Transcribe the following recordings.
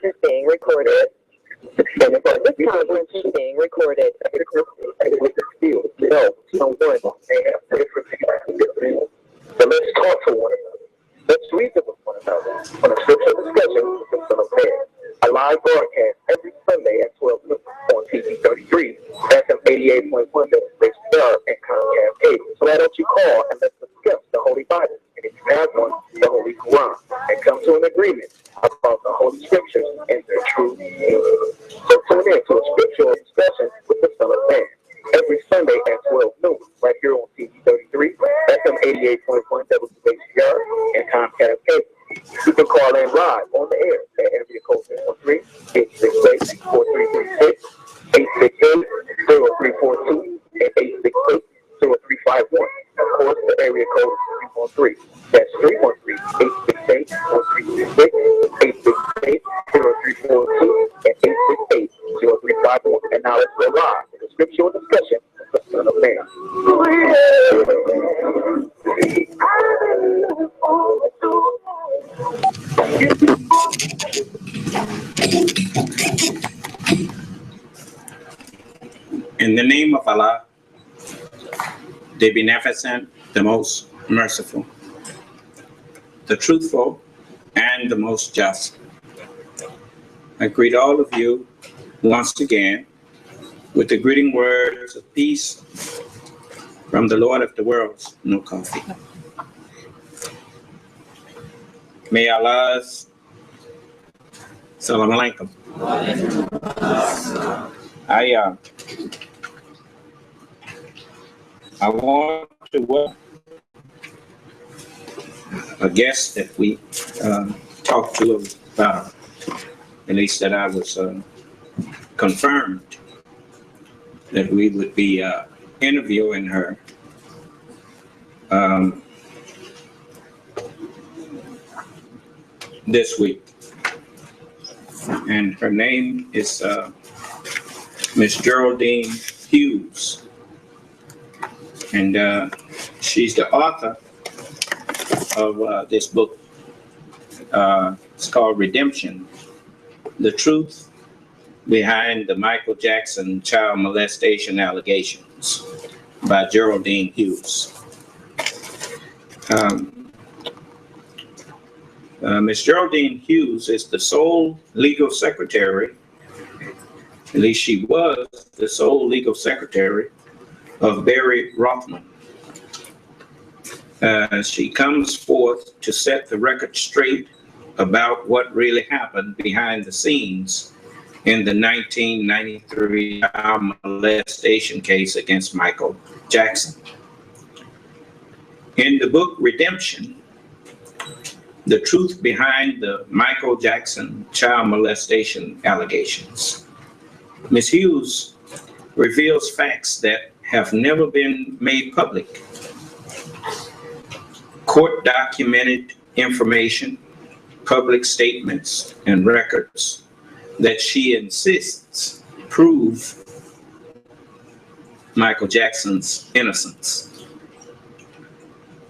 is being recorded. This conference is being recorded. No, someone may have different views. So let's talk to one another. Let's reason with one another on a scripture discussion with the Son of Man. A live broadcast every Sunday at 12 noon on TV 33, FM 88.1 WHR, and Comcast Cable. So why don't you call and let's discuss the Holy Bible, and if you have one, the Holy Quran, and come to an agreement about the Holy Scriptures and their true meaning. So tune in to a scriptural discussion with the Son of Man every Sunday at 12 noon, right here on TV 33, FM 88.1 WHR, and Comcast Cable. You can call in live on the air at area code 613-868-4336, 868-0342, and 868-0351. Of course, the area code is 313. That's 313-868-4336, 868-0342, and 868-0351. And now let's go live to the scriptural discussion of the Son of Man. In the name of Allah, the Beneficent, the Most Merciful, the Truthful, and the Most Just, I greet all of you once again with the greeting words of peace from the Lord of the worlds, no coffee. May Allah's Salam Alaikum. I want to welcome a guest that we talked to about, at least that I was confirmed that we would be interviewing her. This week. And her name is Miss Geraldine Hughes. And she's the author of this book. It's called Redemption, The Truth Behind the Michael Jackson Child Molestation Allegations by Geraldine Hughes. Ms. Geraldine Hughes is the sole legal secretary, at least she was the sole legal secretary of Barry Rothman. She comes forth to set the record straight about what really happened behind the scenes in the 1993 child molestation case against Michael Jackson. In the book Redemption, The Truth Behind the Michael Jackson Child Molestation Allegations, Ms. Hughes reveals facts that have never been made public. Court-documented information, public statements, and records that she insists prove Michael Jackson's innocence.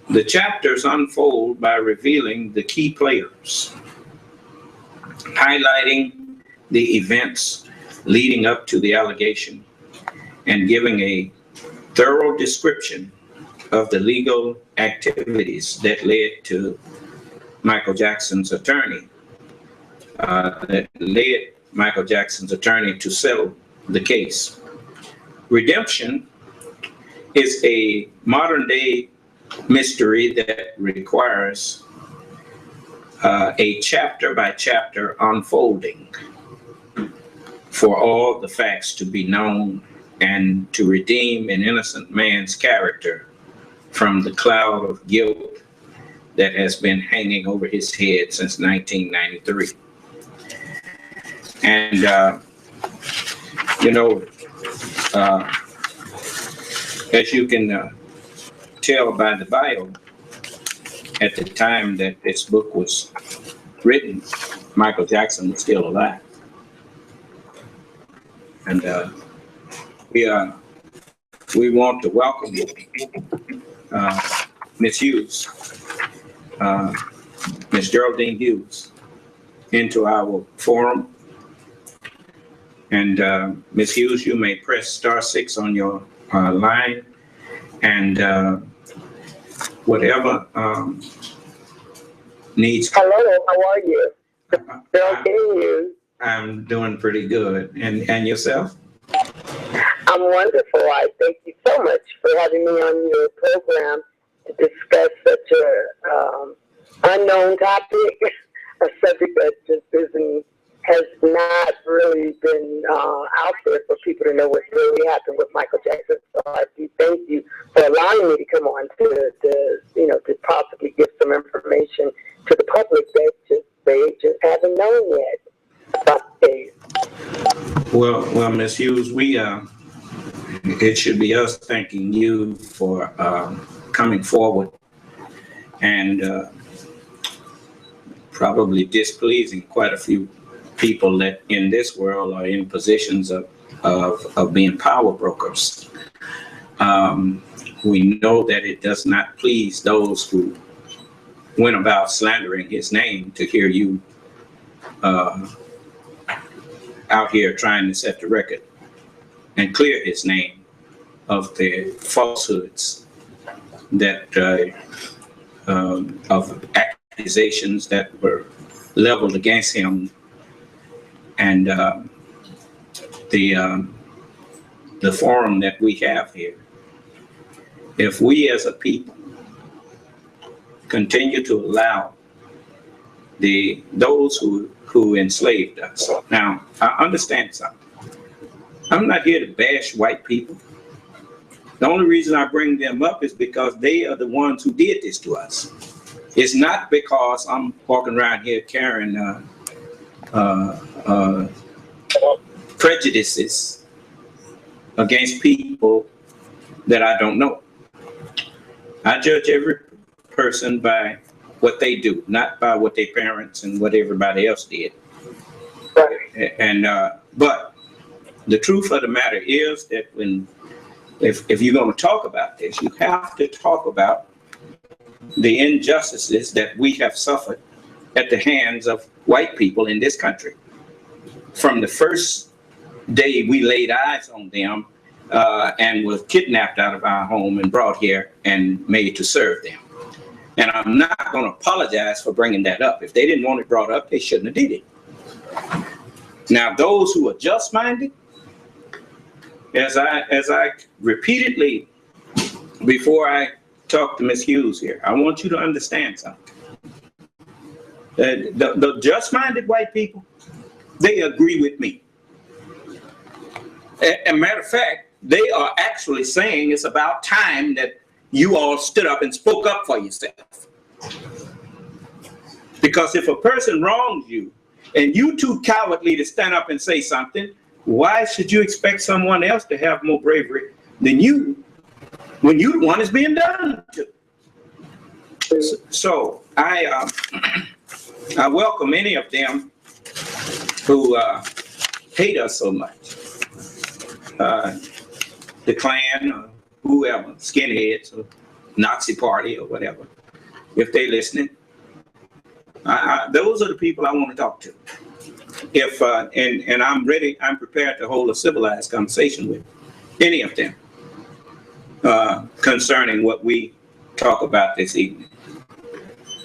The chapters unfold by revealing the key players, highlighting the events leading up to the allegation, and giving a thorough description of the legal activities that led to Michael Jackson's attorney, to settle the case. Redemption is a modern-day mystery that requires a chapter-by-chapter unfolding for all the facts to be known and to redeem an innocent man's character from the cloud of guilt that has been hanging over his head since 1993. And, as you can tell by the bio, at the time that this book was written, Michael Jackson was still alive. And we want to welcome you, Ms. Hughes, Ms. Geraldine Hughes. into our forum. And Ms. Hughes, you may press *6 on your line, and whatever needs. Hello, how are you? Geraldine Hughes. I'm doing pretty good. And yourself? I'm wonderful. I thank you so much for having me on your program to discuss such a unknown topic, a subject that just has not really been out there for people to know what really happened with Michael Jackson. So I do thank you for allowing me to come on to possibly give some information to the public that they just haven't known yet about the case. Well, Ms. Hughes, it should be us thanking you for coming forward and probably displeasing quite a few people that in this world are in positions of being power brokers. We know that it does not please those who went about slandering his name to hear you out here trying to set the record and clear his name of the falsehoods that of accusations that were leveled against him, and the forum that we have here. If we as a people continue to allow those who enslaved us. Now, I understand something. I'm not here to bash white people. The only reason I bring them up is because they are the ones who did this to us. It's not because I'm walking around here carrying prejudices against people that I don't know. I judge every person by what they do, not by what their parents and what everybody else did. And but the truth of the matter is that if you're going to talk about this, you have to talk about the injustices that we have suffered at the hands of white people in this country. From the first day we laid eyes on them and was kidnapped out of our home and brought here and made to serve them. And I'm not going to apologize for bringing that up. If they didn't want it brought up, they shouldn't have did it. Now, those who are just-minded, as I repeatedly, before I talk to Ms. Hughes here, I want you to understand something. The just-minded white people, they agree with me. As a matter of fact, they are actually saying it's about time that you all stood up and spoke up for yourself. Because if a person wrongs you and you too cowardly to stand up and say something, why should you expect someone else to have more bravery than you when you're the one that's being done to? So I welcome any of them who hate us so much. The Klan or whoever, skinheads or Nazi party or whatever, if they're listening, those are the people I want to talk to. If and I'm ready, I'm prepared to hold a civilized conversation with any of them concerning what we talk about this evening.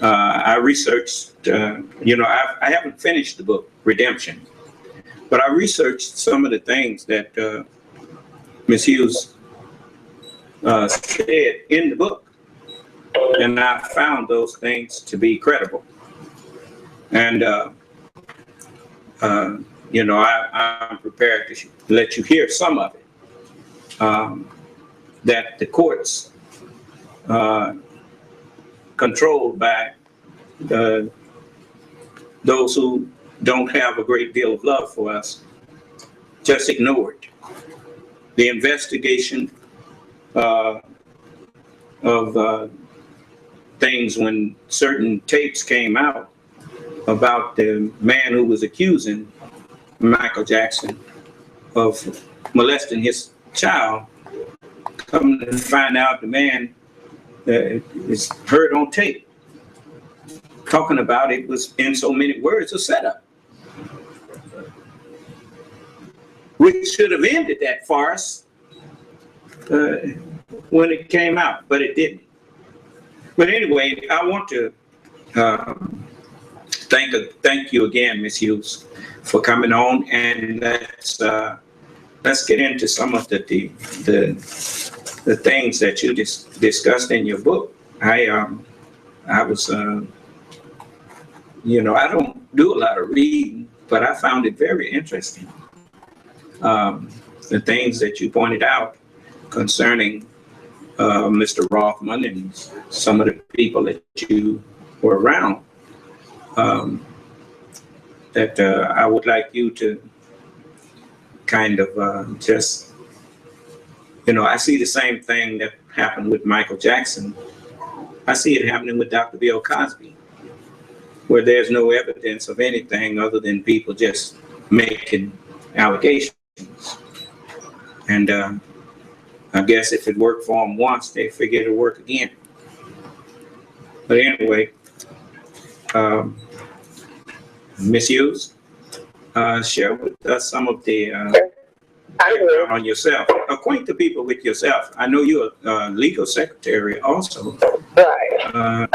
I researched, I haven't finished the book Redemption, but I researched some of the things that Ms. Hughes said in the book, and I found those things to be credible. And I'm prepared to let you hear some of it. That the courts, controlled by those who don't have a great deal of love for us, just ignored the investigation of things when certain tapes came out about the man who was accusing Michael Jackson of molesting his child. Come to find out the man is heard on tape talking about it was, in so many words, a setup, which should have ended that farce when it came out, but it didn't. But anyway, I want to thank you again, Ms. Hughes, for coming on, and let's get into some of the things that you discussed in your book. I was, I don't do a lot of reading, but I found it very interesting. The things that you pointed out concerning Mr. Rothman and some of the people that you were around, that I would like you to kind of just, I see the same thing that happened with Michael Jackson. I see it happening with Dr. Bill Cosby, where there's no evidence of anything other than people just making allegations. And I guess if it worked for them once, they figure it'll work again. But anyway, Ms. Hughes, share with us some of the background on yourself. Acquaint the people with yourself. I know you're a legal secretary also. Right.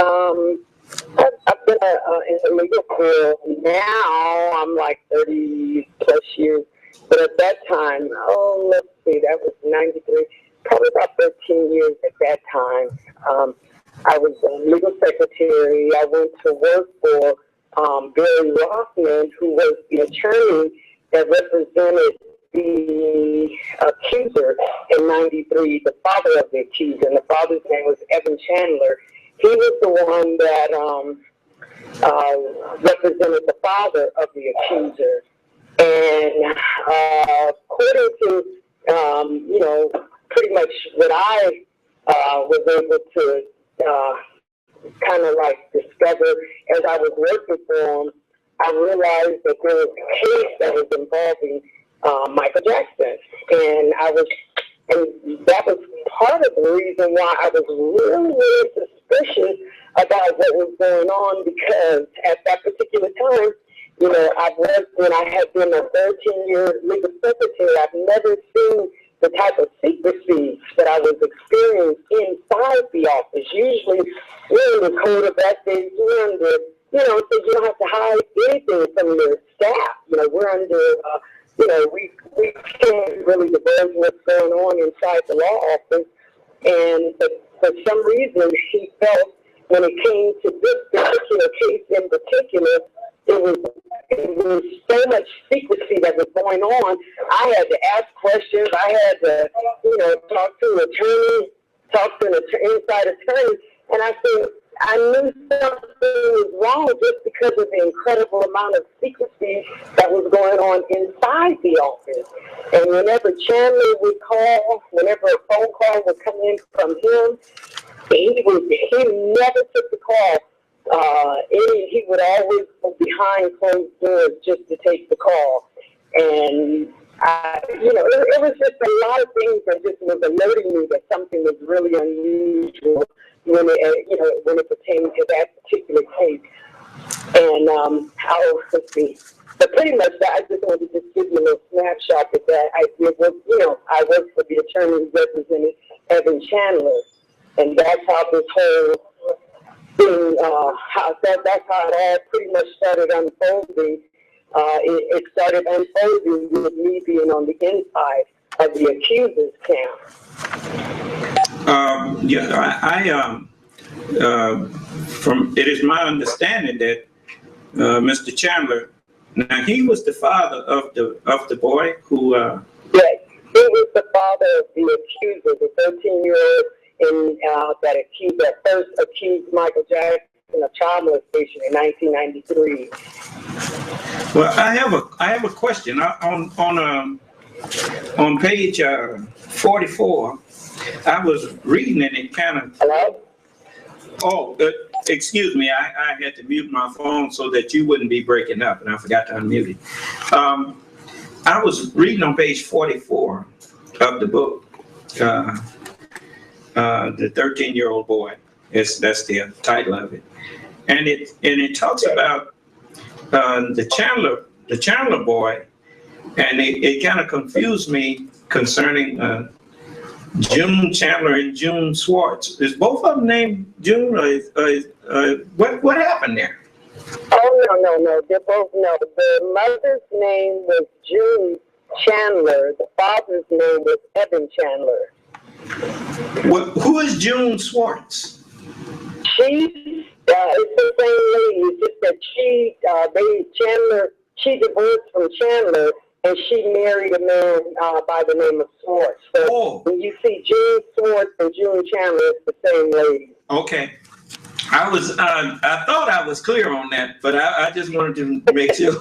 I've been in the legal field now. I'm like 30 plus years. But at that time, let's see, that was 93, probably about 13 years at that time. I was a legal secretary. I went to work for Barry Rothman, who was the attorney that represented the accuser in 93, the father of the accuser, and the father's name was Evan Chandler. He was the one that represented the father of the accuser. And according to, pretty much what I was able to kind of like discover as I was working for him, I realized that there was a case that was involving Michael Jackson. And that was part of the reason why I was really, really suspicious about what was going on, because at that particular time, I've worked when I had been a 13-year legal secretary. I've never seen the type of secrecy that I was experiencing inside the office. Usually, we're in the code of ethics, we're under, so you don't have to hide anything from your staff. We're under, we can't really divulge what's going on inside the law office. And for some reason, he felt when it came to this particular case in particular, it was so much secrecy that was going on. I had to ask questions. I had to, talk to an attorney, talk to an inside attorney. And I said, I knew something was wrong just because of the incredible amount of secrecy that was going on inside the office. And whenever Chandler would call, whenever a phone call would come in from him, he never took the call. He would always go behind closed doors just to take the call. And, it was just a lot of things that just was alerting me that something was really unusual when it pertained to that particular case. And, let's see. But pretty much that, I just wanted to just give you a little snapshot of that. I worked for the attorney who represented Evan Chandler. And that's how this whole thing, that's how it all pretty much started unfolding. It started unfolding with me being on the inside of the accuser's camp. It is my understanding that Mr. Chandler, now he was the father of the boy who. Yes, he was the father of the accuser, the 13-year-old. That first accused Michael Jackson of child molestation in 1993. Well, I have a question on page 44. I was reading it and kind of. Hello? Oh, excuse me. I had to mute my phone so that you wouldn't be breaking up, and I forgot to unmute it. I was reading on page 44 of the book. The 13-year-old boy. That's the title of it. and it talks about the Chandler boy, and it kind of confused me concerning June Chandler and June Swartz. Is both of them named June, or what happened there? Oh, no. They're both, no. The mother's name was June Chandler. The father's name was Evan Chandler. Who is June Swartz? She's it's the same lady. It's just that she divorced from Chandler, and she married a man by the name of Swartz. So when you see June Swartz and June Chandler, it's the same lady. Okay. I thought I was clear on that, but I just wanted to make sure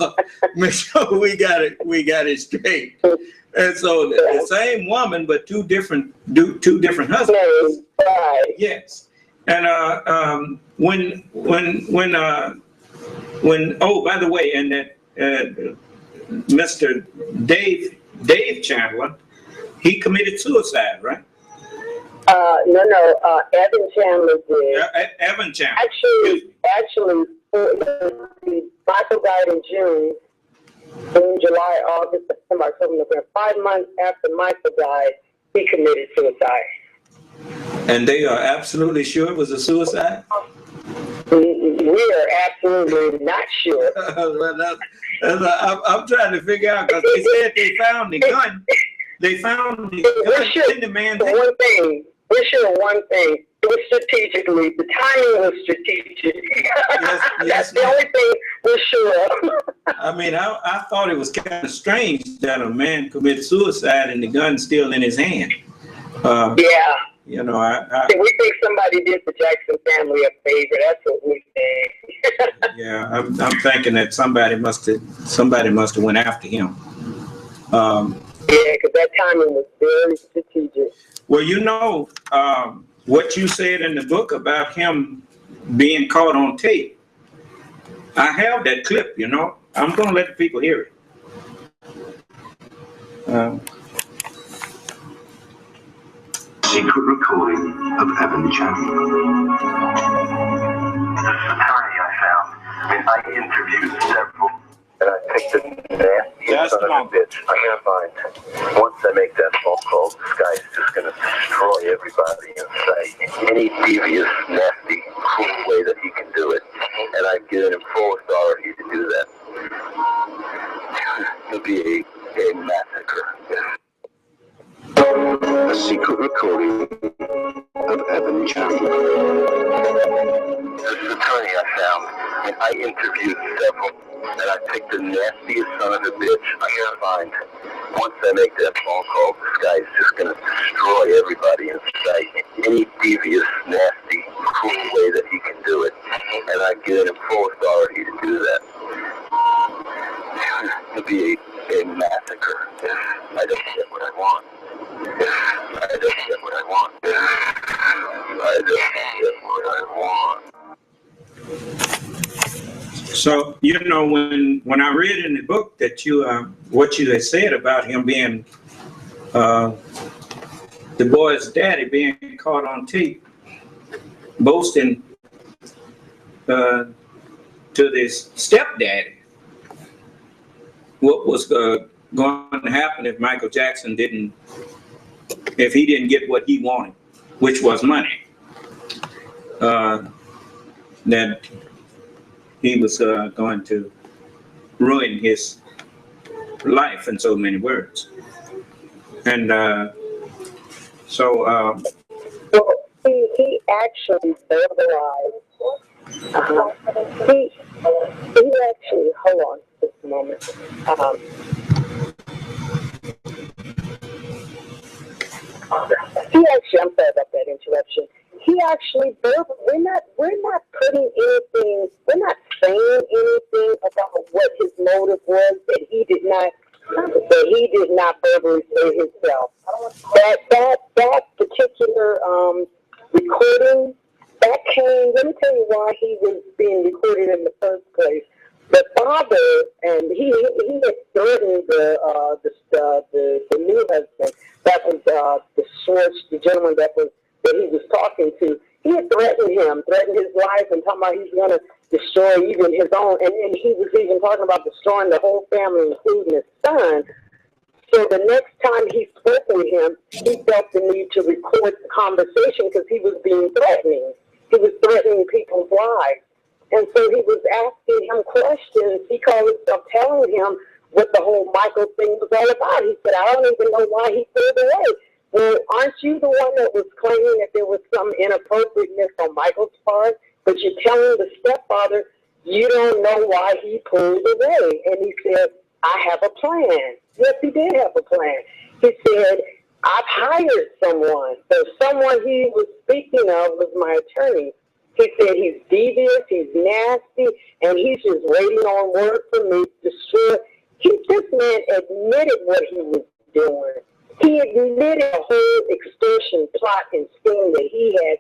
we got it straight. And so the same woman, but two different husbands. Right. Yes. And when oh, by the way, and that Mr. Dave Chandler, he committed suicide, right? No. Evan Chandler did. Evan Chandler. Actually, Michael died in June, July, August, September, October, November. 5 months after Michael died, he committed suicide. And they are absolutely sure it was a suicide? We are absolutely not sure. I'm trying to figure out, because they said they found the gun. They found the gun in the man's hand. We're sure of one thing. It was strategically. The timing was strategic. Yes, That's the only thing we're sure of. I mean, I thought it was kind of strange that a man committed suicide and the gun's still in his hand. Yeah. You know, we think somebody did the Jackson family a favor. That's what we think. Yeah, I'm thinking that somebody must have went after him. Yeah, because that timing was very strategic. Well, you know, what you said in the book about him being caught on tape. I have that clip, you know. I'm going to let the people hear it. Secret recording of Evan Chandler. This attorney I found, I interviewed several. And I picked the nastiest son of a bitch I can find. Once I make that phone call, this guy's just going to destroy everybody in sight. Any devious, nasty, cruel way that he can do it. And I've given him full authority to do that. It'll be a massacre. A secret recording of Evan Chandler. This attorney I found, I interviewed several, and I picked the nastiest son of a bitch I can find. Once I make that phone call, this guy's just going to destroy everybody in sight. Any devious, nasty, cruel way that he can do it. And I've given him full authority to do that. It'll be a massacre if I don't get what I want. I don't get what I want. I don't get what I want. So, you know, when I read in the book that you, what you had said about him being, the boy's daddy being caught on tape, boasting to this stepdaddy what was going to happen if Michael Jackson if he didn't get what he wanted, which was money, that he was going to ruin his life in so many words. And so... well, he actually verbalized. He actually, hold on just a moment. I'm sorry about that interruption. He actually, we're not putting anything, we're not saying anything about what his motive was that he did not verbally say himself. That particular recording, that came, let me tell you why he was being recorded in the first place. The father, and he had threatened the new husband, that was the source, the gentleman that he was talking to. He had threatened his life and talking about he's destroy even his own. And he was even talking about destroying the whole family, including his son. So the next time he spoke with him, he felt the need to record the conversation because he was being threatening. He was threatening people's lives. And so he was asking him questions. He called himself telling him what the whole Michael thing was all about. He said, I don't even know why he pulled away. Well, aren't you the one that was claiming that there was some inappropriateness on Michael's part? But you're telling the stepfather you don't know why he pulled away. And he said, I have a plan. Yes, he did have a plan. He said, I've hired someone. So someone he was speaking of was my attorney. He said he's devious, he's nasty, and he's just waiting on word from me to destroy. This man admitted what he was doing. He admitted a whole extortion plot and scheme that he had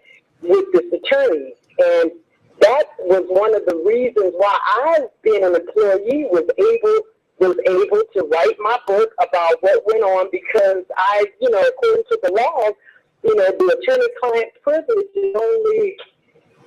with this attorney. And that was one of the reasons why I've been an employee, was able to write my book about what went on, because I, according to the laws, the attorney-client privilege is only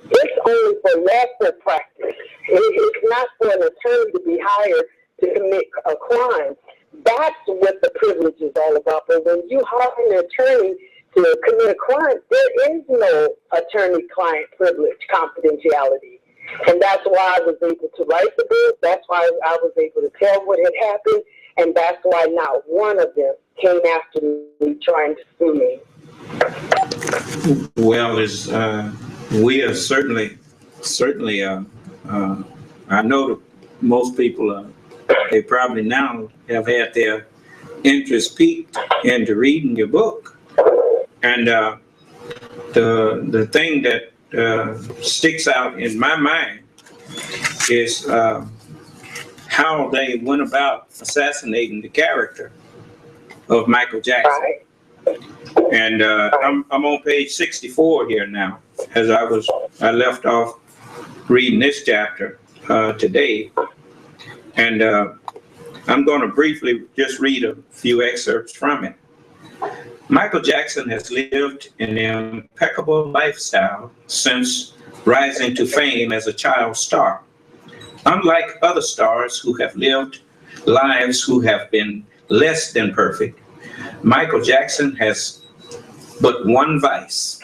for lawful practice. It's not for an attorney to be hired to commit a crime. That's what the privilege is all about. But when you hire an attorney to commit a crime, there is no attorney-client privilege, confidentiality. And that's why I was able to write the book. That's why I was able to tell what had happened. And that's why not one of them came after me trying to sue me. Well, we are certainly, I know that most people, they probably now have had their interest piqued into reading your book. And the thing that sticks out in my mind is how they went about assassinating the character of Michael Jackson. Right. And I'm on page 64 here now, as I left off reading this chapter today. And I'm going to briefly just read a few excerpts from it. Michael Jackson has lived an impeccable lifestyle since rising to fame as a child star. Unlike other stars who have lived lives who have been less than perfect, Michael Jackson has but one vice: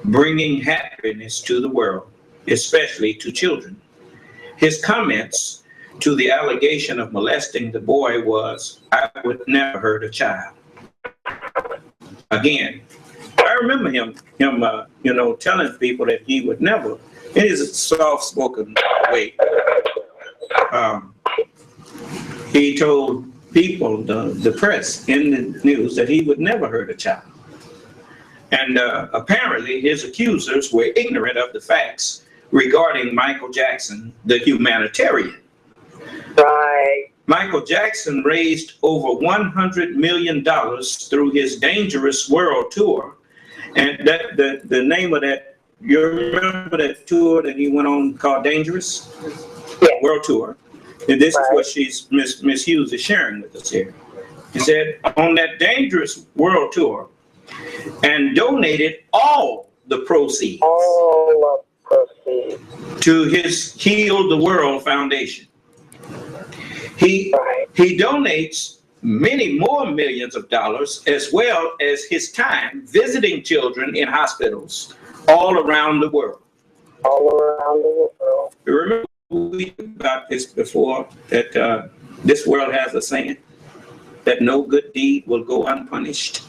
bringing happiness to the world, especially to children. His comments to the allegation of molesting the boy was, "I would never hurt a child." Again, I remember him, telling people that he would never, in his soft-spoken way, he told people, the press, in the news, that he would never hurt a child. And apparently his accusers were ignorant of the facts regarding Michael Jackson, the humanitarian. Right. Michael Jackson raised over $100 million through his Dangerous World Tour. And that the name of that, you remember that tour that he went on called Dangerous? Yeah. World Tour. And this is what Miss Hughes is sharing with us here. He said, on that Dangerous World Tour, and donated all the proceeds to his Heal the World Foundation. He donates many more millions of dollars, as well as his time visiting children in hospitals all around the world. Remember we talked about this before, that this world has a saying that no good deed will go unpunished.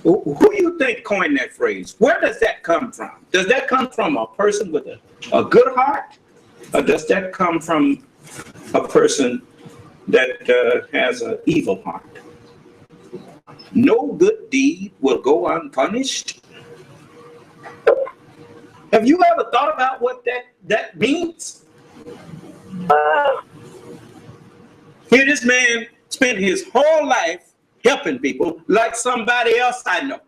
Who do you think coined that phrase? Where does that come from? Does that come from a person with a good heart? Or does that come from a person that has an evil heart? No good deed will go unpunished. Have you ever thought about what that means? Here this man spent his whole life helping people like somebody else I know.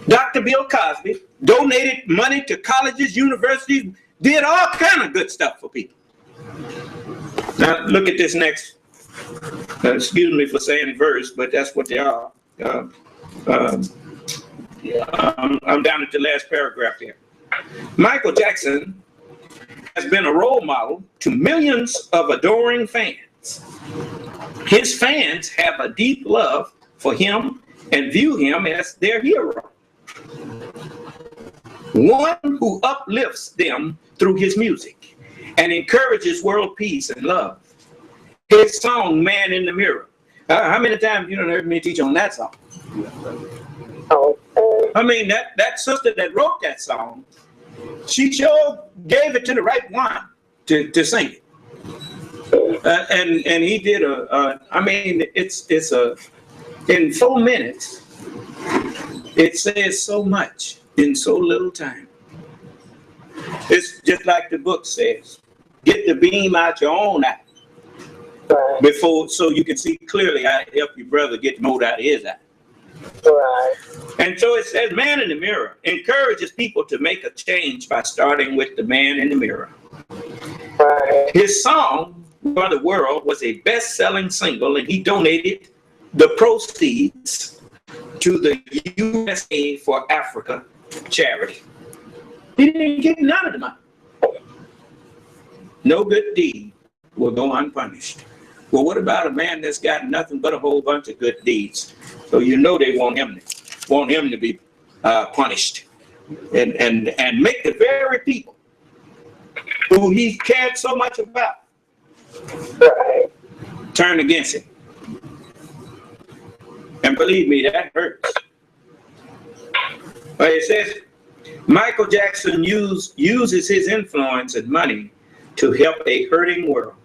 Dr. Bill Cosby donated money to colleges, universities, did all kind of good stuff for people. Now look at this next, excuse me for saying verse, but that's what they are. I'm down at the last paragraph here. Michael Jackson has been a role model to millions of adoring fans. His fans have a deep love for him and view him as their hero, one who uplifts them through his music and encourages world peace and love. His song, Man in the Mirror. How many times you done heard me teach on that song? I mean, that sister that wrote that song, she sure gave it to the right one to sing it. And he did I mean, it's in 4 minutes, it says so much in so little time. It's just like the book says, get the beam out your own eye before, so you can see clearly how to help your brother get the mote out of his eye. Right. And so it says, Man in the Mirror encourages people to make a change by starting with the man in the mirror. Right. His song, For the World, was a best-selling single, and he donated the proceeds to the USA for Africa charity. He didn't get none of the money. No good deed will go unpunished. Well, what about a man that's got nothing but a whole bunch of good deeds? So you know they want him to be punished, and make the very people who he cared so much about turn against him. And believe me, that hurts. But it says Michael Jackson uses his influence and money to help a hurting world.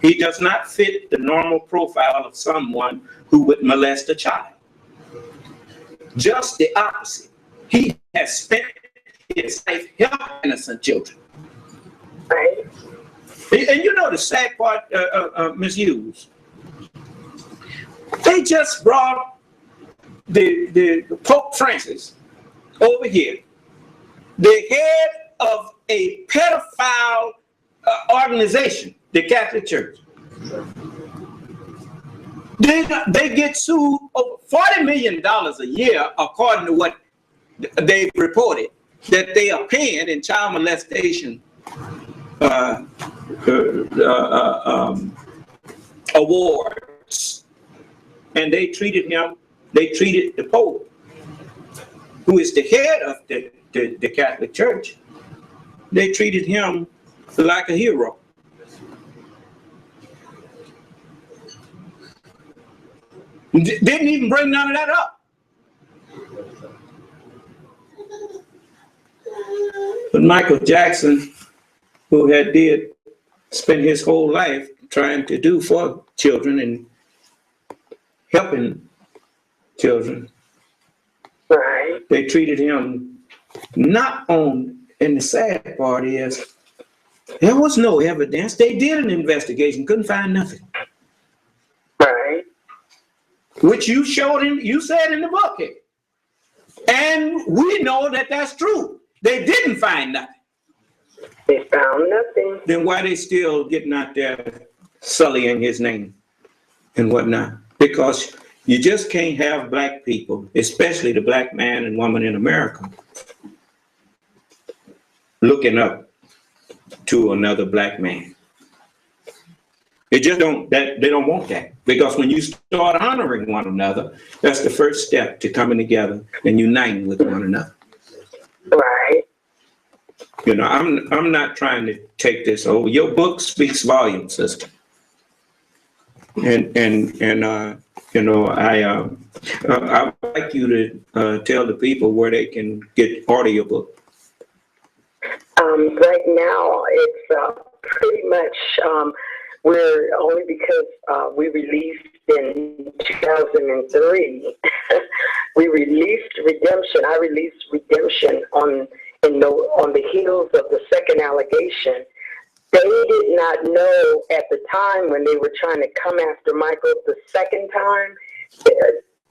He does not fit the normal profile of someone who would molest a child. Just the opposite. He has spent his life helping innocent children. Right. And you know the sad part, Ms. Hughes, they just brought the Pope Francis over here, the head of a pedophile organization, the Catholic Church. They get sued over $40 million a year, according to what they reported, that they are paying in child molestation awards. And they treated the Pope, who is the head of the Catholic Church, they treated him like a hero. Didn't even bring none of that up. But Michael Jackson, who did spend his whole life trying to do for children and helping children, Right. they treated him not on, and the sad part is, there was no evidence. They did an investigation, couldn't find nothing. Right. Which you said in the book here. And we know that that's true. They didn't find nothing. They found nothing. Then why they still getting out there sullying his name and whatnot? Because you just can't have black people, especially the black man and woman in America, looking up to another black man. They just don't, they don't want that. Because when you start honoring one another, that's the first step to coming together and uniting with one another. Right. You know, I'm not trying to take this over. Your book speaks volumes, sister. And you know, I would like you to tell the people where they can get audiobook. Right now, it's pretty much, we're only because we released in 2003, we released Redemption. I released Redemption on the heels of the second allegation. They did not know at the time when they were trying to come after Michael the second time,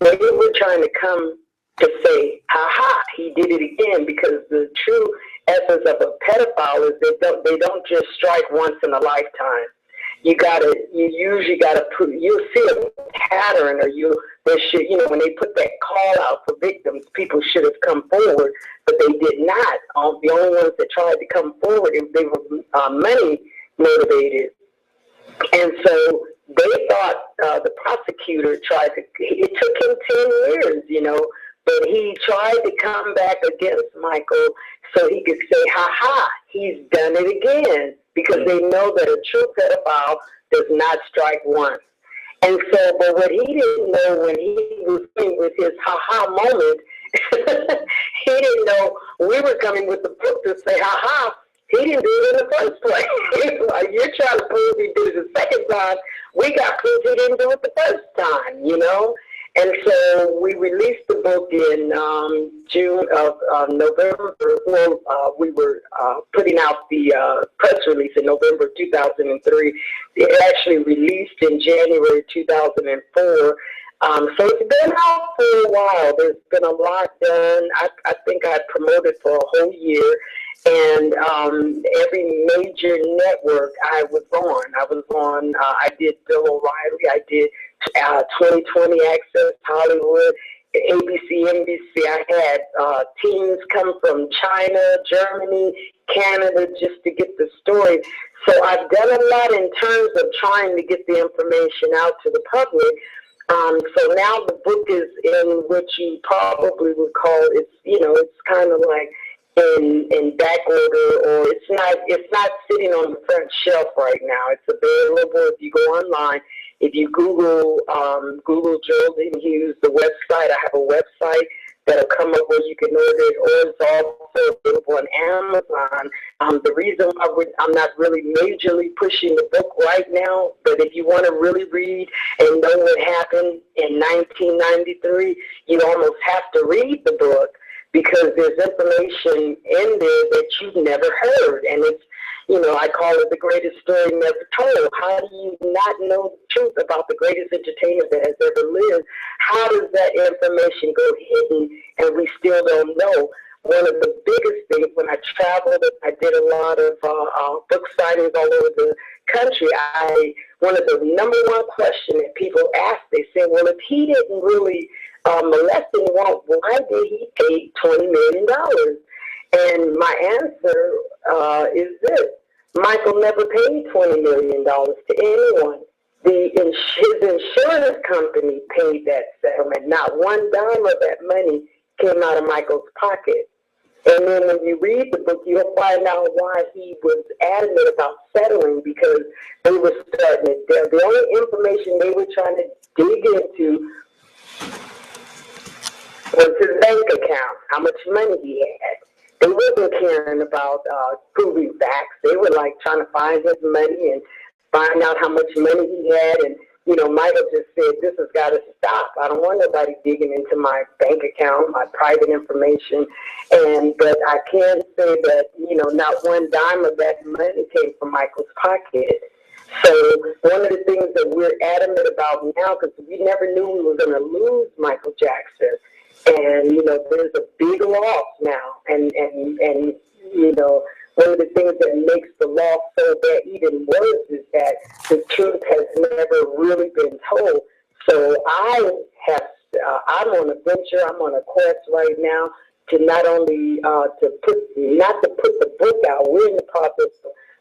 they were trying to come to say, ha, he did it again, because the true essence of a pedophile is they don't just strike once in a lifetime. you usually gotta you'll see a pattern, or there should, when they put that call out for victims, people should have come forward, but they did not. The only ones that tried to come forward, they were money motivated, and so they thought the prosecutor it took him 10 years, but he tried to come back against Michael so he could say, ha, he's done it again, because they know that a true pedophile does not strike once. And so, but what he didn't know when he was coming with his ha moment, he didn't know we were coming with the book to say, he didn't do it in the first place. Like, you're trying to prove he did it the second time. We got proof he didn't do it the first time, And so we released the book in June of November. Well, we were putting out the press release in November 2003. It actually released in January 2004. So it's been out for a while. There's been a lot done. I think I promoted for a whole year. And every major network I was on. I did Bill O'Reilly. I did 2020 Access, Hollywood, ABC, NBC. I had teams come from China, Germany, Canada, just to get the story. So I've done a lot in terms of trying to get the information out to the public. So now the book is in what you probably would call, it's kind of like in back order, or it's not sitting on the front shelf right now. It's available if you go online. If you Google Geraldine Hughes, the website, I have a website that'll come up where you can order it, or it's also available on Amazon. The reason I'm not really majorly pushing the book right now, but if you want to really read and know what happened in 1993, you almost have to read the book, because there's information in there that you've never heard. And it's, I call it the greatest story never told. How do you not know the truth about the greatest entertainer that has ever lived? How does that information go hidden and we still don't know? One of the biggest things, when I traveled, I did a lot of book signings all over the country. One of the number one question that people ask, they say, well, if he didn't really molest anyone, why did he pay $20 million? And my answer is this: Michael never paid $20 million to anyone. His insurance company paid that settlement. Not one dime of that money came out of Michael's pocket. And then when you read the book, you'll find out why he was adamant about settling, because they were starting it there. The only information they were trying to dig into was his bank account, how much money he had. They wasn't caring about proving facts. They were like trying to find his money and find out how much money he had. And, Michael just said, this has got to stop. I don't want nobody digging into my bank account, my private information. But I can say that, not one dime of that money came from Michael's pocket. So one of the things that we're adamant about now, because we never knew we were going to lose Michael Jackson. And, there's a big loss now. And one of the things that makes the loss so bad even worse is that the truth has never really been told. So I'm on a venture, I'm on a quest right now to not only not to put the book out. We're in the process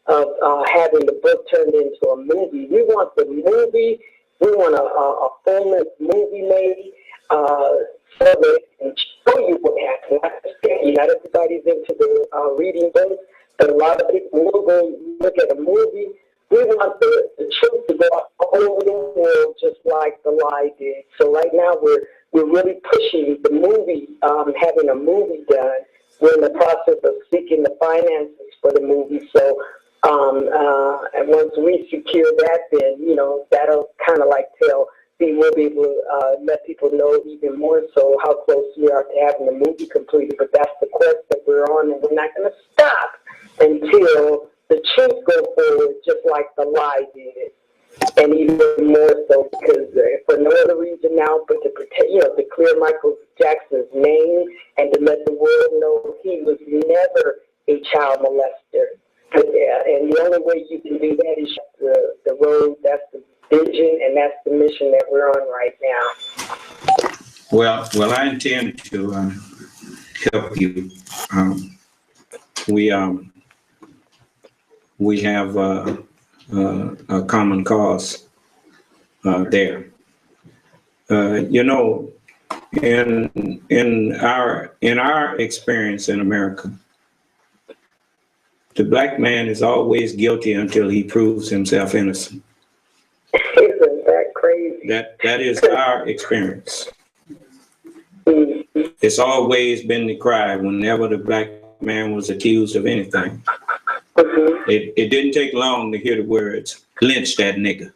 of having the book turned into a movie. We want the movie, we want a full-length movie made, so that it can show you what happened. Not everybody's into the reading books, but a lot of people will go look at a movie. We want the truth to go all over the world, just like The Lie did. So right now we're really pushing the movie, having a movie done. We're in the process of seeking the finances for the movie. So and once we secure that, then that'll kind of like we'll be able to let people know even more so how close we are to having the movie completed. But that's the quest that we're on, and we're not going to stop until the truth goes forward, just like The Lie did, and even more so, because for no other reason now but to protect, to clear Michael Jackson's name and to let the world know he was never a child molester. And the only way you can do that is the road, that's the vision, and that's the mission that we're on right now. Well, I intend to help you. We have a common cause there. You know, in our experience in America, the black man is always guilty until he proves himself innocent. Isn't that crazy? That is our experience. It's always been the cry whenever the black man was accused of anything. It didn't take long to hear the words, lynch that nigga.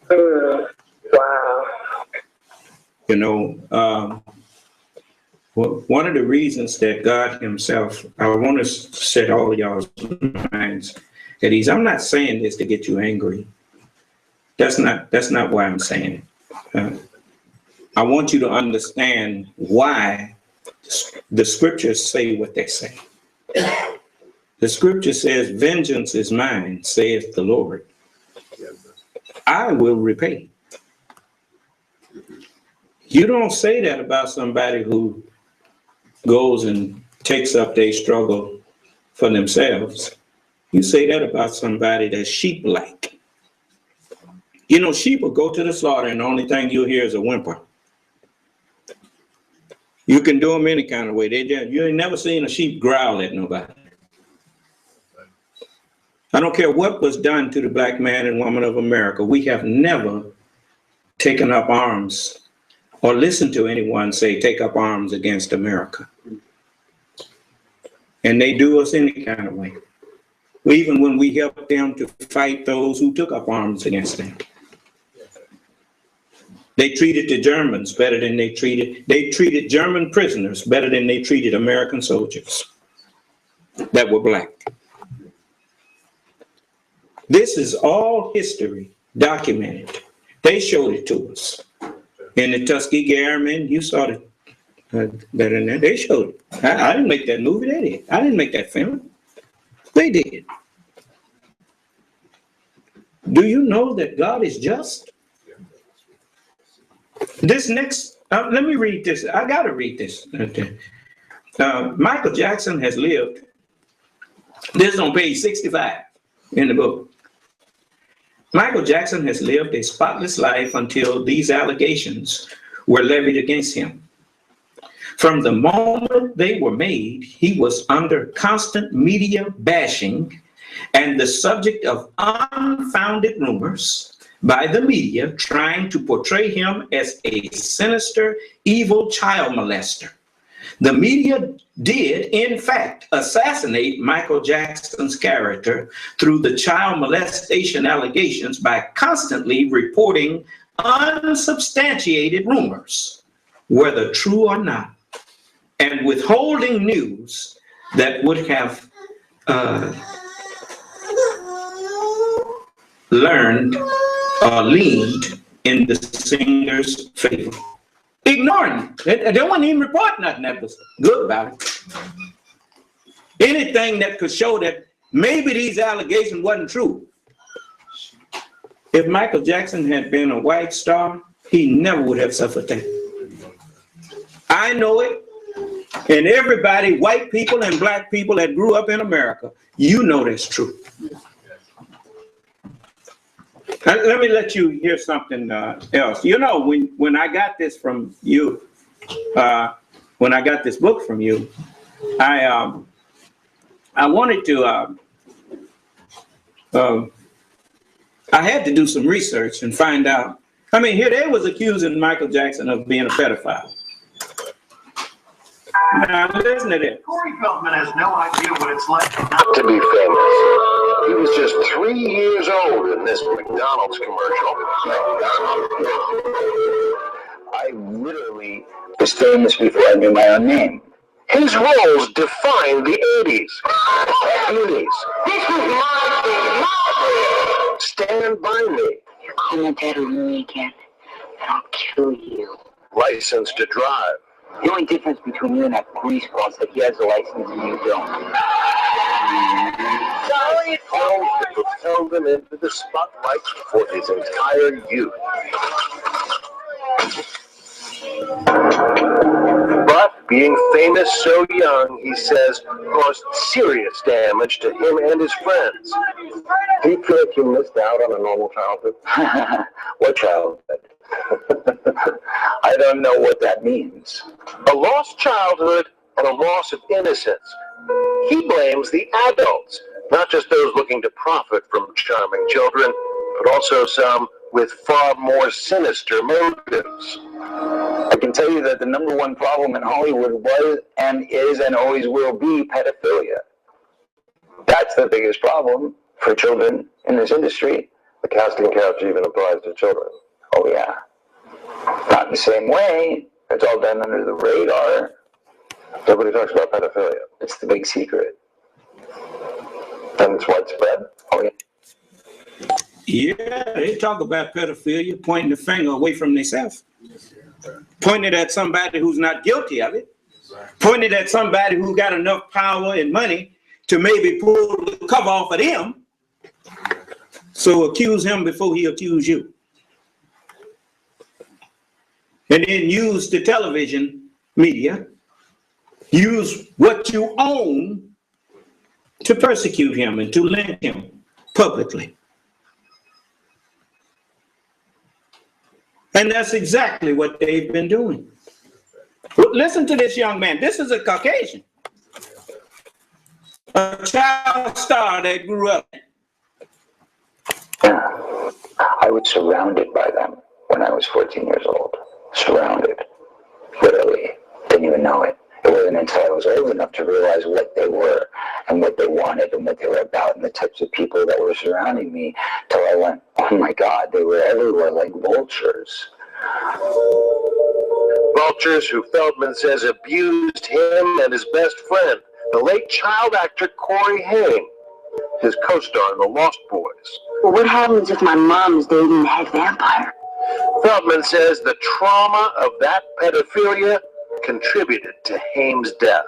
Wow. You know, one of the reasons that God himself, I want to set all of y'all's minds at ease. I'm not saying this to get you angry. That's not why I'm saying it. I want you to understand why the scriptures say what they say. The scripture says, vengeance is mine, saith the Lord. I will repay. You don't say that about somebody who goes and takes up their struggle for themselves. You say that about somebody that's sheep-like. You know, sheep will go to the slaughter and the only thing you'll hear is a whimper. You can do them any kind of way. You ain't never seen a sheep growl at nobody. I don't care what was done to the black man and woman of America. We have never taken up arms or listened to anyone say, take up arms against America. And they do us any kind of way. Even when we help them to fight those who took up arms against them. They treated the Germans better than they treated German prisoners better than they treated American soldiers that were black. This is all history documented. They showed it to us. In the Tuskegee Airmen, you saw it better than that. They showed it. I didn't make that movie, they did. I didn't make that film. They did. Do you know that God is just? This next, let me read this. I got to read this. Michael Jackson has lived. This is on page 65 in the book. Michael Jackson has lived a spotless life until these allegations were levied against him. From the moment they were made, he was under constant media bashing and the subject of unfounded rumors by the media trying to portray him as a sinister, evil child molester. The media did, in fact, assassinate Michael Jackson's character through the child molestation allegations by constantly reporting unsubstantiated rumors, whether true or not, and withholding news that would have leaned in the singer's favor. Ignoring it. They wouldn't even report nothing that was good about it. Anything that could show that maybe these allegations wasn't true. If Michael Jackson had been a white star, he never would have suffered that. I know it. And everybody, white people and black people that grew up in America, you know that's true. Let me let you hear something else. You know, when I got this from you, when I got this book from you, I wanted to, I had to do some research and find out. I mean, here they was accusing Michael Jackson of being a pedophile. Now, listen to this. Corey Feldman has no idea what it's like to be famous. He was just 3 years old in this McDonald's commercial. I literally was famous before I knew my own name. His roles defined the 80s. This was my thing. Stand by me. You call my dad or me again, and I'll kill you. License to drive. The only difference between you and that greaseball is that he has a license and you don't. So All that propelled him into the spotlight for his entire youth. But being famous so young, he says, caused serious damage to him and his friends. Do you feel like you missed out on a normal childhood? What childhood? I don't know what that means. A lost childhood and a loss of innocence. He blames the adults, not just those looking to profit from charming children, but also some with far more sinister motives. I can tell you that the number one problem in Hollywood was and is and always will be pedophilia. That's the biggest problem for children in this industry. The casting couch even applies to children. Oh yeah. Not in the same way. It's all done under the radar. Nobody talks about pedophilia. It's the big secret. And it's widespread. Oh yeah. Yeah, they talk about pedophilia, pointing the finger away from themselves. Pointed at somebody who's not guilty of it. Pointed at somebody who got enough power and money to maybe pull the cover off of them. So accuse him before he accuse you. And then use the television media, use what you own to persecute him and to lynch him publicly. And that's exactly what they've been doing. Listen to this young man. This is a Caucasian. A child star that grew up. Yeah. I was surrounded by them when I was 14 years old. Surrounded. Literally. Didn't even know it. It wasn't until I was old enough to realize what they were and what they wanted and what they were about and the types of people that were surrounding me till I went, oh my God, they were everywhere like vultures. Vultures who Feldman says abused him and his best friend, the late child actor Corey Haim, his co-star in The Lost Boys. Well, what happens if my mom is dating the head vampire? Feldman says the trauma of that pedophilia contributed to Haim's death.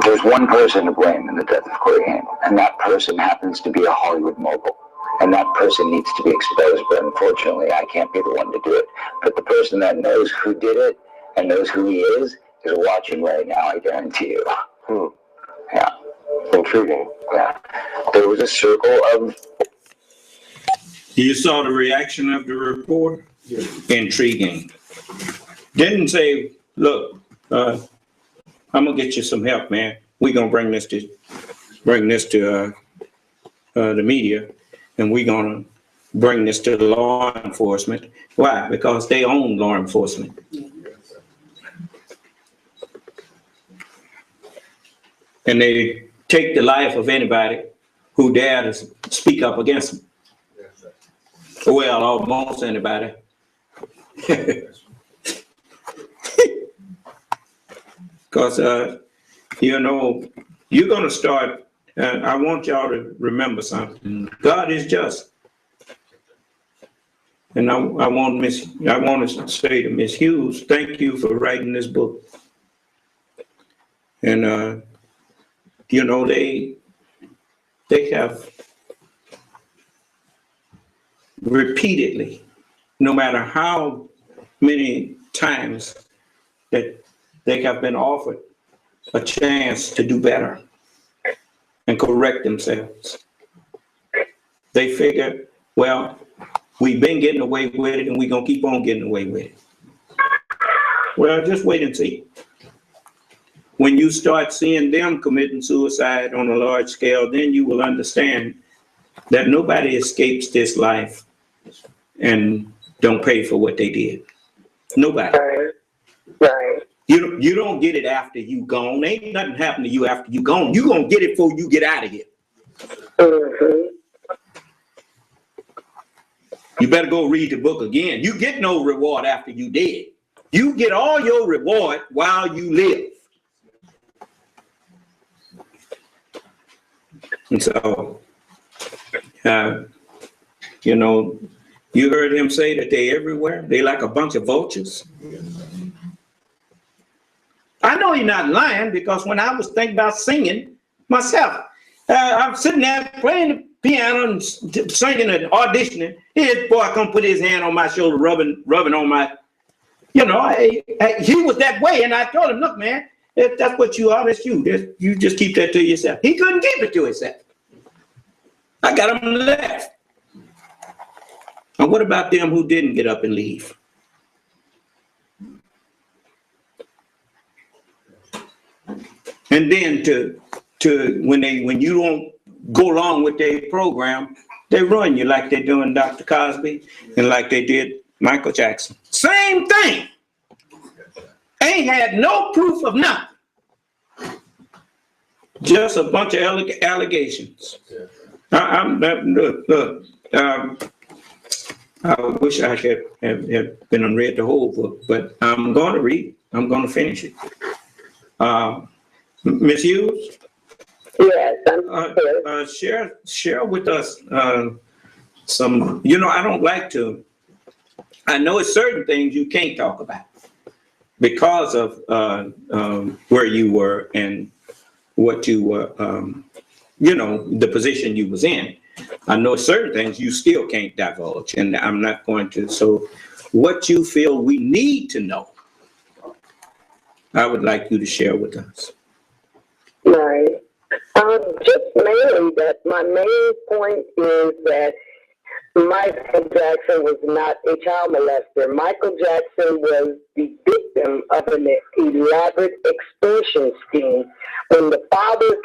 There's one person to blame in the death of Corey Haim, and that person happens to be a Hollywood mogul. And that person needs to be exposed, but unfortunately, I can't be the one to do it. But the person that knows who did it and knows who he is watching right now, I guarantee you. Yeah. Intriguing. Yeah. There was a circle of... You saw the reaction of the reporter? Yeah. Intriguing. Didn't say, look, I'm gonna get you some help, man. We're gonna bring this to the media, and we're gonna bring this to law enforcement. Why? Because they own law enforcement. And they take the life of anybody who dare to speak up against them. Well, almost anybody. Because, you know, you're going to start, I want y'all to remember something. God is just. And I want to say to Miss Hughes, thank you for writing this book. And, you know, they have repeatedly, no matter how many times that they have been offered a chance to do better and correct themselves, they figure, well, we've been getting away with it and we're going to keep on getting away with it. Well, just wait and see. When you start seeing them committing suicide on a large scale, then you will understand that nobody escapes this life and don't pay for what they did. Nobody. Right. You don't get it after you gone. Ain't nothing happen to you after you gone. You gonna get it before you get out of here. Mm-hmm. You better go read the book again. You get no reward after you dead. You get all your reward while you live. And so, you know, you heard him say that they everywhere. They like a bunch of vultures. I know he's not lying, because when I was thinking about singing myself, I'm sitting there playing the piano and singing and auditioning. His boy come put his hand on my shoulder, rubbing on my, he was that way. And I told him, look, man, if that's what you are, that's you. You just keep that to yourself. He couldn't keep it to himself. I got him left. And what about them who didn't get up and leave? And then when you don't go along with their program, they run you like they're doing Dr. Cosby and like they did Michael Jackson. Same thing. Ain't had no proof of nothing. Just a bunch of allegations. I wish I had been and read the whole book, but I'm going to read. I'm going to finish it. Ms. Hughes? Yes, share with us some, I don't like to, I know it's certain things you can't talk about because of where you were and what you were, the position you was in. I know certain things you still can't divulge, and I'm not going to. So what you feel we need to know, I would like you to share with us. right. Just mainly that my main point is that Michael Jackson was not a child molester. Michael Jackson was the victim of an elaborate extortion scheme. When the father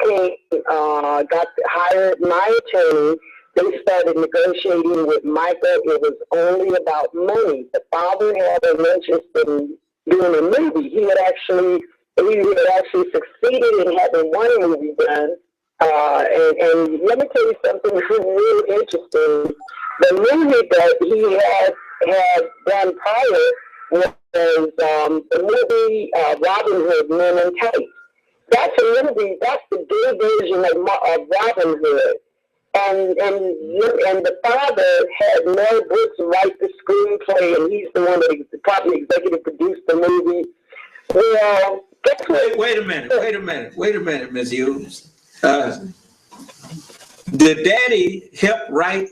hired my attorney, they started negotiating with Michael. It was only about money. The father had an interest in doing a movie. He had actually succeeded in having one movie done. And let me tell you something really interesting. The movie that he had done prior was the movie Robin Hood, Men in Tights. That's a movie. That's the gay version of Robin Hood. And the father had Mel Brooks write the screenplay, and he's the one that probably executive produced the movie. Well, guess what? Wait a minute, Ms. Hughes. Did Daddy help write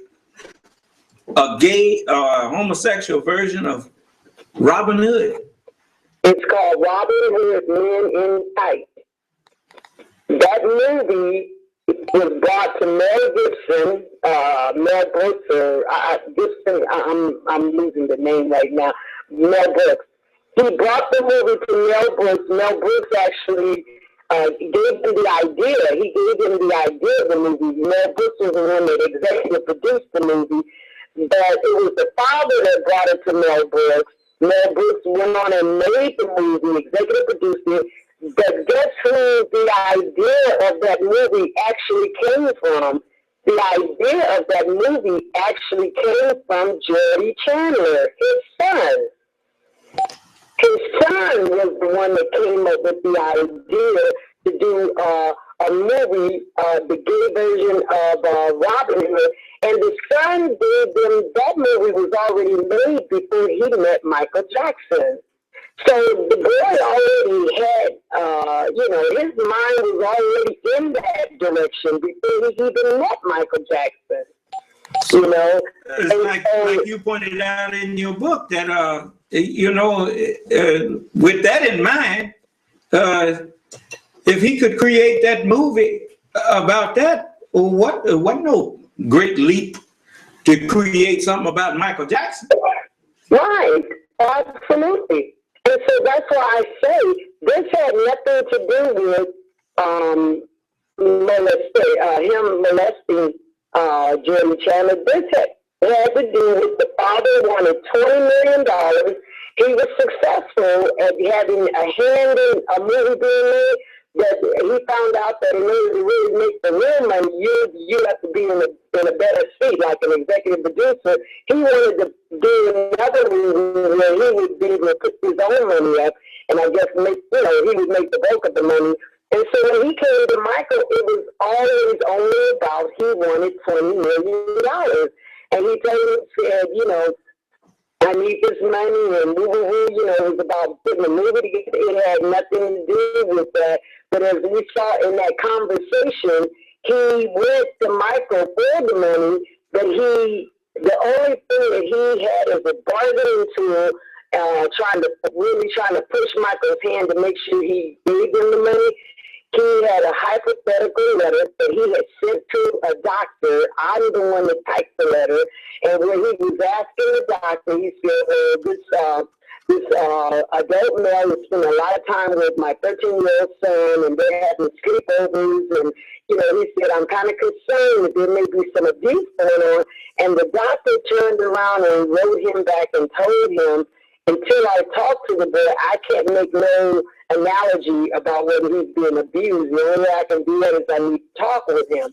a gay homosexual version of Robin Hood? It's called Robin Hood, Men in Tights. That movie was brought to Mel Gibson, Mel Brooks, I'm losing the name right now, Mel Brooks. He brought the movie to Mel Brooks. Mel Brooks actually gave him the idea. He gave him the idea of the movie. Mel Brooks was the one that executive produced the movie. But it was the father that brought it to Mel Brooks. Mel Brooks went on and made the movie, executive produced it. But guess who the idea of that movie actually came from? The idea of that movie actually came from Jody Chandler, his son. His son was the one that came up with the idea to do a movie, the gay version of Robin Hood. And the son gave them, that movie was already made before he met Michael Jackson. So the boy already had, his mind was already in that direction before he even met Michael Jackson. It's like you pointed out in your book that, with that in mind, if he could create that movie about that, what no great leap to create something about Michael Jackson. Right, absolutely. And so that's why I say this had nothing to do with him molesting Jody Chandler. This had to do with the father wanted $20 million. He was successful at having a hand in a movie being made. That he found out that in order to really make the real money, you have to be in a better seat, like an executive producer. He wanted to do another movie where he would be able to put his own money up, and I guess he would make the bulk of the money. And so when he came to Michael, it was always only about he wanted $20 million, and he said, I need this money, and it was about putting a movie together. It had nothing to do with that. But as we saw in that conversation, he went to Michael for the money, but the only thing that he had is a bargaining tool, trying to push Michael's hand to make sure he gave him the money. He had a hypothetical letter that he had sent to a doctor. I'm the one that typed the letter, and when he was asking the doctor, he said, this adult male is spending a lot of time with my 13-year-old son, and they're having sleepovers, and, he said, I'm kind of concerned that there may be some abuse going on. And the doctor turned around and wrote him back and told him, until I talk to the boy, I can't make no analogy about whether he's being abused. The only way I can do that is I need to talk with him.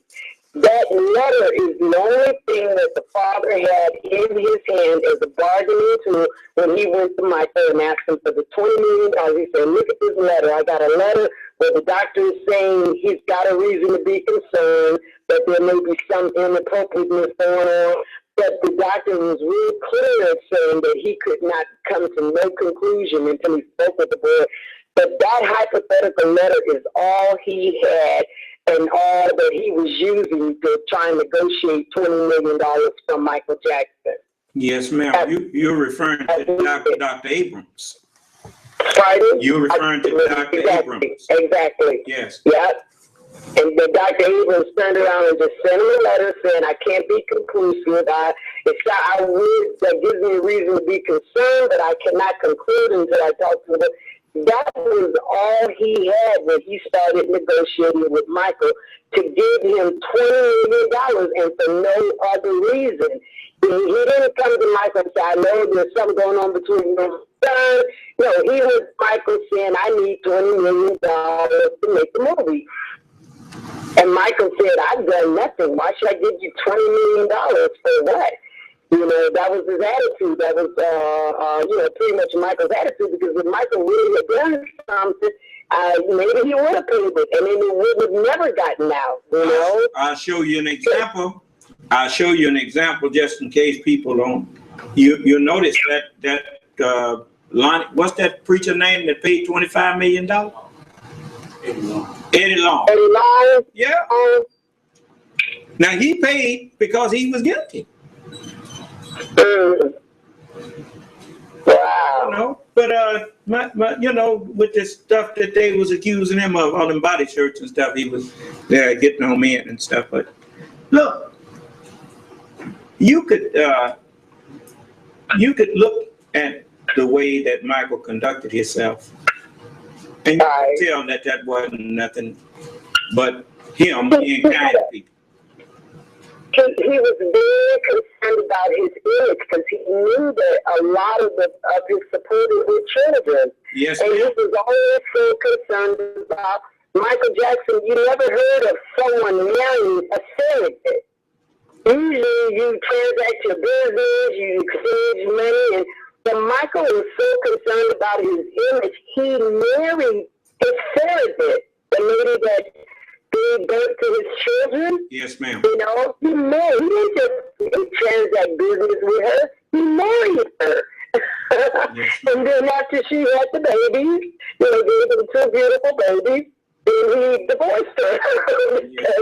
That letter is the only thing that the father had in his hand as a bargaining tool when he went to Michael and asked him for the $20 million. He said, look at this letter. I got a letter where the doctor is saying he's got a reason to be concerned, that there may be some inappropriateness going on. But the doctor was real clear saying that he could not come to no conclusion until he spoke with the boy. But that hypothetical letter is all he had and all that he was using to try and negotiate $20 million from Michael Jackson. Yes, ma'am. You're referring to Dr. Abrams. Pardon? You're referring to Dr. Abrams. Exactly. Yes. Yep. And the Dr. Abrams turned around and just sent him a letter saying, I can't be conclusive. That gives me a reason to be concerned, but I cannot conclude until I talk to him. That was all he had when he started negotiating with Michael, to give him $20 million and for no other reason. He didn't come to Michael and say, I know there's something going on between you and son. No, he was Michael saying, I need $20 million to make the movie. And Michael said, I've done nothing. Why should I give you $20 million for what? That was his attitude. That was, pretty much Michael's attitude, because if Michael really had done something, maybe he would have paid it, and then it would have never gotten out, I'll show you an example. Just in case people don't. You notice that Lonnie, what's that preacher name that paid $25 million? Eddie Long. Eddie Long? Yeah. Now he paid because he was guilty. Wow. But with the stuff that they was accusing him of, all them body shirts and stuff, he was getting home in and stuff. But look, you could look at the way that Michael conducted himself, and you could tell that wasn't nothing but him being kind to people. He was very concerned about his image, because he knew that a lot of his supporters were children. Yes, and he was always so concerned about Michael Jackson. You never heard of someone marrying a surrogate. Usually you transact your business, you exchange money, but Michael was so concerned about his image, he married his surrogate, the lady that gave birth to his children. Yes, ma'am. He married. He didn't just transact business with her. He married her. Yes. And then after she had the babies, gave him 2 beautiful babies, then he divorced her. Yes,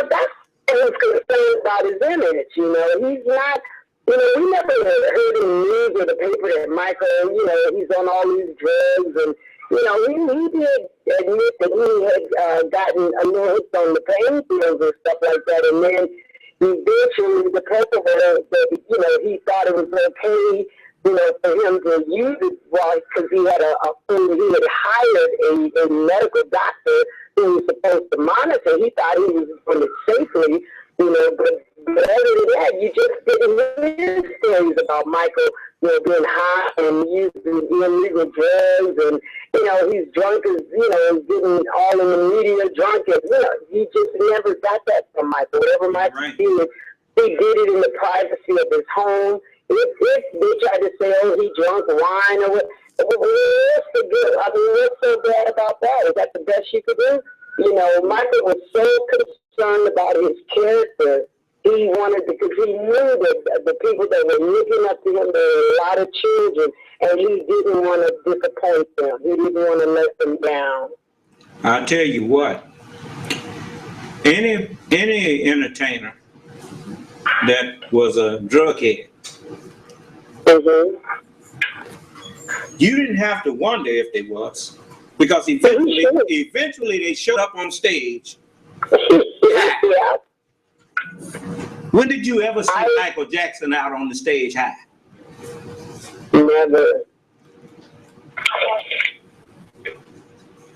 that's what was concerned about his image. He's not. We never heard in the news or the paper that Michael, he's on all these drugs, and he did admit that he had gotten a little hooked on the pain pills and stuff like that, and then eventually the paperwork that, he thought it was okay, for him to use it, because he had hired a medical doctor who was supposed to monitor. He thought he was doing it safely, but other than that, you just didn't hear stories about Michael, being high and using illegal drugs, and, he's drunk as, getting all in the media drunk, and, you just never got that from Michael. Whatever Michael did, he did it in the privacy of his home. If they tried to say, oh, he drunk wine or what, what's the good? What's so bad about that? Is that the best you could do? Michael was so concerned about his character. He wanted, because he knew that the people that were looking up to him, there were a lot of children, and he didn't want to disappoint them. He didn't want to let them down. I'll tell you what. Any entertainer that was a drug head, you didn't have to wonder if they was, because eventually they showed up on stage. Yeah. When did you ever see Michael Jackson out on the stage high? Never.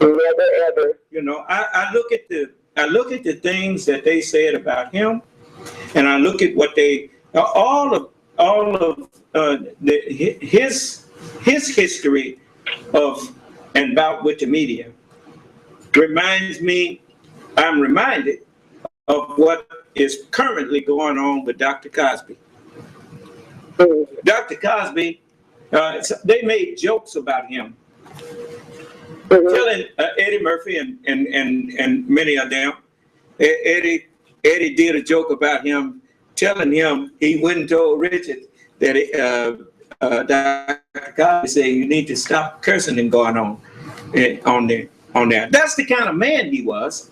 Never ever. You know, I look at the things that they said about him, and I look at what they all of his history of and bout with the media reminds me. I'm reminded of what is currently going on with Dr. Cosby. Dr. Cosby, they made jokes about him, telling Eddie Murphy and many of them. Eddie did a joke about him, telling him he went and told Richard that Dr. Cosby said you need to stop cursing and going on there. That's the kind of man he was.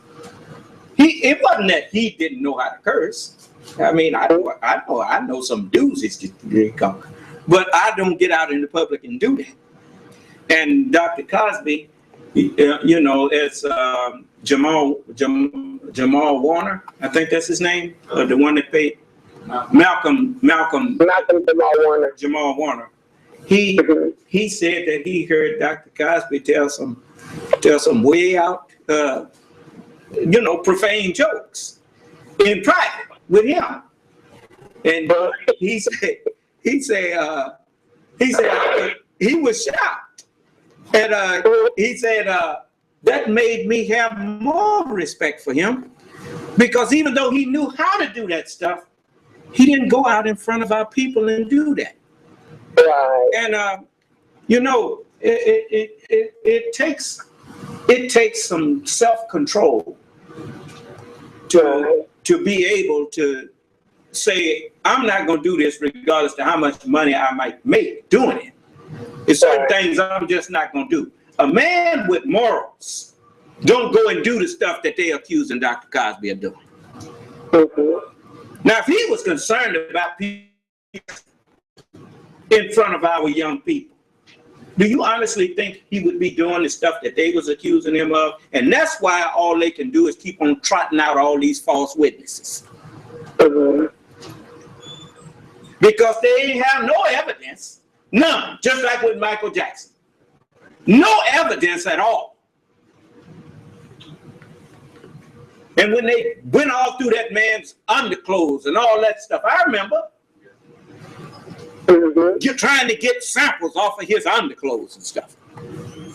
It wasn't that he didn't know how to curse. I mean, I know some doozies they call, but I don't get out in the public and do that. And Dr. Cosby, you know, as Jamal Warner, I think that's his name, the one that paid Malcolm Jamal Warner. He said that he heard Dr. Cosby tell some way out. You know, profane jokes in private with him, and he said he was shocked, and he said that made me have more respect for him, because even though he knew how to do that stuff, he didn't go out in front of our people and do that. Right. And you know, it takes some self-control to be able to say, I'm not going to do this regardless of how much money I might make doing it. There's certain things I'm just not going to do. A man with morals don't go and do the stuff that they accusing Dr. Cosby of doing. Now, if he was concerned about people in front of our young people, do you honestly think he would be doing the stuff that they was accusing him of? And that's why all they can do is keep on trotting out all these false witnesses. Because they ain't have no evidence. None. Just like with Michael Jackson. No evidence at all. And when they went all through that man's underclothes and all that stuff, I remember you're trying to get samples off of his underclothes and stuff.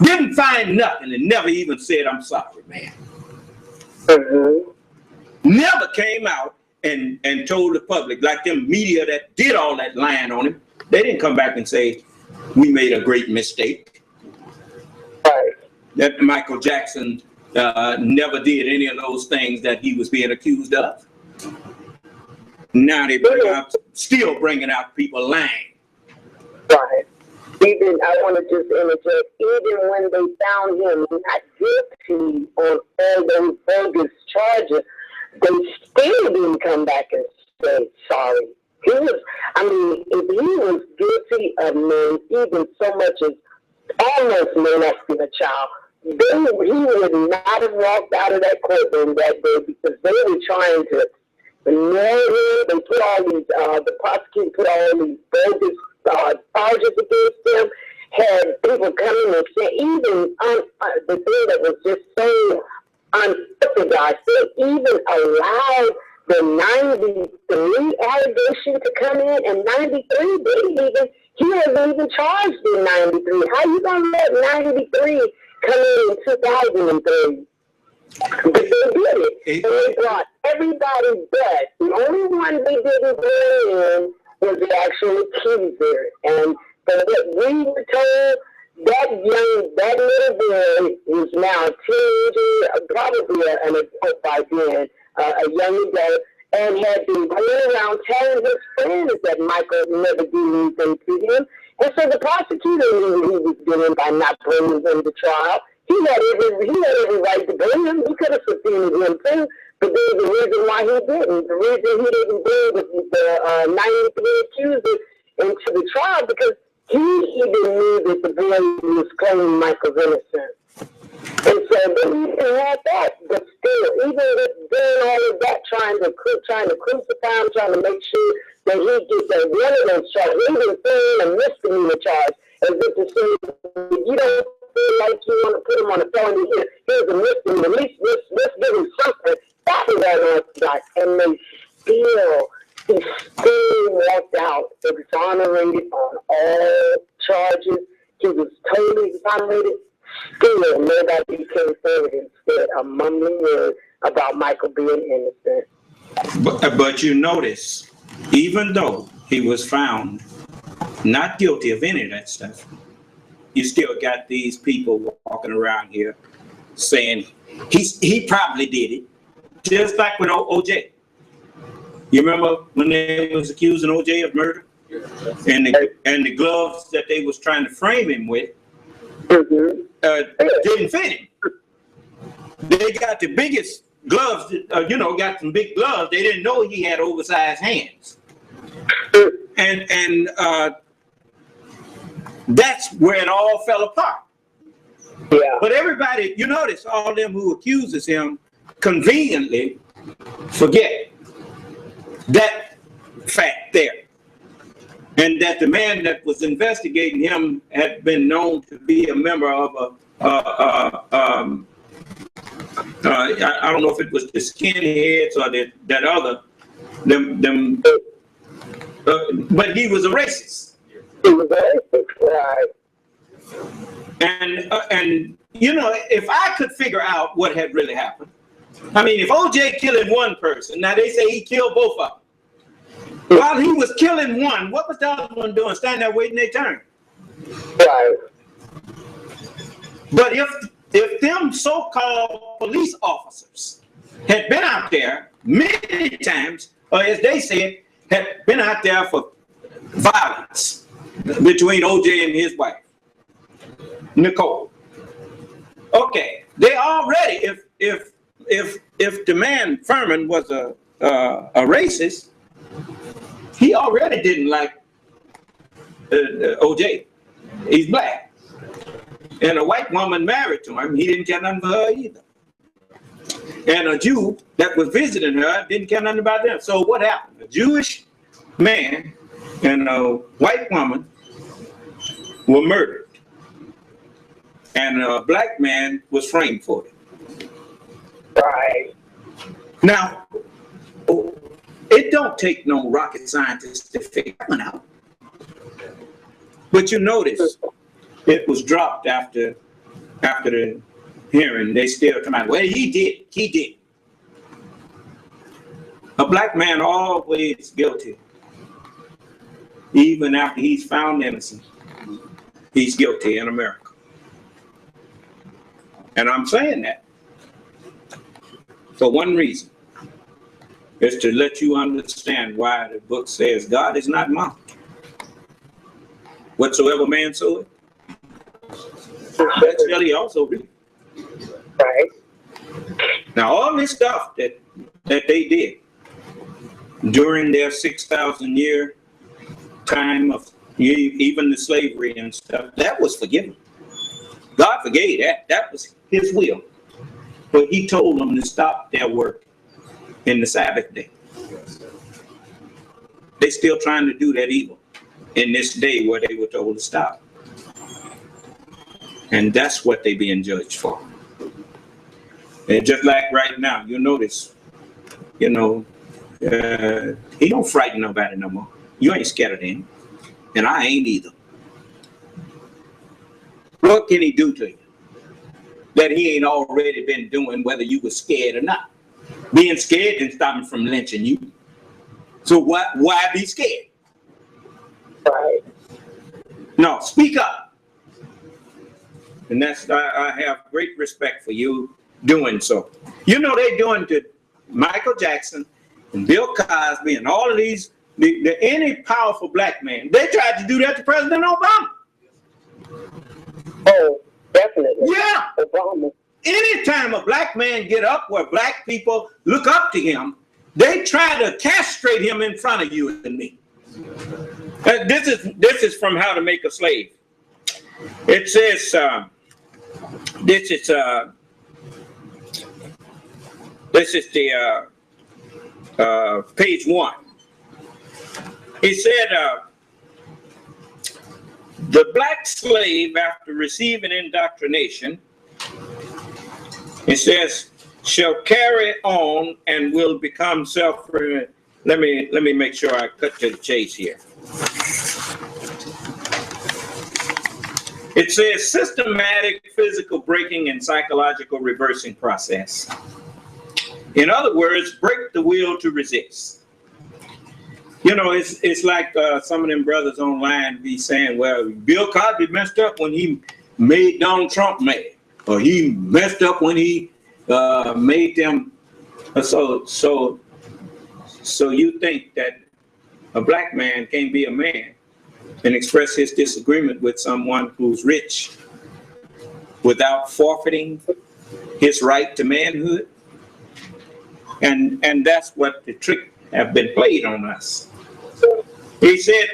Didn't find nothing and never even said, I'm sorry, man. Never came out and told the public, like them media that did all that lying on him. They didn't come back and say, we made a great mistake. That Michael Jackson never did any of those things that he was being accused of. Now they still bringing out people lying. Right. Even, I want to just interject, even when they found him not guilty on all those bogus charges, they still didn't come back and say sorry. He was, I mean, if he was guilty of even so much as almost molesting a child, then he would not have walked out of that courtroom that day, because they were trying to nail him. They put all these, the prosecutor put all these bogus charges against them, had people coming and say, even the thing that was just so unorthodox, they even allowed the 93 allegation to come in, and 93 he wasn't even charged in 93. How you gonna let 93 come in 2003? But they did it. And they brought everybody back. The only one they didn't bring in was the actual accuser. And from what we were told, that little boy was now a teenager, probably an adult by then, a young adult, and had been going around telling his friends that Michael never did anything to him. And so the prosecutor knew what he was doing by not bringing him to trial. He had every right to bring him. He could have subpoenaed him too, But there's a reason why he didn't. The reason he didn't bring the 93 accusers into the trial because he even knew that the boy was claiming Michael's innocent. And so he didn't have that, but still, even with doing all of that, trying to crucify him, trying to make sure that he gets that one of those charges, even throwing a misdemeanor charge, as if to say, if you don't feel like you want to put him on a felony here, here's a misdemeanor, at least let's give him something. That was unorthodox, and he still walked out exonerated on all charges. He was totally exonerated. Still, nobody came forward and said a mumbling word about Michael being innocent. But you notice, even though he was found not guilty of any of that stuff, you still got these people walking around here saying he probably did it, just like with OJ. You remember when they was accusing OJ of murder, and the gloves that they was trying to frame him with didn't fit him. They got the biggest gloves, got some big gloves. They didn't know he had oversized hands, and that's where it all fell apart. Yeah. But everybody, you notice, all them who accuses him conveniently forget that fact there. And that the man that was investigating him had been known to be a member of I don't know if it was the skinheads or that other, but he was a racist. He was a racist, right. And if I could figure out what had really happened, I mean, if OJ killing one person, now they say he killed both of them. While he was killing one, what was the other one doing? Standing there waiting their turn. Right. But if them so-called police officers had been out there many times, or as they said, had been out there for violence between OJ and his wife, Nicole. Okay, they already, if the man Furman was a racist, he already didn't like OJ. He's black. And a white woman married to him, he didn't care nothing for her either. And a Jew that was visiting her didn't care nothing about them. So what happened? A Jewish man and a white woman were murdered. And a black man was framed for it. Right. Now, it don't take no rocket scientist to figure it out. But you notice it was dropped after the hearing. They still come out, well, he did. A black man always guilty. Even after he's found innocent, he's guilty in America. And I'm saying that for one reason. Is to let you understand why the book says God is not mocked. Whatsoever man soweth, that shall he also reap. Right. Now, all this stuff that they did during their 6,000 year time of even the slavery and stuff, that was forgiven. God forgave that. That was his will. But he told them to stop their work in the Sabbath day. They still trying to do that evil in this day where they were told to stop. And that's what they being judged for. And just like right now, you notice, he don't frighten nobody no more. You ain't scared of him. And I ain't either. What can he do to you that he ain't already been doing, whether you were scared or not? Being scared didn't stop him from lynching you. So why be scared? Right. No, speak up. And that's, I have great respect for you doing so. You know they're doing to Michael Jackson and Bill Cosby and all of these, any powerful black man. They tried to do that to President Obama. Oh, definitely. Yeah. Obama. anytime a black man get up where black people look up to him, they try to castrate him in front of you and me. This is from How to Make a Slave. It says, this is the page 1. He said, the black slave, after receiving indoctrination, it says, shall carry on and will become self-reliant. Let me make sure I cut to the chase here. It says systematic physical breaking and psychological reversing process. In other words, break the will to resist. You know, it's like some of them brothers online be saying, well, Bill Cosby messed up when he made Donald Trump mad, or he messed up when he made them. So you think that a black man can't be a man and express his disagreement with someone who's rich without forfeiting his right to manhood? And that's what the trick have been played on us. He said,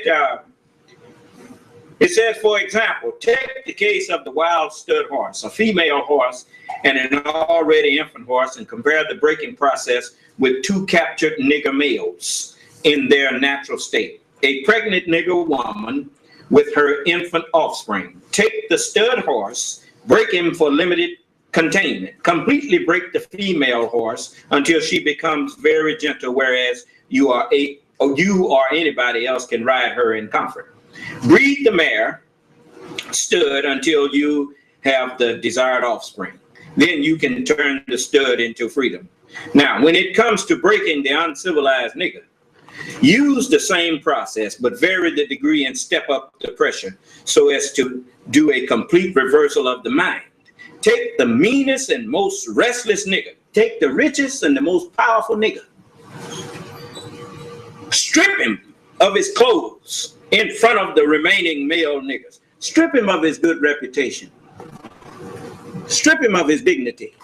it says, for example, take the case of the wild stud horse, a female horse and an already infant horse, and compare the breaking process with 2 captured nigger males in their natural state. A pregnant nigger woman with her infant offspring. Take the stud horse, break him for limited containment. Completely break the female horse until she becomes very gentle, whereas you or anybody else can ride her in comfort. Breed the mare stud until you have the desired offspring. Then you can turn the stud into freedom. Now, when it comes to breaking the uncivilized nigger, use the same process, but vary the degree and step up the pressure so as to do a complete reversal of the mind. Take the meanest and most restless nigger. Take the richest and the most powerful nigger. Strip him of his clothes in front of the remaining male niggers. Strip him of his good reputation. Strip him of his dignity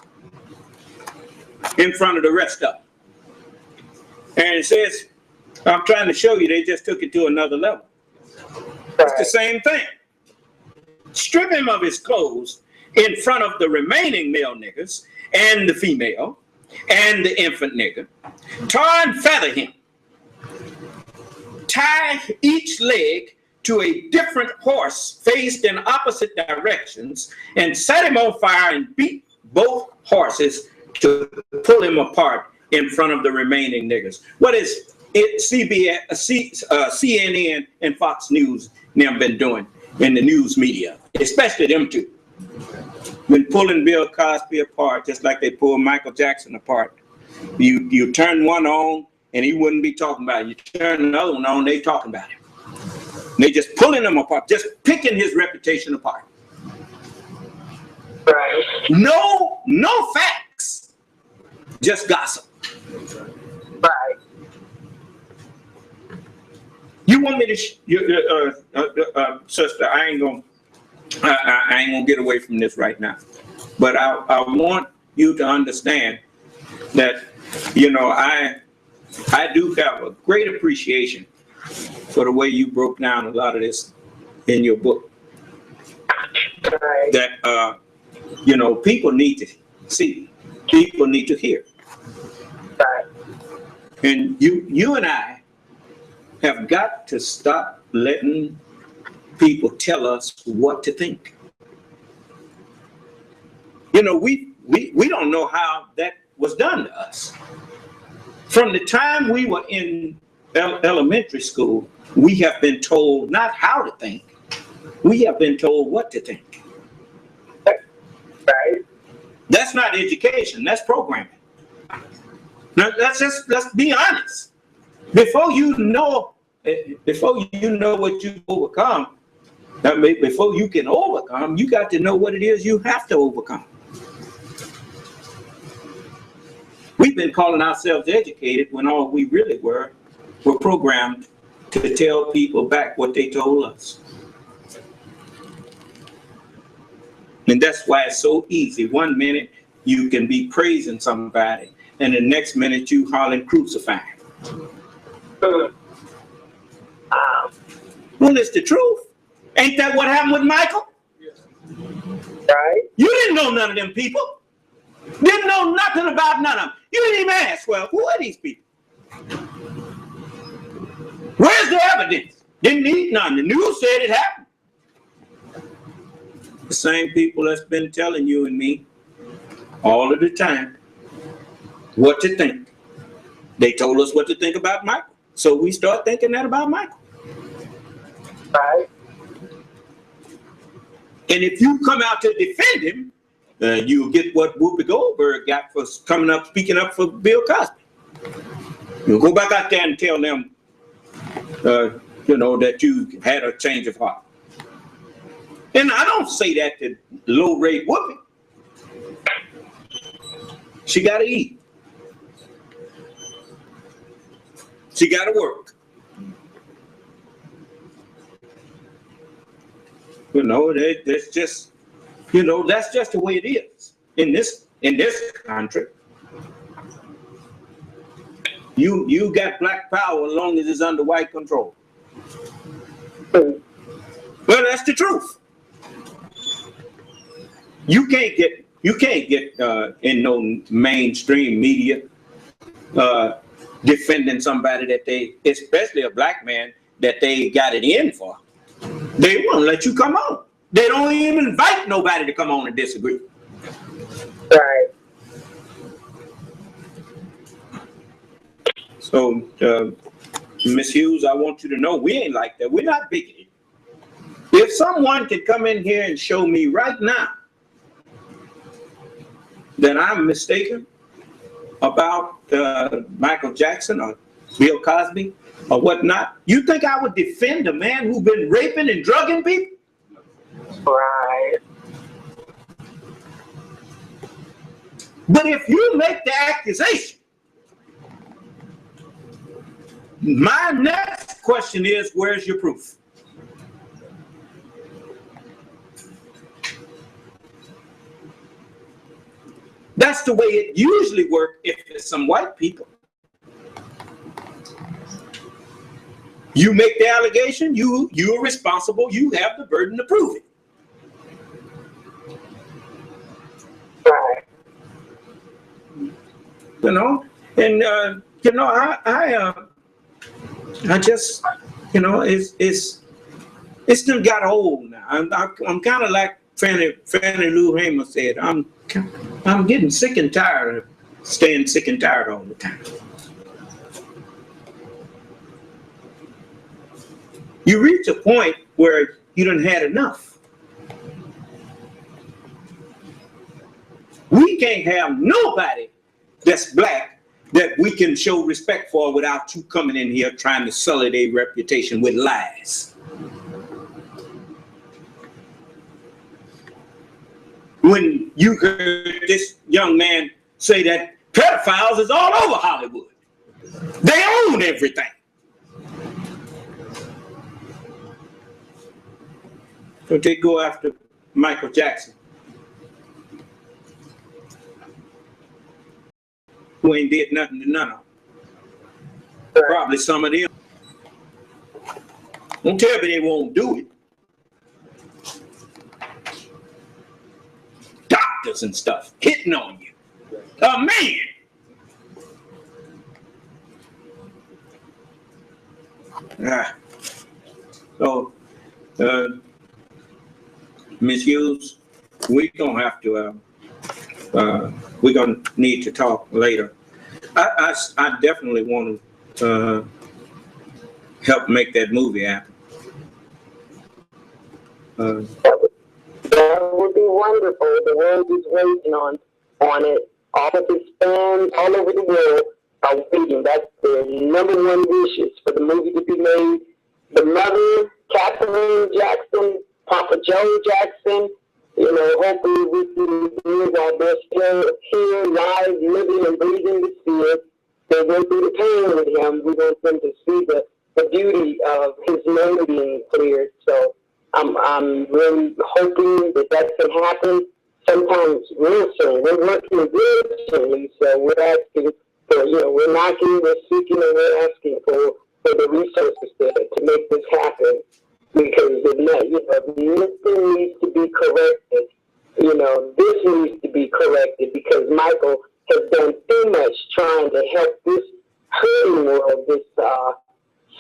in front of the rest of them. And it says, I'm trying to show you, they just took it to another level. It's the same thing. Strip him of his clothes in front of the remaining male niggers and the female and the infant nigger. Tar and feather him. Tie each leg to a different horse faced in opposite directions and set him on fire and beat both horses to pull him apart in front of the remaining niggers. What is it? CNN and Fox News now been doing in the news media, especially them two. Been pulling Bill Cosby apart just like they pulled Michael Jackson apart. You turn one on and he wouldn't be talking about it. You turn another one on, they talking about him. They just pulling him apart, just picking his reputation apart. Right. No facts, just gossip. Right. You want me to, sister? I ain't gonna get away from this right now, but I want you to understand that, you know, I do have a great appreciation for the way you broke down a lot of this in your book. Right. That you know, people need to see, people need to hear. Right. And you and I have got to stop letting people tell us what to think. You know, we don't know how that was done to us. From the time we were in elementary school, we have been told not how to think, we have been told what to think. Right. That's not education, that's programming. Now, let's be honest. Before you know what you overcome, before you can overcome, you got to know what it is you have to overcome. We've been calling ourselves educated when all we really were programmed to tell people back what they told us. And that's why it's so easy. One minute you can be praising somebody, and the next minute you hollering crucify. Well, it's the truth. Ain't that what happened with Michael? Right? You didn't know none of them people. Didn't know nothing about none of them. You didn't even ask, well, who are these people? Where's the evidence? Didn't need none. The news said it happened. The same people that's been telling you and me all of the time what to think. They told us what to think about Michael. So we start thinking that about Michael. Right? And if you come out to defend him, you'll get what Whoopi Goldberg got for coming up, speaking up for Bill Cosby. You'll go back out there and tell them, that you had a change of heart. And I don't say that to low-rate Whoopi. She got to eat. She got to work. That's just, that's just the way it is in this country. You got black power as long as it's under white control. Well, that's the truth. You can't get in no mainstream media defending somebody that especially a black man, that they got it in for. They won't let you come on. They don't even invite nobody to come on and disagree. Right. So, Ms. Hughes, I want you to know we ain't like that. We're not bigoted. If someone could come in here and show me right now that I'm mistaken about Michael Jackson or Bill Cosby or whatnot, you think I would defend a man who's been raping and drugging people? Right. But if you make the accusation, my next question is, where's your proof? That's the way it usually works if it's some white people. You make the allegation, you are responsible, you have the burden to prove it. Right. I just, it's still got old now. I'm kind of like Fannie Lou Hamer said. I'm getting sick and tired of staying sick and tired all the time. You reach a point where you done had enough. We can't have nobody that's black that we can show respect for without you coming in here trying to sully their reputation with lies. When you heard this young man say that pedophiles is all over Hollywood. They own everything. So they go after Michael Jackson, who ain't did nothing to none of them. Probably some of them. Don't tell me they won't do it. Doctors and stuff hitting on you. A man. So, Ms. Hughes, we're gonna have to. We're gonna need to talk later. I definitely want to help make that movie happen. That would be wonderful. The world is waiting on it. All of his fans all over the world are waiting. That's the number one wishes for the movie to be made. The mother, Catherine Jackson, Papa Joe Jackson, hopefully we can use our best here, live, living and breathing to see it. They went through the pain with him. We want them to see the beauty of his name being cleared. So I'm really hoping that can happen sometimes real soon. We're working really soon, so we're asking for, we're knocking, we're seeking, and we're asking for the resources to make this happen. Because this thing needs to be corrected. This needs to be corrected because Michael has done too much trying to help this hurting world, this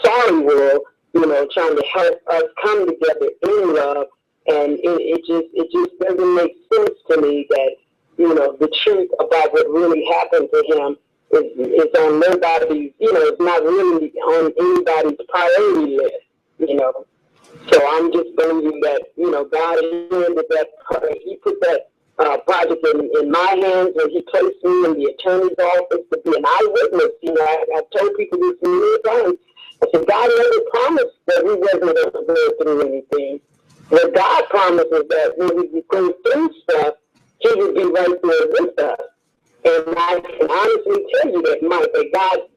sorry world, trying to help us come together in love. And it just doesn't make sense to me that, the truth about what really happened to him is on nobody's, it's not really on anybody's priority list, So I'm just believing that, God handed that, he put that project in my hands when he placed me in the attorney's office to be an eyewitness. I've told people this many times. I said, God never promised that we wasn't going to go through anything. What God promises that when we go through stuff, he would be right there with us. And I can honestly tell you that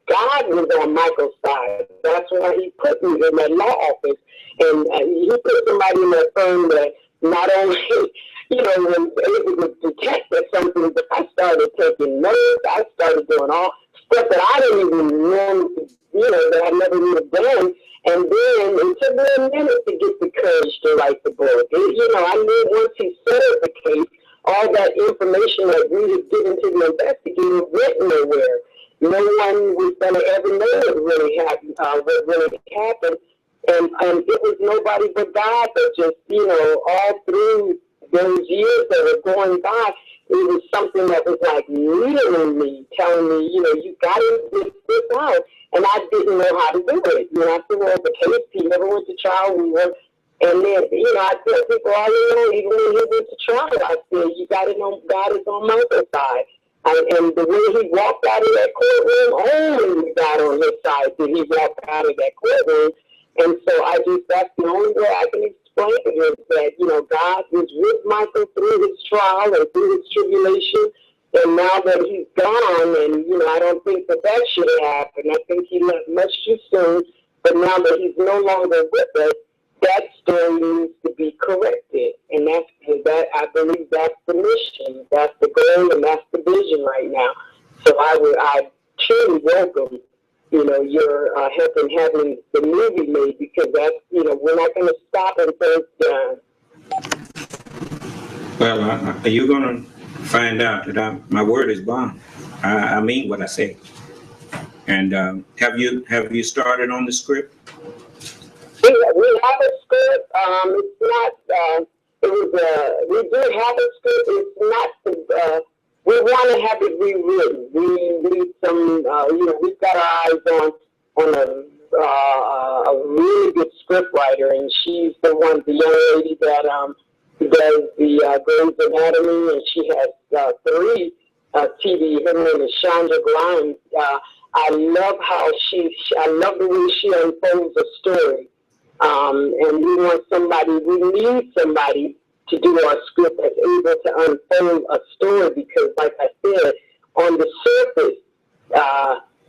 God was on Michael's side. That's why he put me in that law office. And he put somebody in that firm that not only, was able to detect that something, but I started taking notes. I started doing all stuff that I didn't even know, that I never would have done. And then it took me a minute to get the courage to write the book. I knew once he settled the case, all that information that we had given to the investigator went nowhere. No one was going to ever know what really happened. And it was nobody but God that just, all through those years that were going by, it was something that was like needling me, telling me, you got to get this out. And I didn't know how to do it. I said, well, the case, he never went to trial. And then, I tell people all even when he went to trial, I said, you got to know God is on Michael's side. And the way he walked out of that courtroom, only God on his side did he walk out of that courtroom. And so that's the only way I can explain it is that, God was with Michael through his trial and through his tribulation. And now that he's gone, and, I don't think that should happen. I think he left much too soon. But now that he's no longer with us, that story needs to be corrected. And I believe that's the mission. That's the goal, and that's the vision right now. So I truly welcome, your help in having the movie made, because that's, we're not going to stop until it's done. Well, you're going to find out that my word is bond. I mean what I say. And have you started on the script? We have a script. It's not. We do have a script. It's not. We want to have it rewritten. We need some. We've got our eyes on a really good script writer, and she's the young lady that does the Grey's Anatomy, and she has 3 TV. Her name is Chandra Grimes. I love I love the way she unfolds a story. And we need somebody to do our script that's able to unfold a story, because like I said, on the surface,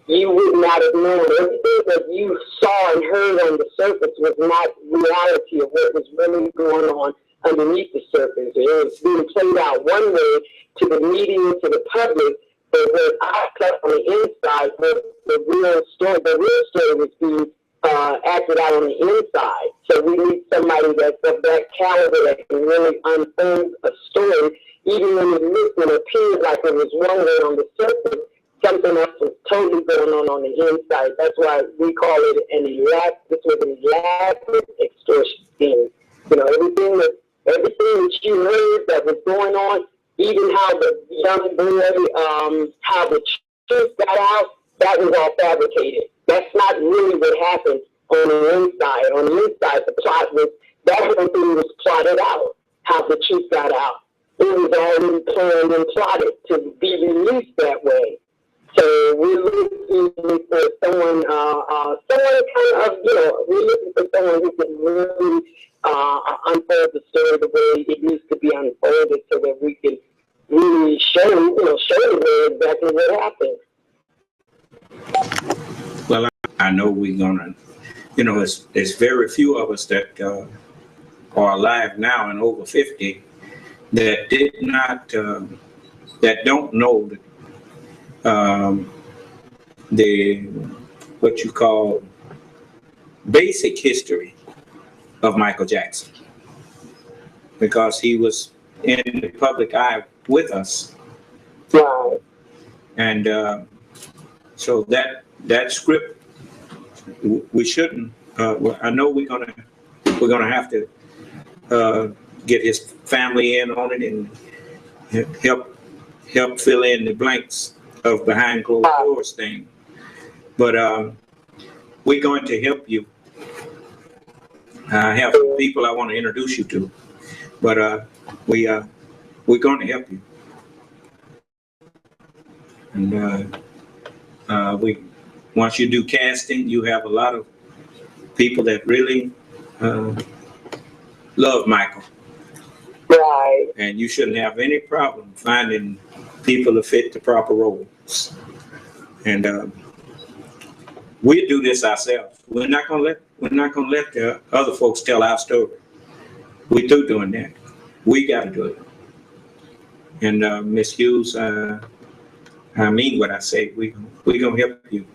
you would not have known. Everything that you saw and heard on the surface was not reality of what was really going on underneath the surface. It was being played out one way to the media, to the public, but what I felt on the inside was the real story was being acted out on the inside. So we need somebody that's of that caliber that can really unfold a story, even when it looks and appears like it was one way on the surface, something else was totally going on the inside. That's why we call it an elaborate extortion scheme. Everything that you heard that was going on, even how the young boy, how the truth got out, that was all fabricated. That's not really what happened on the inside. On the inside, the plot was, that whole thing was plotted out, how the truth got out. It was already planned and plotted to be released that way. So we're looking for someone we're looking for someone who can really unfold the story the way it needs to be unfolded, so that we can really show the world exactly what happened. Well, I know we're gonna, it's very few of us that are alive now and over 50 that did not, that don't know the what you call basic history of Michael Jackson, because he was in the public eye with us. Right. And so that script, we shouldn't. I know we're gonna have to get his family in on it and help fill in the blanks of behind closed doors thing. But we're going to help you. I have some people I want to introduce you to, but we're going to help you. And once you do casting, you have a lot of people that really love Michael. Right. And you shouldn't have any problem finding people to fit the proper roles. And we do this ourselves. We're not gonna let the other folks tell our story. We through doing that. We got to do it. And Miss Hughes, I mean what I say. We gonna help you.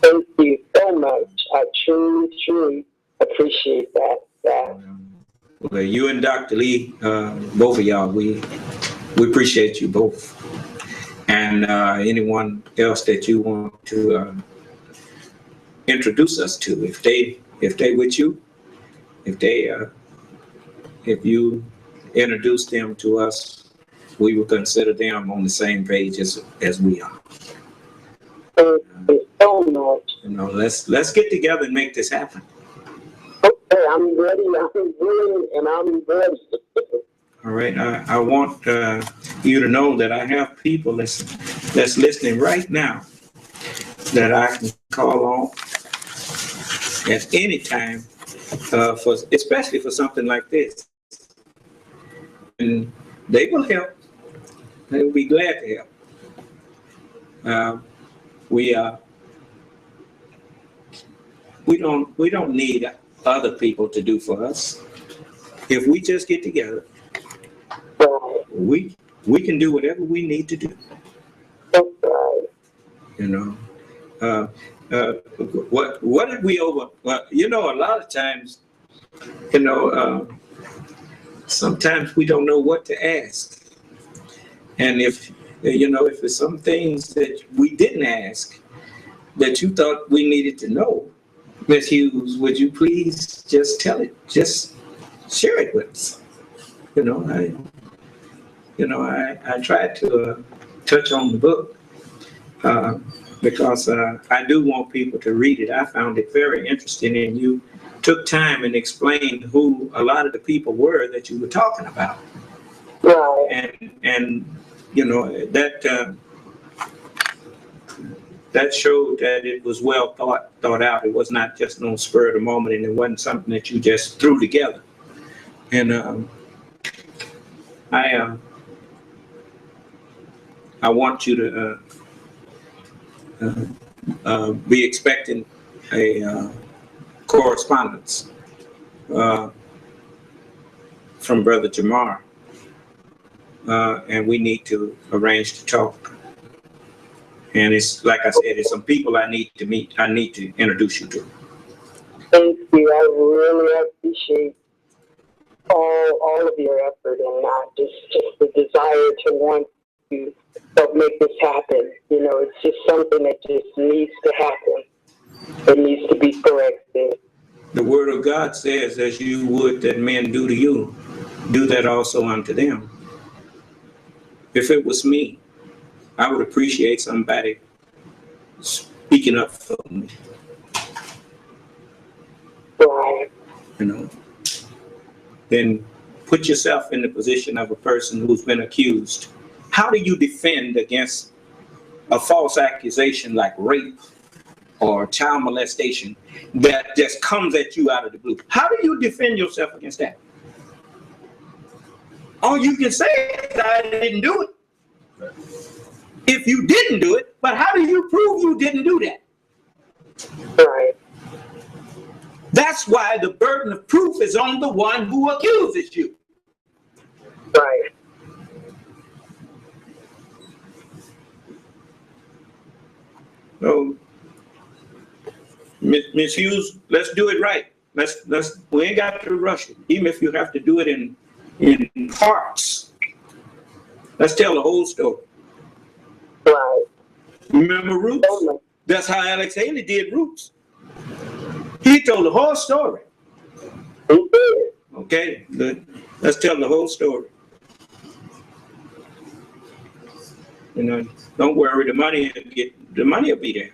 Thank you so much. I truly appreciate that. Well, you and Dr. Lee, both of y'all, we appreciate you both. And anyone else that you want to introduce us to, if they with you, if you introduce them to us, we will consider them on the same page as we are. Thank you so much. You know, let's get together and make this happen. Okay, I'm ready. I'm willing, and I'm ready. All right. I want you to know that I have people that's listening right now that I can call on at any time, especially for something like this. And they will help. They will be glad to help. We don't need other people to do for us. If we just get together, we can do whatever we need to do. You know, what did we over? Well, you know, a lot of times, you know, sometimes we don't know what to ask, and if it's some things that we didn't ask that you thought we needed to know, Ms. Hughes, would you please just tell it? Just share it with us. I tried to touch on the book because I do want people to read it. I found it very interesting, and you took time and explained who a lot of the people were that you were talking about. Right. And you know, that showed that it was well thought out. It was not just no spur of the moment, and it wasn't something that you just threw together. And I want you to be expecting a correspondence from Brother Jamar, and we need to arrange to talk. And it's like I said, there's some people I need to meet. I need to introduce you to. Thank you. I really appreciate all of your effort, and not just the desire to want to help make this happen. You know, it's just something that just needs to happen. It needs to be corrected. The Word of God says, as you would that men do to you, do that also unto them. If it was me, I would appreciate somebody speaking up for me. Right. You know, then put yourself in the position of a person who's been accused. How do you defend against a false accusation like rape or child molestation that just comes at you out of the blue? How do you defend yourself against that? All you can say is, I didn't do it. If you didn't do it, but how do you prove you didn't do that? Right. That's why the burden of proof is on the one who accuses you. Right. So, Miss Hughes, let's do it right. We ain't got to rush it, even if you have to do it in parts. Let's tell the whole story. Right. Remember Roots? Totally. That's how Alex Haley did Roots. He told the whole story. He did. Okay, good. Let's tell the whole story. You know, don't worry. The money will be there.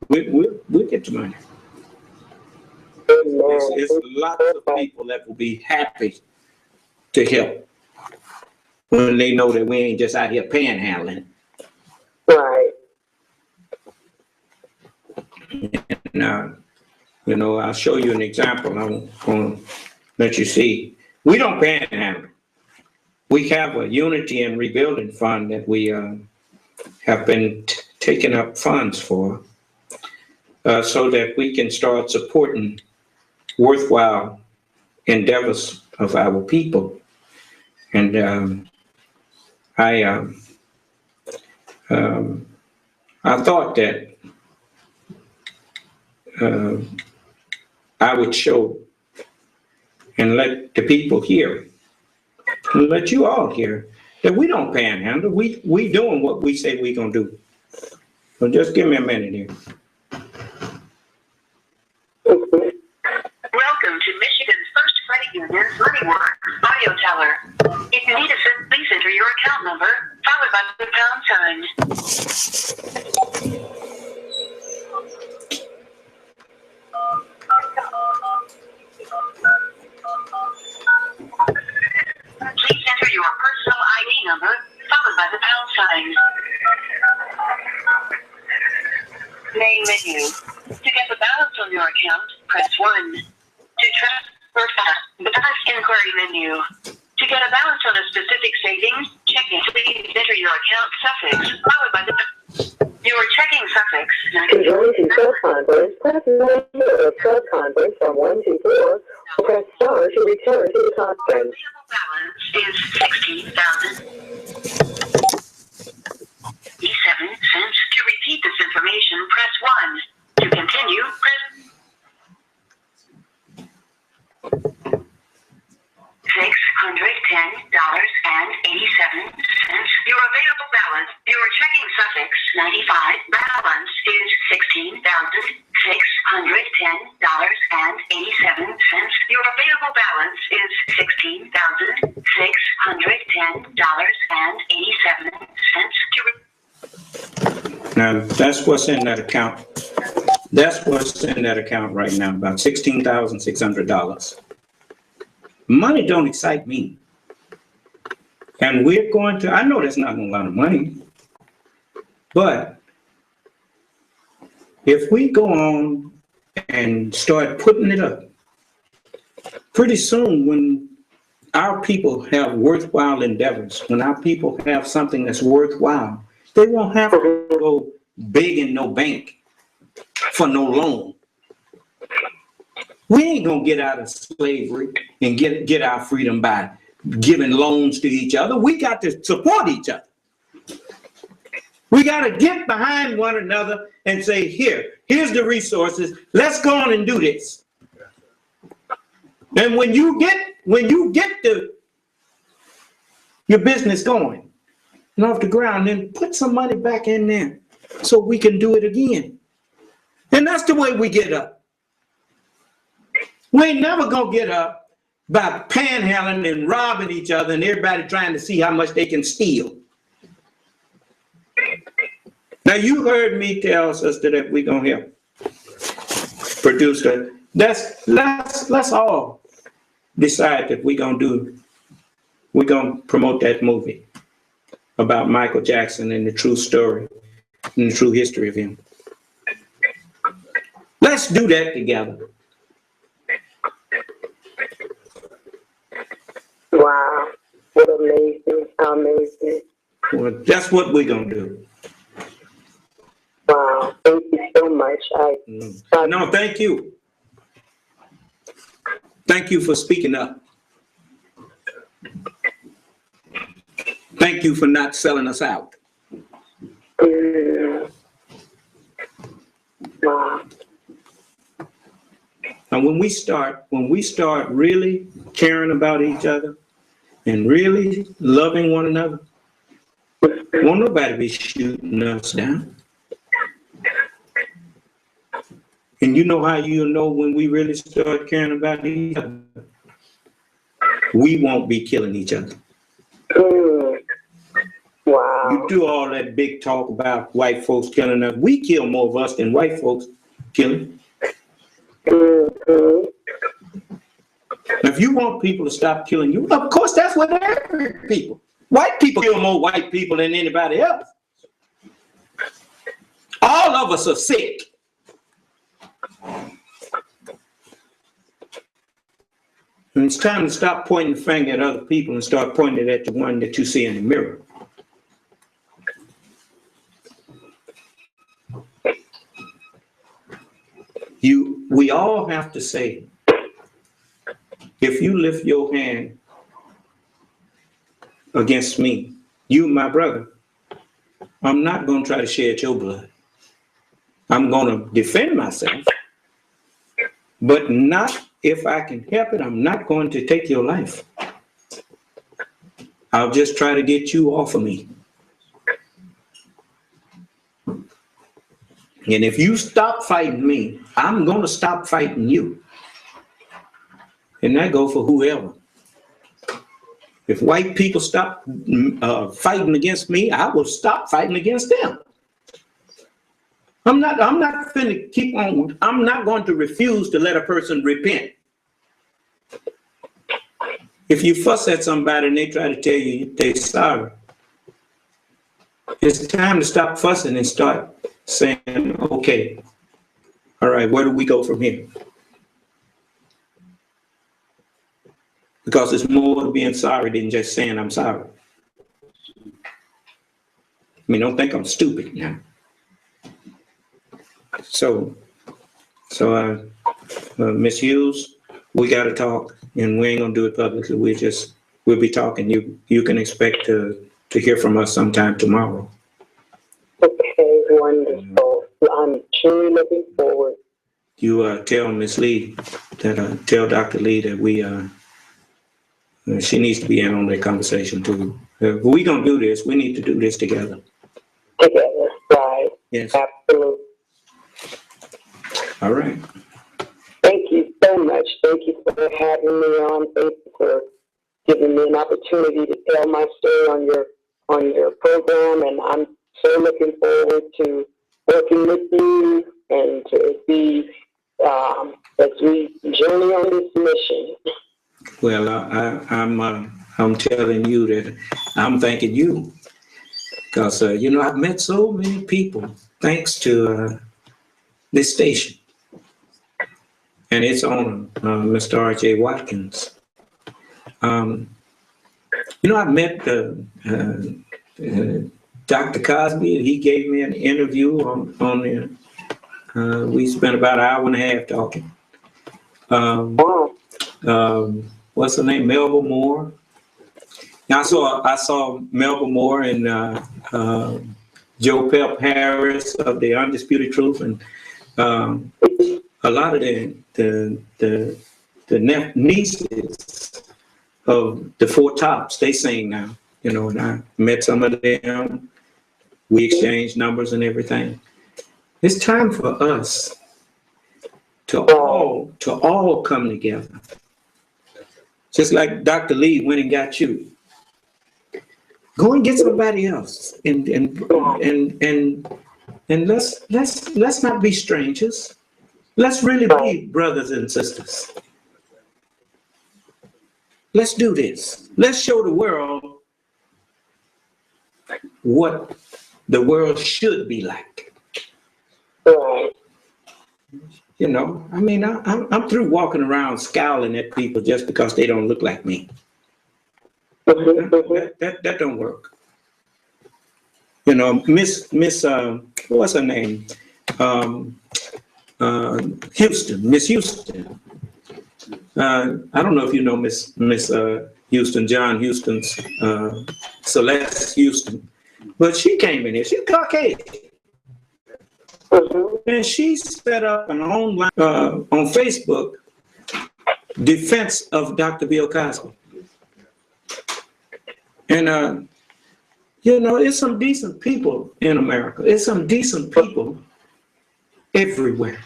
We'll get the money. It's lots of people that will be happy to help when they know that we ain't just out here panhandling. Right. And, you know, I'll show you an example. I'm going to let you see. We don't panhandle. We have a unity and rebuilding fund that we have been taking up funds for so that we can start supporting worthwhile endeavors of our people. And I thought that I would show and let the people hear, and let you all hear, that we don't panhandle. We doing what we say we gonna do. So just give me a minute here. Welcome to Michigan's first credit union's MoneyWorks audio teller. If you need assistance, please enter your account number, followed by the pound sign. Please enter your personal ID number, followed by the pound sign. Main menu. To get the balance on your account, press 1. To transfer the balance inquiry menu. To get a balance on a specific savings, checking, please enter your account suffix, followed by your checking suffix. To join to teleconference, press 9 or teleconference from 1 to 4, or press star to return to the conference. Available balance is $16,000. 87 cents. To repeat this information, press 1. To continue, press $610.87. Your available balance, your checking suffix 95 balance is $16,610.87. Your available balance is $16,610.87. Now that's what's in that account. That's what's in that account right now, about $16,600. Money don't excite me. And we're going to, I know that's not a lot of money, but if we go on and start putting it up, pretty soon when our people have worthwhile endeavors, when our people have something that's worthwhile, they won't have to go begging no bank for no loan. We ain't gonna get out of slavery and get our freedom by giving loans to each other. We got to support each other. We got to get behind one another and say, here's the resources. Let's go on and do this. And when you get your business going and off the ground, then put some money back in there so we can do it again. And that's the way we get up. We ain't never gonna get up by panhandling and robbing each other and everybody trying to see how much they can steal. Now you heard me tell sister that we're gonna help produce that. Let's all decide that we're gonna promote that movie about Michael Jackson and the true story and the true history of him. Let's do that together. Wow, what amazing, amazing. Well, that's what we're gonna do. Wow, thank you so much. No, thank you. Thank you for speaking up. Thank you for not selling us out. Wow. And when we start really caring about each other and really loving one another, won't nobody be shooting us down. And you know how you know when we really start caring about each other? We won't be killing each other. Wow. You do all that big talk about white folks killing us. We kill more of us than white folks killing. If you want people to stop killing you, of course that's what every people. White people kill more white people than anybody else. All of us are sick. And it's time to stop pointing the finger at other people and start pointing it at the one that you see in the mirror. We all have to say, if you lift your hand against me, you my brother, I'm not going to try to shed your blood. I'm going to defend myself, but not if I can help it. I'm not going to take your life. I'll just try to get you off of me. And if you stop fighting me, I'm going to stop fighting you. And that goes for whoever. If white people stop fighting against me, I will stop fighting against them. I'm not going to keep on. I'm not going to refuse to let a person repent. If you fuss at somebody and they try to tell you they're sorry, it's time to stop fussing and start saying, okay, all right, where do we go from here? Because it's more to being sorry than just saying I'm sorry. I mean, don't think I'm stupid now. So, Miss Hughes, we got to talk, and we ain't gonna do it publicly. We'll be talking. You can expect to hear from us sometime tomorrow. Okay, wonderful. I'm truly looking forward. You tell Miss Lee that tell Dr. Lee that she needs to be in on that conversation too. If we gonna do this, we need to do this together. Together, right? Yes. Absolutely. All right. Thank you so much. Thank you for having me on. Thank you for giving me an opportunity to tell my story on your program, and I'm so looking forward to working with you and to be as we journey on this mission. Well, I'm telling you that I'm thanking you because I've met so many people thanks to this station and its owner, Mr. R.J. Watkins. I've met Dr. Cosby. He gave me an interview on there. We spent about an hour and a half talking. What's her name? Melba Moore. Now I saw Melba Moore and Joe Pep Harris of the Undisputed Truth, and a lot of the nieces of the Four Tops. They sing now, and I met some of them. We exchanged numbers and everything. It's time for us to all come together. Just like Dr. Lee went and got you. Go and get somebody else, and let's not be strangers. Let's really be brothers and sisters. Let's do this. Let's show the world what the world should be like. I'm through walking around scowling at people just because they don't look like me. That don't work. Miss what's her name? Houston, Miss Houston. I don't know if you know Miss Houston, John Houston's Celeste Houston, but she came in here. She's Caucasian. And she set up an online on Facebook defense of Dr. Bill Cosby. And you know, it's some decent people in America. It's some decent people everywhere.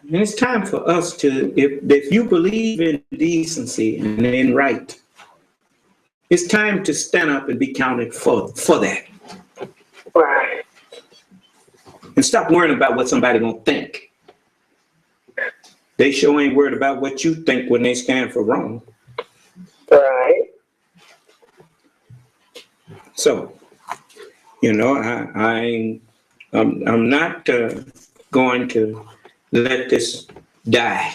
And it's time for us to, if you believe in decency and in right, it's time to stand up and be counted for that. Right. And stop worrying about what somebody gonna think. They sure ain't worried about what you think when they stand for wrong. Right. So, you know, I'm not going to let this die.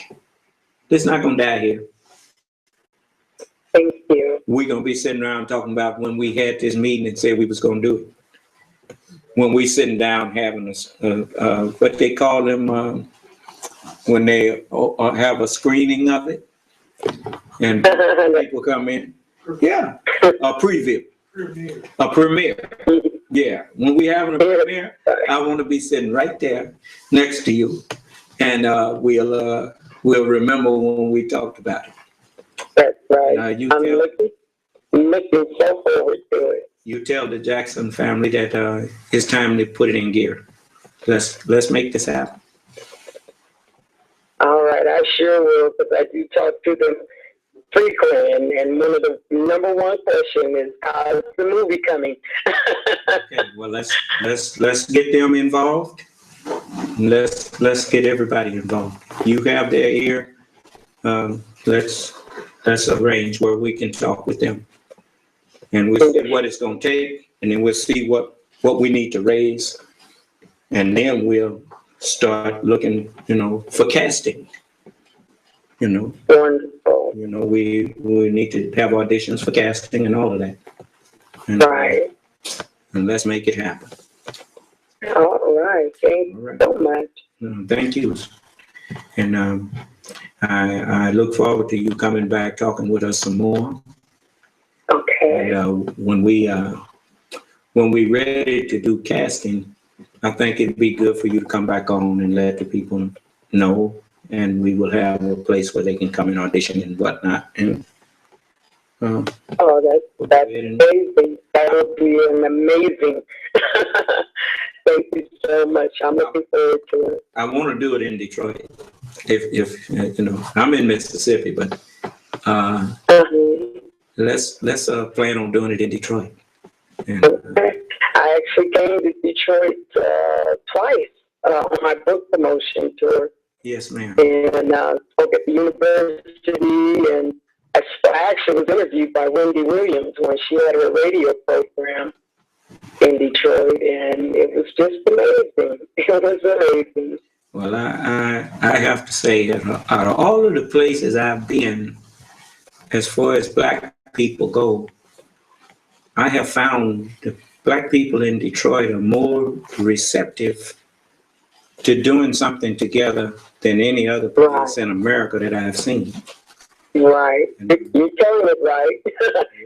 It's not gonna die here. Thank you. We're gonna be sitting around talking about when we had this meeting and said we was gonna do it. When we sitting down having what they call them when they have a screening of it and people come in. Yeah, a preview, a premiere. Yeah, when we having a premiere, I want to be sitting right there next to you, and we'll remember when we talked about it. That's right. I'm looking so forward to it. You tell the Jackson family that it's time to put it in gear. Let's make this happen. All right, I sure will, because I do talk to them frequently, and one of the number one question is, how's the movie coming? Okay, well let's get them involved. Let's get everybody involved. You have their ear. Let's arrange where we can talk with them, and we'll see what it's going to take, and then we'll see what we need to raise, and then we'll start looking, you know, for casting. You know, Wonderful. you know, we need to have auditions for casting and all of that. And, right. And let's make it happen. All right. Thank you so much. Thank you. And I look forward to you coming back, talking with us some more. Okay. And when we ready to do casting, I think it'd be good for you to come back on and let the people know, and we will have a place where they can come and audition and whatnot. And that's amazing. That would be an amazing. Thank you so much. I'm looking forward to it. I want to do it in Detroit. If you know, I'm in Mississippi, but let's plan on doing it in Detroit. And, I actually came to Detroit twice on my book promotion tour. Yes, ma'am. And spoke at the university, and I actually was interviewed by Wendy Williams when she had her radio program in Detroit, and it was just amazing. It was amazing. Well, I have to say that out of all of the places I've been, as far as Black people go, I have found the Black people in Detroit are more receptive to doing something together than any other place in America that I've seen. Right. You're telling it right.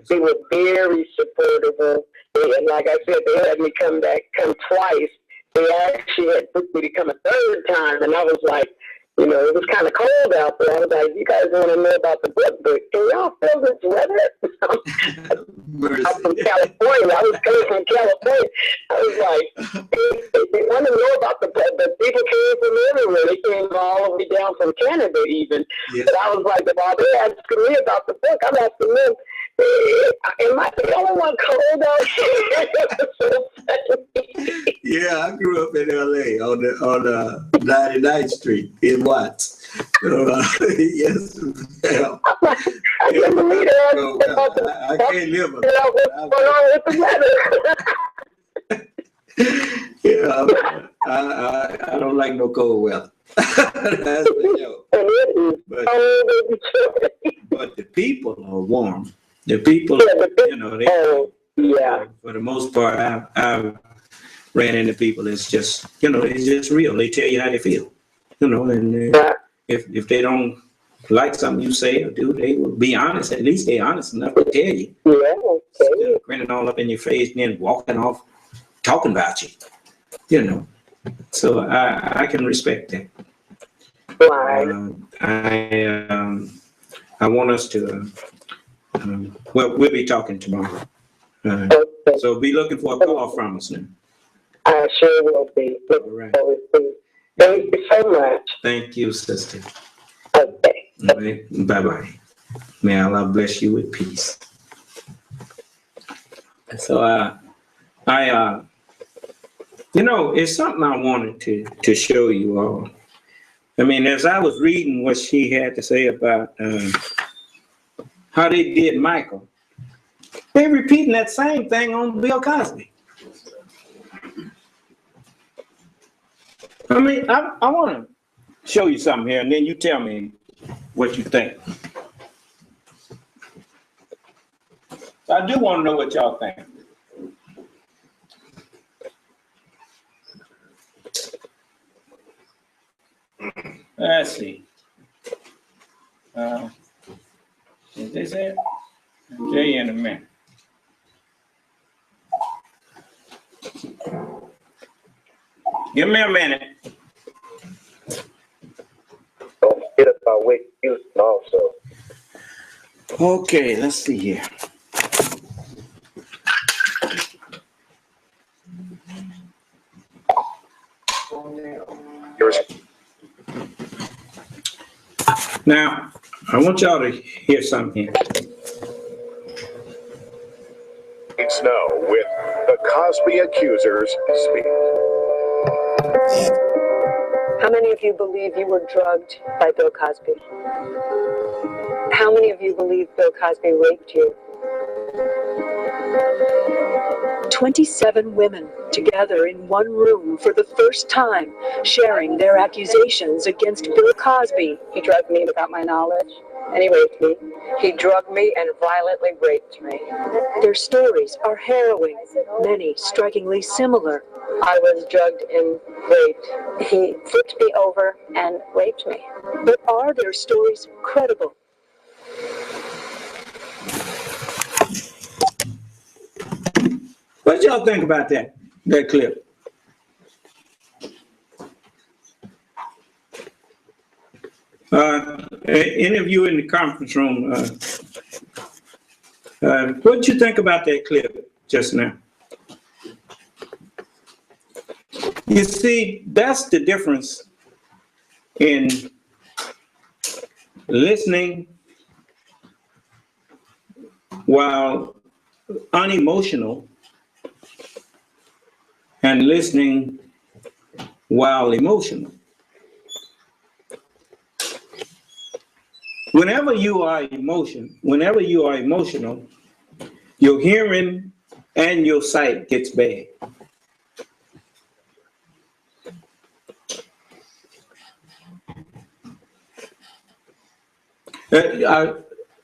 They were very supportive. And like I said, they had me come twice. They actually had booked me to come a third time, and I was like, you know, it was kind of cold out there. I was like, you guys want to know about the book, but can y'all feel this weather? I'm from California. I was coming from California. I was like, they want to know about the book, but people came from everywhere. They came all the way down from Canada even. Yes. But I was like, while they're asking me about the book, I'm asking them, am I the only one cold out here? Yeah, I grew up in LA on 99th Street in Watts. Yes, ma'am. I can't believe that. I can't live with it. What's going on with the weather? Yeah, I don't like no cold weather. That's the joke. But the people are warm. The people, you know, they, for the most part, I've ran into people that's just, you know, it's just real. They tell you how they feel, you know, and if they don't like something you say or do, they will be honest. At least they're honest enough to tell you. Instead of grinning all up in your face and then walking off talking about you, you know. So I can respect that. Right. I want us to, well, we'll be talking tomorrow. Okay. So be looking for a call from us now. I sure will be. Look All right. forward to it. Thank you so much. Thank you, sister. Okay. All right. Bye-bye. May Allah bless you with peace. So you know, it's something I wanted to show you all. I mean, as I was reading what she had to say about how they did Michael, they're repeating that same thing on Bill Cosby. I mean, I want to show you something here, and then you tell me what you think. I do want to know what y'all think. Let's see. Is this it? J in a minute. Give me a minute. Don't forget about Whitney Houston also. Okay, let's see here. Now, I want y'all to hear something here. Snow with the Cosby accusers speak. How many of you believe you were drugged by Bill Cosby? How many of you believe Bill Cosby raped you? 27 women together in one room for the first time, sharing their accusations against Bill Cosby. He drugged me without my knowledge, and he raped me. He drugged me and violently raped me. Their stories are harrowing, many strikingly similar. I was drugged and raped. He flipped me over and raped me. But are their stories credible? What y'all think about that clip? Any of you in the conference room, what did you think about that clip just now? You see, that's the difference in listening while unemotional and listening while emotional. Whenever you are emotional, your hearing and your sight gets bad.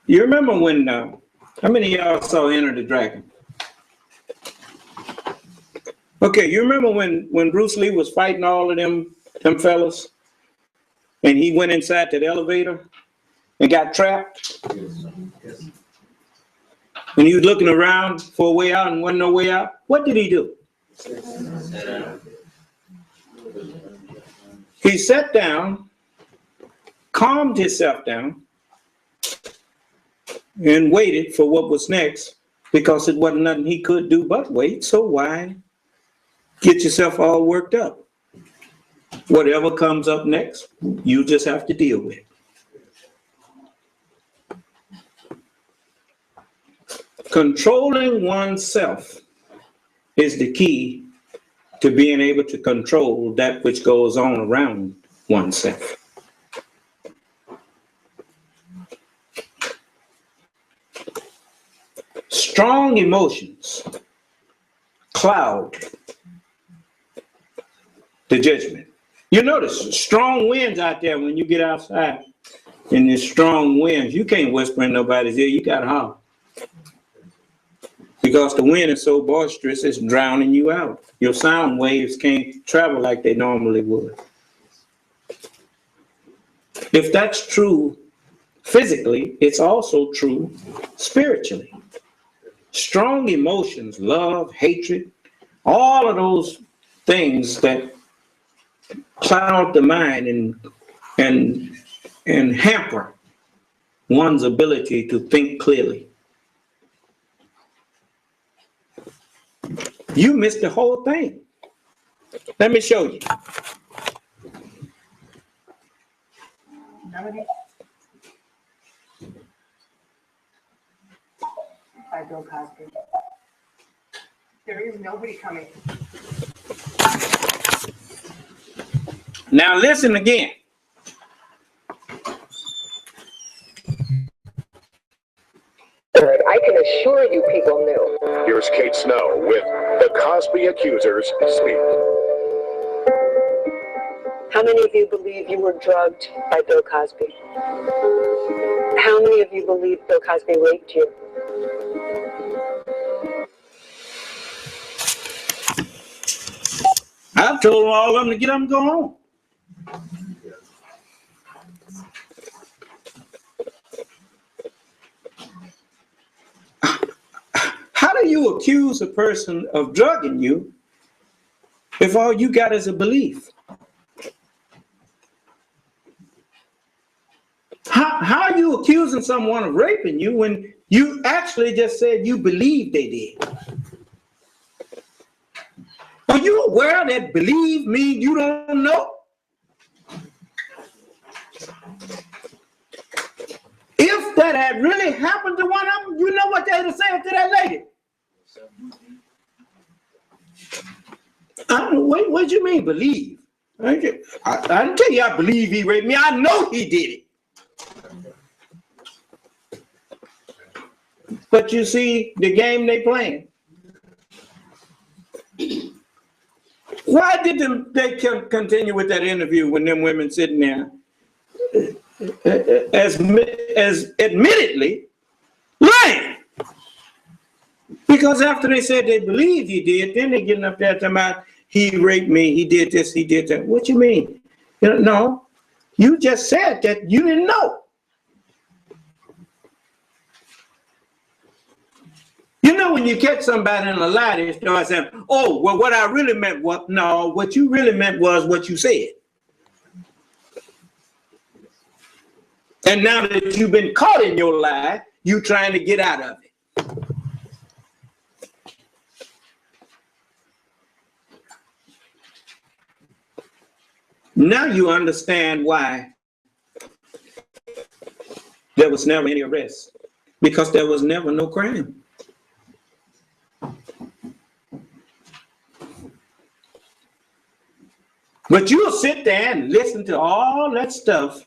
You remember when, how many of y'all saw Enter the Dragon? Okay, you remember when Bruce Lee was fighting all of them fellas, and he went inside to the elevator and got trapped? Yes. And he was looking around for a way out and wasn't no way out. What did he do? He sat down, calmed himself down, and waited for what was next, because it wasn't nothing he could do but wait. So why get yourself all worked up? Whatever comes up next, you just have to deal with it. Controlling oneself is the key to being able to control that which goes on around oneself. Strong emotions cloud the judgment. You notice strong winds out there when you get outside, and there's strong winds. You can't whisper in nobody's ear. You got to holler. Because the wind is so boisterous, it's drowning you out. Your sound waves can't travel like they normally would. If that's true physically, it's also true spiritually. Strong emotions, love, hatred, all of those things that cloud the mind and hamper one's ability to think clearly. You missed the whole thing. Let me show you. By Bill Cosby. There is nobody coming. Now listen again. I can assure you people knew. Here's Kate Snow with The Cosby Accusers Speak. How many of you believe you were drugged by Bill Cosby? How many of you believe Bill Cosby raped you? I've told all of them to get up and go home. How do you accuse a person of drugging you if all you got is a belief? How are you accusing someone of raping you when you actually just said you believe they did? Are you aware that believe means you don't know? If that had really happened to one of them, you know what they'd have said to that lady? I don't know, what do you mean believe? I didn't tell you I believe he raped me. I know he did it. But you see the game they playing. Why did they continue with that interview when them women sitting there as admittedly lying? Because after they said they believed he did, then they getting up there talking about he raped me, he did this, he did that. What you mean? No, you just said that you didn't know. You know, when you catch somebody in a lie, they start saying, oh, well, what I really meant was, no, what you really meant was what you said. And now that you've been caught in your lie, you're trying to get out of it. Now you understand why there was never any arrest, because there was never no crime. But you'll sit there and listen to all that stuff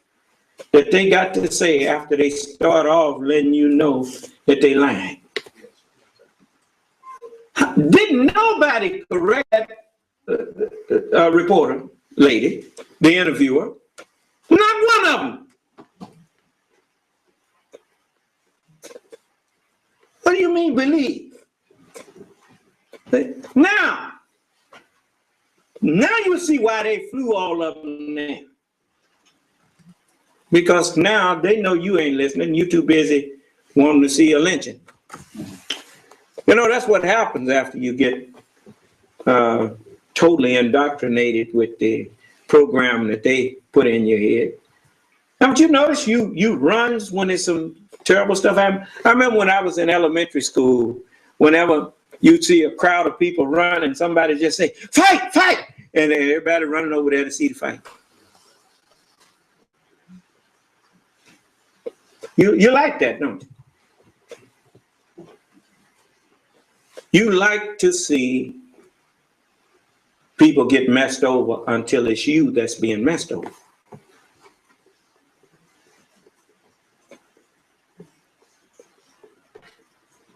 that they got to say after they start off letting you know that they lying. Didn't nobody correct that reporter lady, the interviewer? Not one of them. What do you mean believe? Now you see why they flew all of them there. Because now they know you ain't listening. You're too busy wanting to see a lynching. You know, that's what happens after you get totally indoctrinated with the program that they put in your head. Don't you notice you runs when there's some terrible stuff happen? I remember when I was in elementary school, whenever you'd see a crowd of people run and somebody just say, fight, fight! And everybody running over there to see the fight. You like that, don't you? You like to see people get messed over until it's you that's being messed over.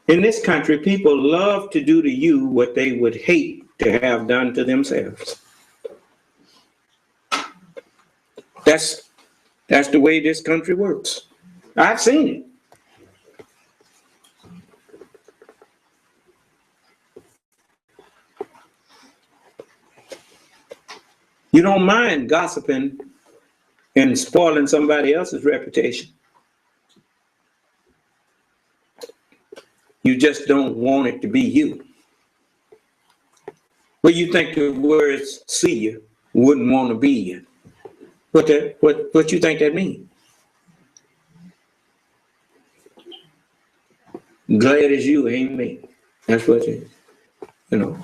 In this country, people love to do to you what they would hate to have done to themselves. That's the way this country works. I've seen it. You don't mind gossiping and spoiling somebody else's reputation. You just don't want it to be you. Well, you think the words see you wouldn't want to be you. What you think that means? Glad as you ain't me. That's what you know.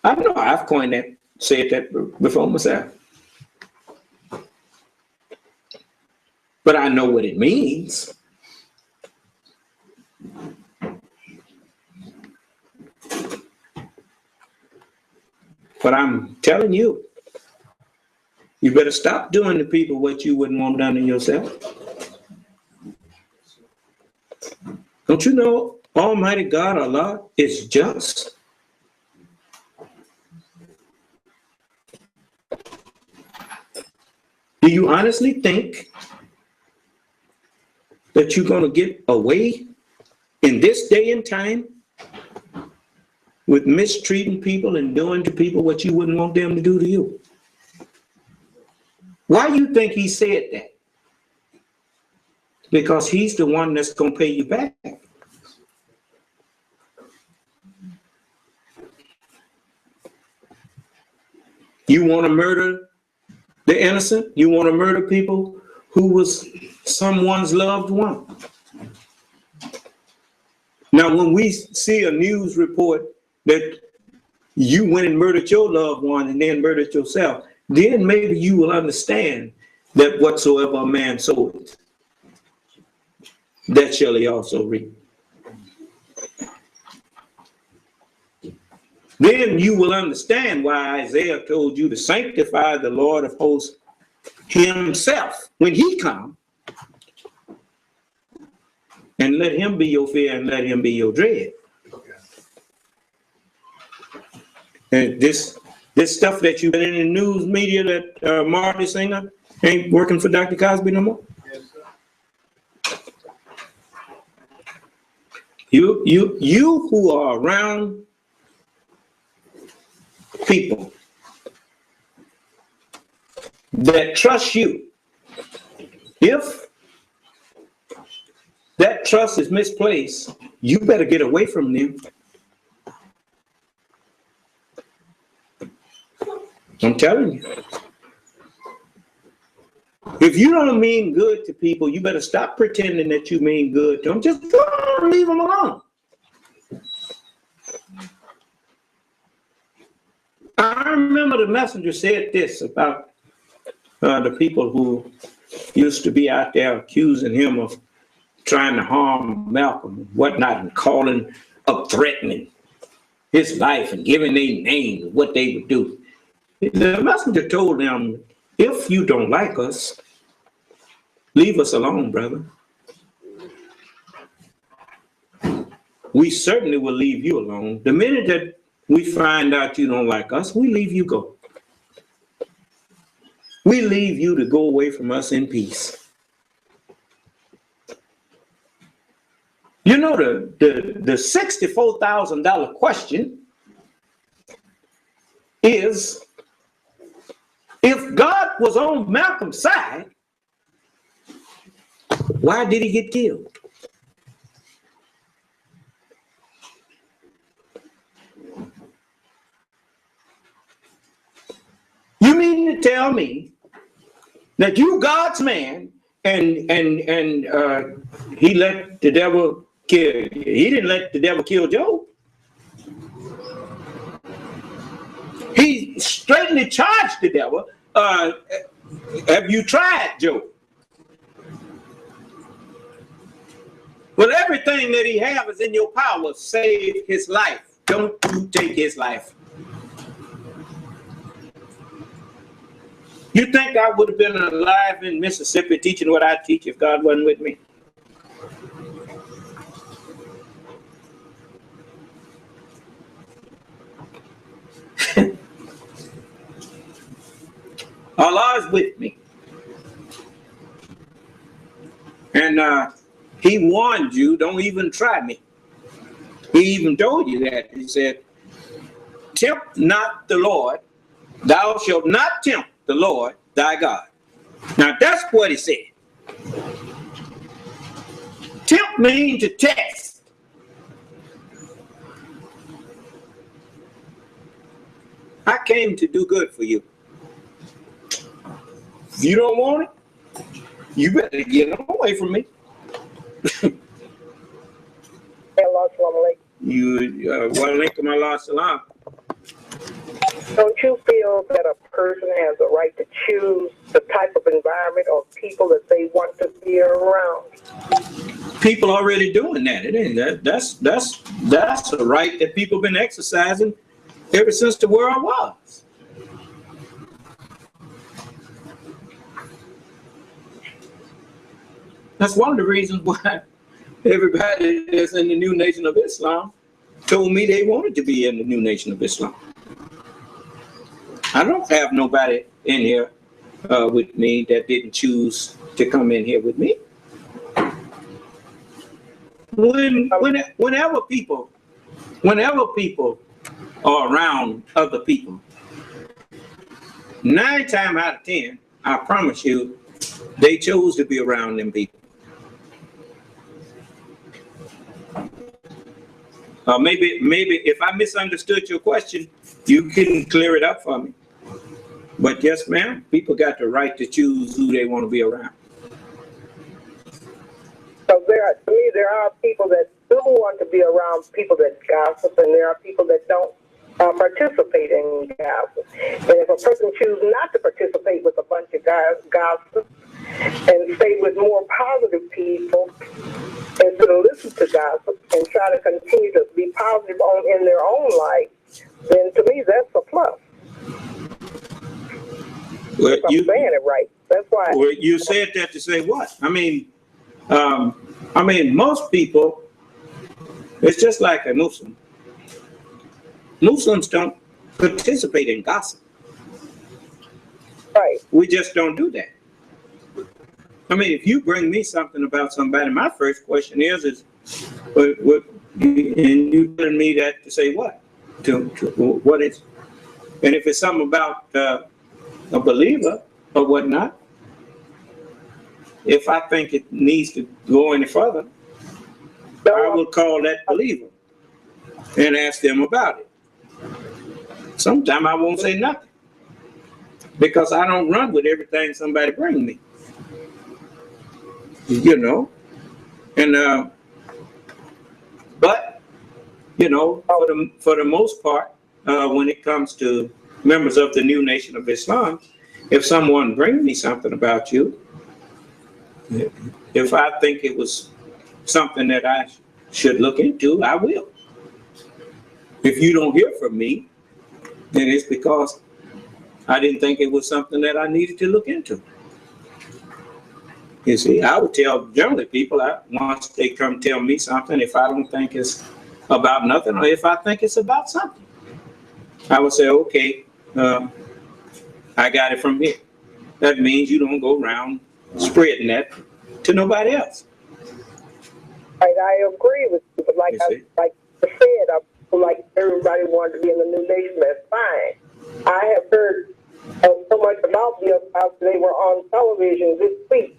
I know I've coined that, said that before myself. But I know what it means. But I'm telling you, you better stop doing to people what you wouldn't want done to yourself. Don't you know Almighty God, Allah, is just? Do you honestly think that you're going to get away in this day and time with mistreating people and doing to people what you wouldn't want them to do to you? Why do you think he said that? Because he's the one that's going to pay you back. You want to murder the innocent? You want to murder people who was someone's loved one? Now, when we see a news report that you went and murdered your loved one and then murdered yourself, then maybe you will understand that whatsoever a man soweth, that shall he also reap. Then you will understand why Isaiah told you to sanctify the Lord of hosts himself when he comes, and let him be your fear and let him be your dread. And this stuff that you've been in the news media that Marty Singer ain't working for Dr. Cosby no more. You who are around people that trust you, if that trust is misplaced, you better get away from them. I'm telling you. If you don't mean good to people, you better stop pretending that you mean good to them. Just leave them alone. I remember the messenger said this about the people who used to be out there accusing him of trying to harm Malcolm and whatnot, and calling up, threatening his life and giving their names and what they would do. The messenger told them, if you don't like us, leave us alone, brother. We certainly will leave you alone. The minute that we find out you don't like us, we leave you go. We leave you to go away from us in peace. You know, the $64,000 question is, if God was on Malcolm's side, why did he get killed? You mean to tell me that you God's man and he let the devil kill you? He didn't let the devil kill Job. He straightly charged the devil. Have you tried, Job? Well, everything that he has is in your power. Save his life. Don't you take his life. You think I would have been alive in Mississippi teaching what I teach if God wasn't with me? Allah is with me. And he warned you, don't even try me. He even told you that. He said, tempt not the Lord, thou shalt not tempt the Lord thy God. Now that's what he said. Tempt means to test. I came to do good for you. If you don't want it, you better get away from me. Hello, Assalamu You, wa alaikum Allah salam. Don't you feel that a person has a right to choose the type of environment or people that they want to be around? People already doing that. It ain't that. That's a right that people been exercising ever since the world was. That's one of the reasons why everybody that's in the new Nation of Islam told me they wanted to be in the new Nation of Islam. I don't have nobody in here with me that didn't choose to come in here with me. Whenever people are around other people, 9 times out of 10, I promise you, they chose to be around them people. Maybe if I misunderstood your question, you can clear it up for me. But yes, ma'am, people got the right to choose who they want to be around. So to me, there are people that do want to be around people that gossip, and there are people that don't participate in gossip. And if a person chooses not to participate with a bunch of gossip and stay with more positive people instead of listen to gossip and try to continue to be positive in their own life, then to me, that's a plus. Well, I'm saying it right. That's why. Well, you said that to say what? I mean, most people, it's just like a Muslim. Muslims don't participate in gossip. Right. We just don't do that. I mean, if you bring me something about somebody, my first question is and you telling me that to say what? To what is? And if it's something about a believer or whatnot, if I think it needs to go any further, I will call that believer and ask them about it. Sometimes I won't say nothing because I don't run with everything somebody brings me. You know, and but you know, for the most part, when it comes to members of the new Nation of Islam, if someone brings me something about you, if I think it was something that I should look into, I will. If you don't hear from me, then it's because I didn't think it was something that I needed to look into. You see, I would tell generally people, once they come tell me something, if I don't think it's about nothing, or if I think it's about something, I would say, okay, I got it from here. That means you don't go around spreading that to nobody else. Right, I agree with you, but like I said, like everybody wanted to be in the new nation, that's fine. I have heard so much about them after they were on television this week.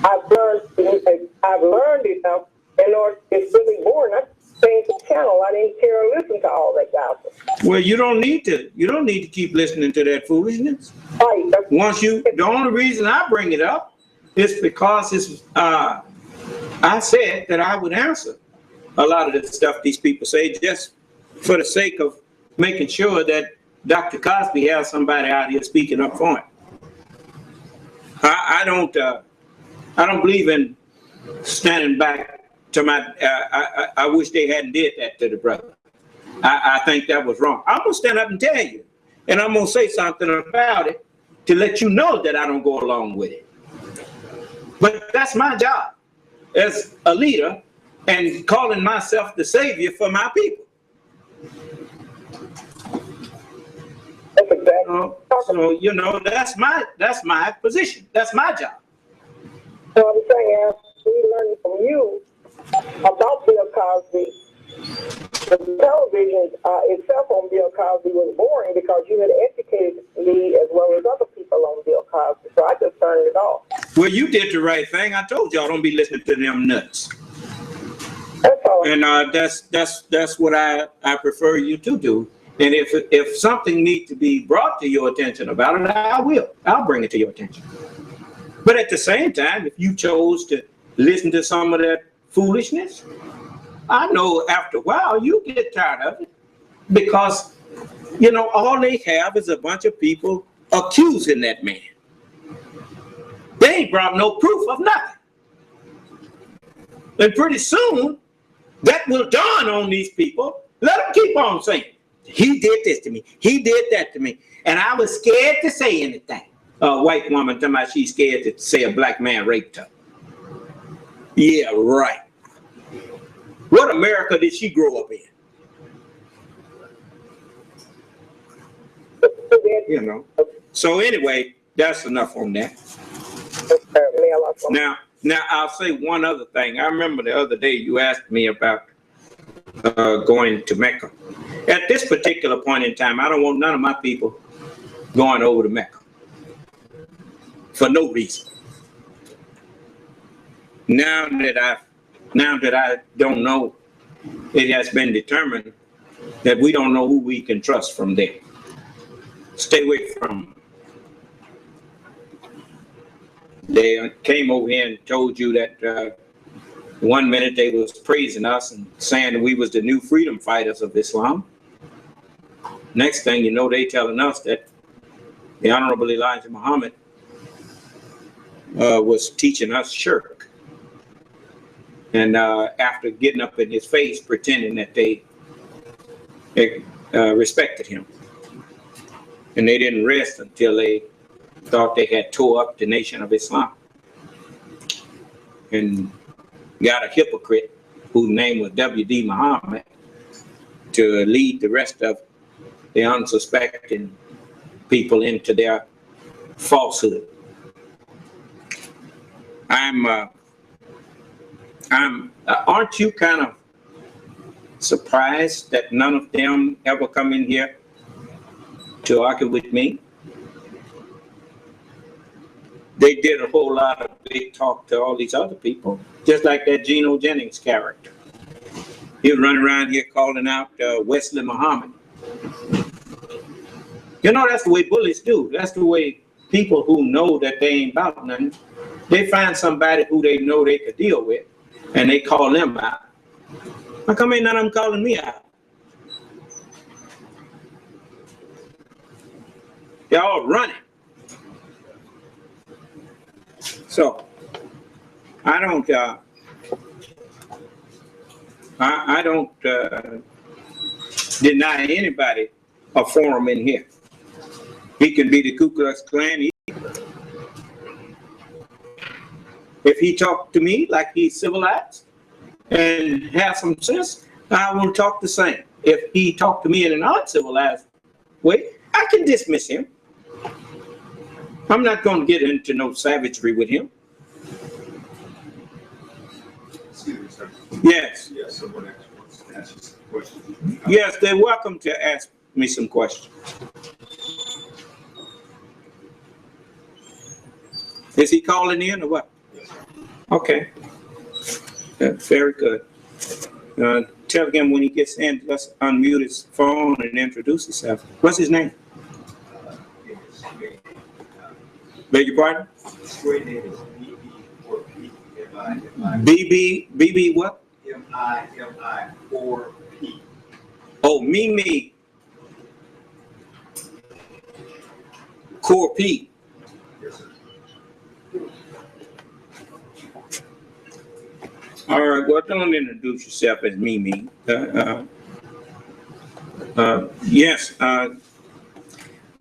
I've learned enough in order, it's really boring. I changed the channel. I didn't care to listen to all that gossip. Well, you don't need to keep listening to that foolishness. Right. The only reason I bring it up is because I said that I would answer a lot of the stuff these people say just for the sake of making sure that Dr. Cosby has somebody out here speaking up for him. I don't believe in standing back to my. I wish they hadn't did that to the brother. I think that was wrong. I'm gonna stand up and tell you, and I'm gonna say something about it to let you know that I don't go along with it. But that's my job as a leader and calling myself the savior for my people. That's exactly. So you know, that's my position. That's my job. So I'm saying, as we learned from you about Bill Cosby, the television itself on Bill Cosby was boring because you had educated me as well as other people on Bill Cosby. So I just turned it off. Well, you did the right thing. I told y'all don't be listening to them nuts. That's all. And that's what I prefer you to do. And if something needs to be brought to your attention about it, I will. I'll bring it to your attention. But at the same time, if you chose to listen to some of that foolishness, I know after a while you get tired of it, because, you know, all they have is a bunch of people accusing that man. They ain't brought no proof of nothing. And pretty soon, that will dawn on these people. Let them keep on saying, he did this to me, he did that to me. And I was scared to say anything. A white woman talking about she's scared to say a black man raped her. Yeah, right. What America did she grow up in? You know. So anyway, that's enough on that. Now I'll say one other thing. I remember the other day you asked me about going to Mecca. At this particular point in time, I don't want none of my people going over to Mecca for no reason. Now that I don't know, it has been determined that we don't know who we can trust from there. Stay away from them. They came over here and told you that 1 minute they was praising us and saying that we was the new freedom fighters of Islam. Next thing you know, they telling us that the Honorable Elijah Muhammad was teaching us shirk. And after getting up in his face, pretending that they respected him. And they didn't rest until they thought they had tore up the Nation of Islam. And got a hypocrite whose name was W.D. Muhammad to lead the rest of the unsuspecting people into their falsehood. Aren't you kind of surprised that none of them ever come in here to argue with me? They did a whole lot of big talk to all these other people, just like that Geno Jennings character. He would run around here calling out Wesley Muhammad. You know, that's the way bullies do. That's the way people who know that they ain't about nothing, they find somebody who they know they could deal with, and they call them out. How come ain't none of them calling me out? They're all running. So I don't deny anybody a forum in here. He can be the Ku Klux Klan. If he talked to me like he's civilized and have some sense, I will talk the same. If he talked to me in an uncivilized way, I can dismiss him. I'm not going to get into no savagery with him. Excuse me, sir. Yes. Yes, someone wants to ask you some questions. Yes, they're welcome to ask me some questions. Is he calling in or what? Yes, sir. Okay. That's very good. Tell him when he gets in, let's unmute his phone and introduce himself. What's his name? Beg your pardon? His name is BB4P. BB what? MI4P. Oh, Mimi. Core P. Yes, sir. All right, well, don't introduce yourself as Mimi. Yes,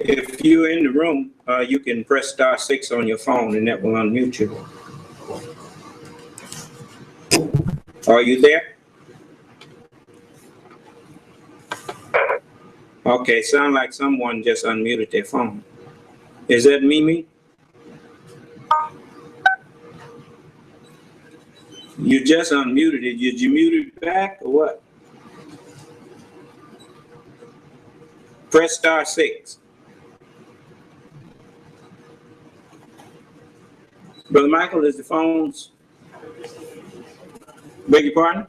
if you're in the room, you can press *6 on your phone and that will unmute you. Are you there? Okay, sound like someone just unmuted their phone. Is that Mimi? You just unmuted it. Did you mute it back or what? Press *6. Brother Michael, is the phones? Beg your pardon?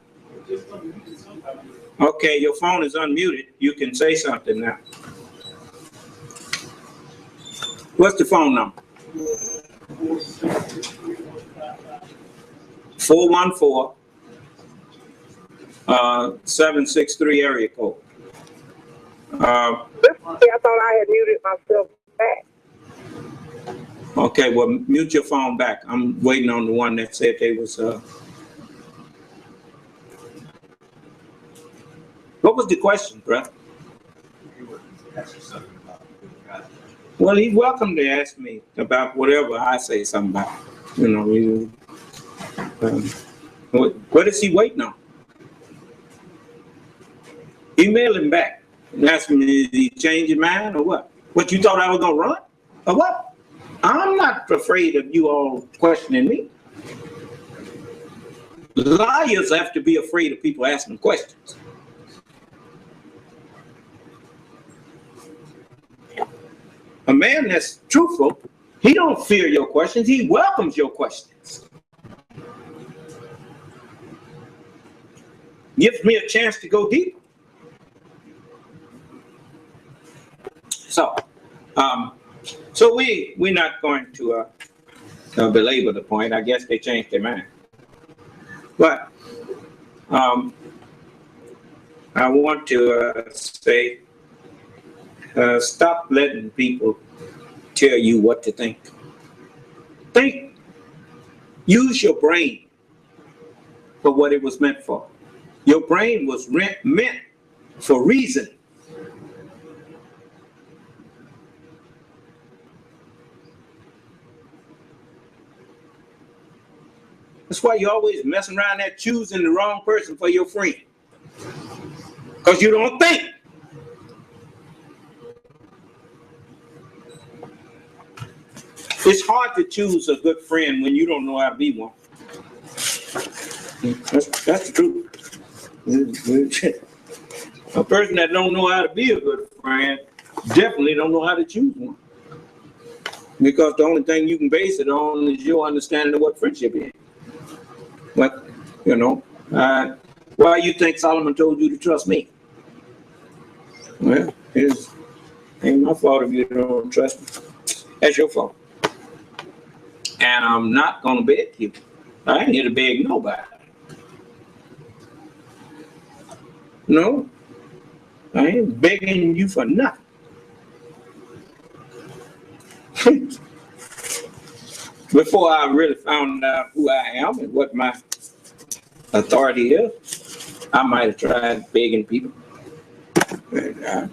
Okay, your phone is unmuted. You can say something now. What's the phone number? 414-763 area code. I thought I had muted myself back. Okay, well, mute your phone back. I'm waiting on the one that said they was, what was the question, brother? Well, he's welcome to ask me about whatever I say something about. You know, what is he waiting on? Email him back and ask him, did he change his mind or what? What, you thought I was gonna run? Or what? I'm not afraid of you all questioning me. Liars have to be afraid of people asking questions. A man that's truthful, he don't fear your questions, he welcomes your questions. Gives me a chance to go deeper. So we're not going to belabor the point. I guess they changed their mind. But I want to say, stop letting people tell you what to think. Think. Use your brain for what it was meant for. Your brain was meant for reason. That's why you're always messing around there choosing the wrong person for your friend. Because you don't think. It's hard to choose a good friend when you don't know how to be one. That's the truth. A person that don't know how to be a good friend definitely don't know how to choose one. Because the only thing you can base it on is your understanding of what friendship is. But, you know, why you think Solomon told you to trust me? Well, it ain't my fault if you don't trust me. That's your fault. And I'm not going to beg you. I ain't here to beg nobody. No, I ain't begging you for nothing. Before I really found out who I am and what my authority is, I might have tried begging people. But I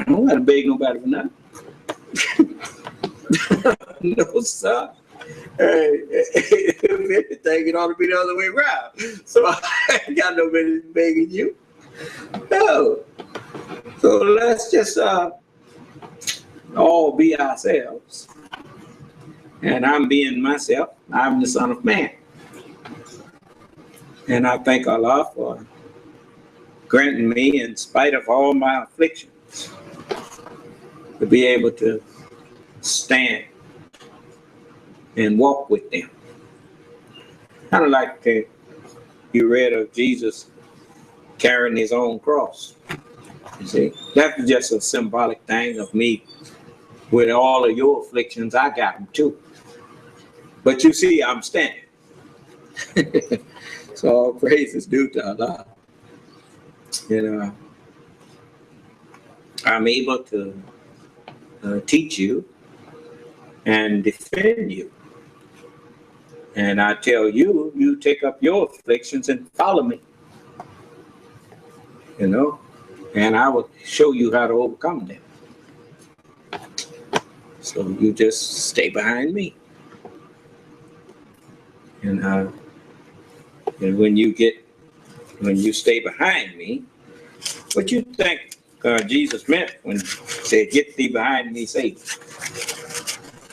don't have to beg nobody for nothing. No, sir. Hey, if anything, it ought to be the other way around. So I ain't got no business begging you. No. So let's just all be ourselves. And I'm being myself. I'm the Son of Man. And I thank Allah for granting me, in spite of all my afflictions, to be able to stand and walk with them. Kind of like you read of Jesus carrying his own cross. You see, that's just a symbolic thing of me. With all of your afflictions, I got them too. But you see, I'm standing. So all praise is due to Allah. You know, I'm able to teach you and defend you. And I tell you, you take up your afflictions and follow me. You know, and I will show you how to overcome them. So you just stay behind me. And when you stay behind me, what you think Jesus meant when he said, "Get thee behind me, Satan"?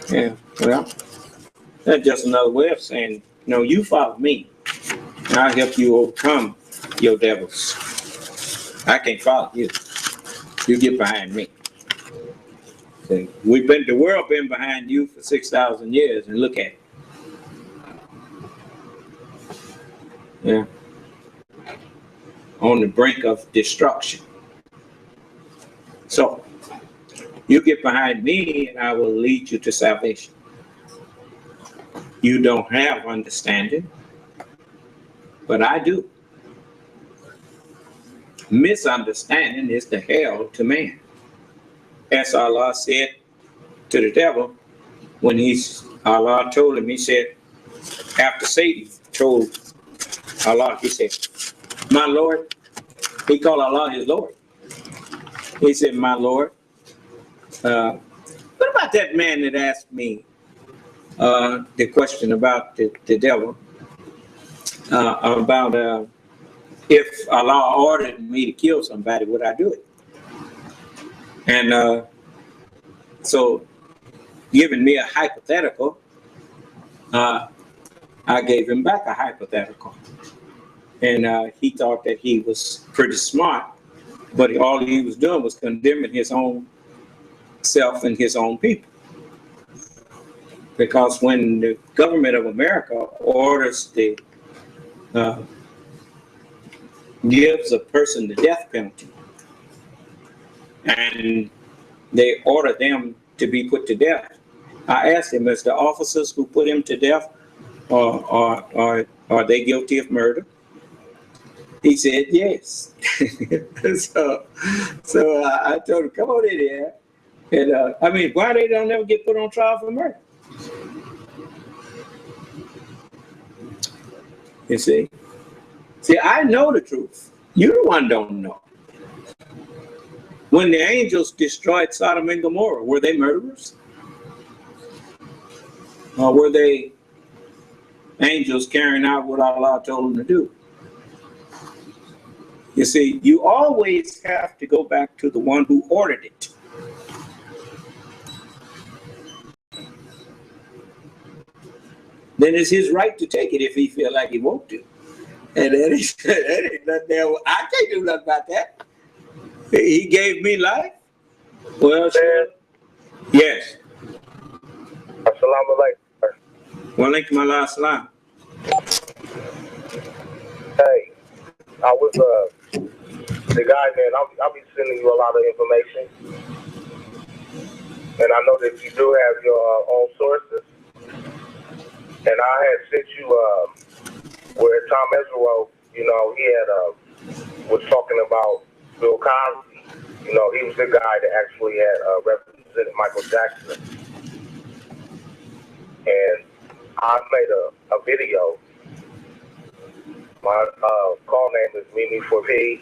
Yeah, well, that's just another way of saying, no, you follow me, and I'll help you overcome your devils. I can't follow you. You get behind me. See, the world been behind you for 6,000 years, and look at it. Yeah. On the brink of destruction. So, you get behind me and I will lead you to salvation. you don't have understanding, but I do. Misunderstanding is the hell to man. As Allah said to the devil, when Allah told him, he said, after Satan told Allah, he said, my Lord, he called Allah his Lord. He said, my Lord, what about that man that asked me the question about the devil, about if Allah ordered me to kill somebody, would I do it? And so, giving me a hypothetical, I gave him back a hypothetical. And he thought that he was pretty smart, but all he was doing was condemning his own self and his own people. Because when the government of America orders gives a person the death penalty, and they order them to be put to death, I asked him, is the officers who put him to death, are they guilty of murder? He said yes. so I told him, come on in here. And I mean, why they don't ever get put on trial for murder? You see? See, I know the truth. You the one don't know. When the angels destroyed Sodom and Gomorrah, were they murderers? Or were they angels carrying out what Allah told them to do? You see, you always have to go back to the one who ordered it. Then it's his right to take it if he feel like he wants to. And that ain't nothing there. I can't do nothing about that. He gave me life. Well, sure. Yes. Assalamu alaikum. Wa alaikum assalam. Hey, I was the guy, man. I'll be sending you a lot of information, and I know that you do have your own sources. And I had sent you where Tom Ezra, you know, he had was talking about Bill Cosby. You know, he was the guy that actually had represented Michael Jackson. And I made a video. My call name is Mimi for P.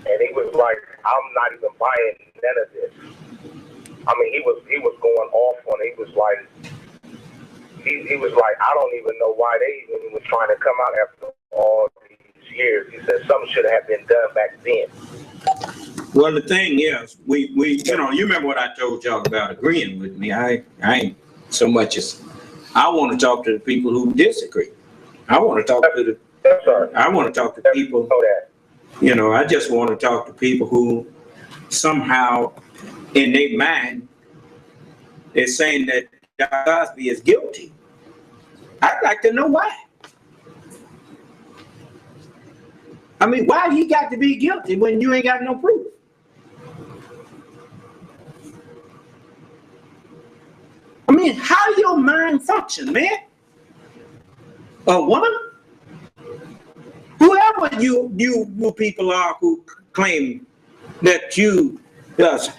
And he was like, I'm not even buying none of this. I mean, he was going off on it. He was like, I don't even know why they even was trying to come out after all these years. He said something should have been done back then. Well, the thing is, we you know, you remember what I told y'all about agreeing with me. I ain't so much as I want to talk to the people who disagree. I want to talk to people. You know, I just want to talk to people who somehow in their mind they're saying that Cosby is guilty. I'd like to know why. I mean, why he got to be guilty when you ain't got no proof? I mean, how your mind function, man? A woman? Whoever you people are who claim that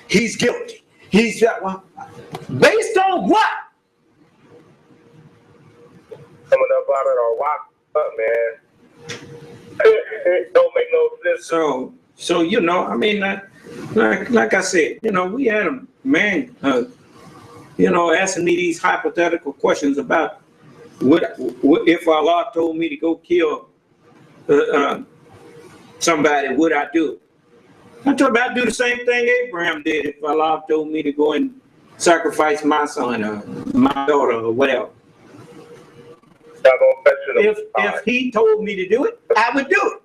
he's guilty. He's based on what? Coming up out of our walk up, man. It don't make no sense. So you know, I mean, like I said, you know, we had a man, you know, asking me these hypothetical questions about what if Allah told me to go kill somebody, would I do it? I told him I'd do the same thing Abraham did if Allah told me to go and sacrifice my son or my daughter or whatever. If he told me to do it, I would do it.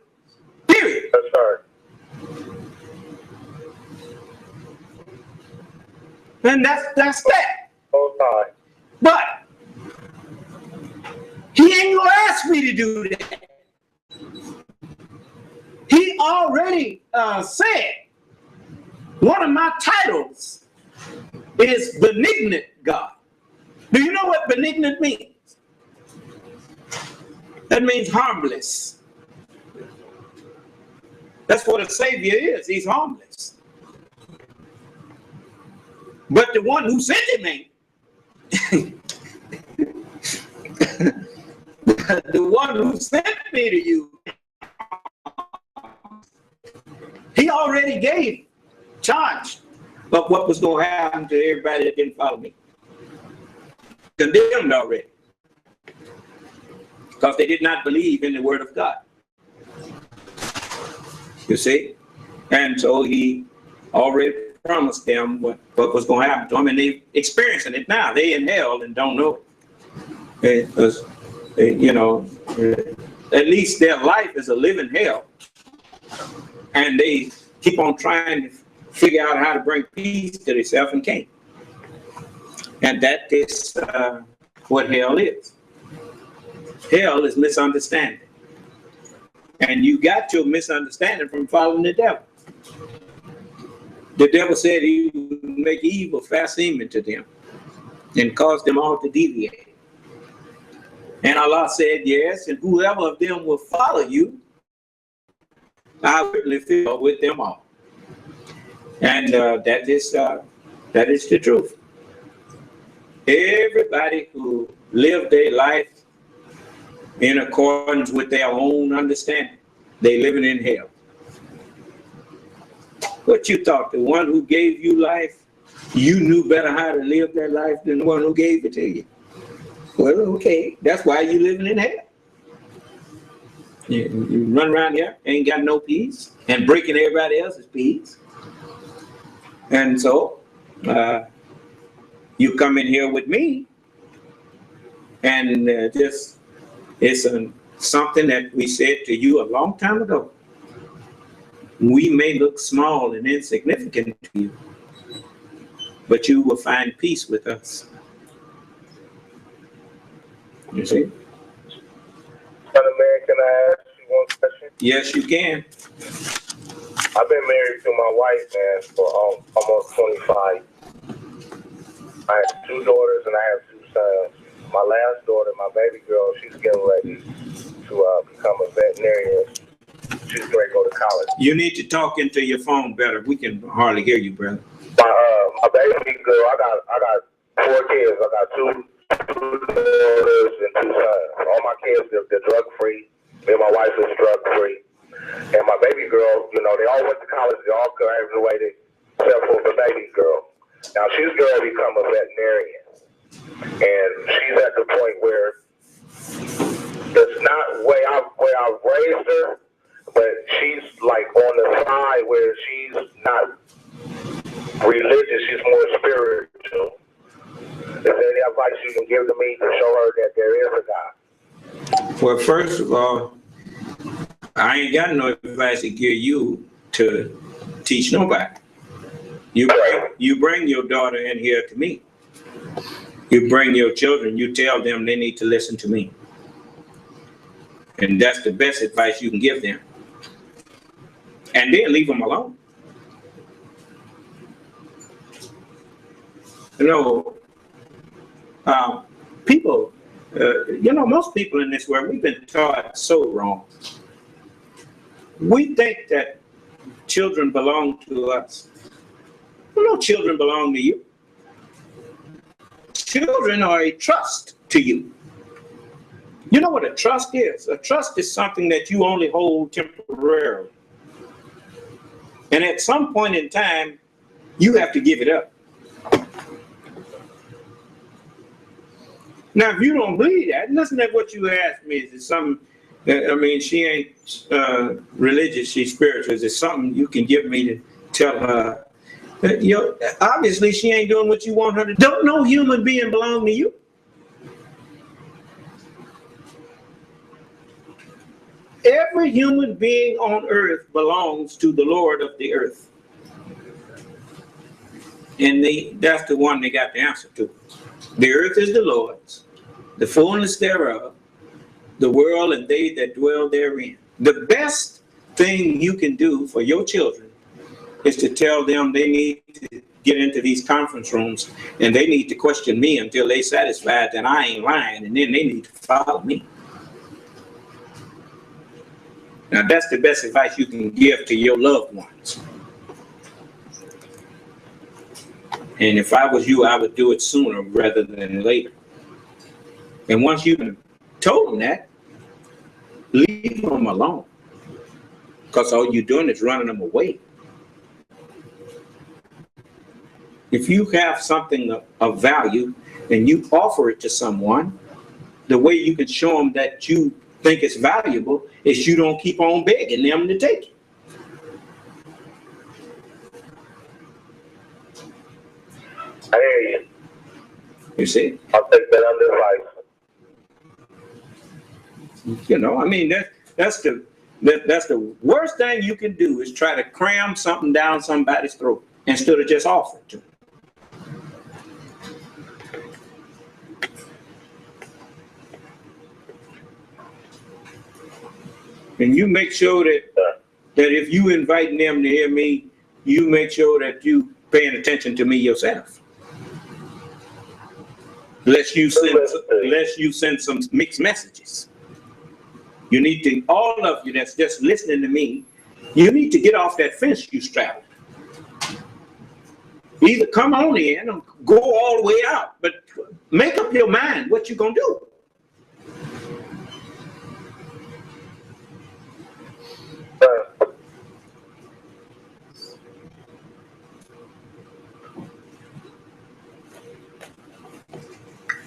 Period. That's right. And that's that. Whole time. But he ain't gonna ask me to do that. He already said one of my titles is benignant God. Do you know what benignant means? That means harmless. That's what a Savior is. He's harmless. But the one who sent him ain't. The one who sent me to you, he already gave charge of what was going to happen to everybody that didn't follow me. Condemned already. Because they did not believe in the word of God. You see? And so he already promised them what was going to happen to them, and they're experiencing it now. They in hell and don't know it. At least their life is a living hell. And they keep on trying to figure out how to bring peace to themselves and can't. And that is what hell is. Hell is misunderstanding. And you got your misunderstanding from following the devil. The devil said he would make evil fast seeming to them and cause them all to deviate. And Allah said, yes, and whoever of them will follow you, I will fill with them all. And that is the truth. Everybody who lived their life in accordance with their own understanding, they living in hell. What you thought, the one who gave you life, you knew better how to live that life than the one who gave it to you. Well, okay, that's why you living in hell. You run around here, ain't got no peace, and breaking everybody else's peace. And so, you come in here with me, and it's something that we said to you a long time ago. We may look small and insignificant to you, but you will find peace with us. You see? Son of Man, can I ask you one question? Yes, you can. I've been married to my wife, man, for almost 25. I have 2 daughters and I have 2 sons. My last daughter, my baby girl, she's getting ready to become a veterinarian. She's ready to go to college. You need to talk into your phone better. We can hardly hear you, brother. My baby girl, I got 4 kids. I got 2 daughters and 2 sons. All my kids, they're drug free. Me and my wife is drug free. And my baby girl, they all went to college. They all graduated except for the baby girl. Now she's going to become a veterinarian. And she's at the point where it's not where I've raised her, but she's like on the side where she's not religious, she's more spiritual. Is there any advice you can give to me to show her that there is a God? Well, first of all, I ain't got no advice to give you to teach nobody. You bring your daughter in here to me. You bring your children, you tell them they need to listen to me. And that's the best advice you can give them. And then leave them alone. People, most people in this world, we've been taught so wrong. We think that children belong to us. Well, no children belong to you. Children are a trust to you. You know what a trust is? A trust is something that you only hold temporarily. And at some point in time, you have to give it up. Now, if you don't believe that, listen to what you asked me. Is it something, she ain't religious, she's spiritual. Is it something you can give me to tell her? Obviously, she ain't doing what you want her to do. Don't no human being belong to you. Every human being on earth belongs to the Lord of the earth. And that's the one they got the answer to. The earth is the Lord's, the fullness thereof, the world and they that dwell therein. The best thing you can do for your children is to tell them they need to get into these conference rooms and they need to question me until they satisfied that I ain't lying, and then they need to follow me. Now, that's the best advice you can give to your loved ones. And if I was you, I would do it sooner rather than later. And once you've told them that, leave them alone. Because all you're doing is running them away. If you have something of value and you offer it to someone, the way you can show them that you think it's valuable is you don't keep on begging them to take it. I hear you. You see? I'll take that under advice. You know, I mean, that's the worst thing you can do is try to cram something down somebody's throat instead of just offering to them. And you make sure that if you inviting them to hear me, you make sure that you paying attention to me yourself. Lest you send some mixed messages. You need to, all of you that's just listening to me, you need to get off that fence you straddled. Either come on in or go all the way out, but make up your mind what you're gonna do.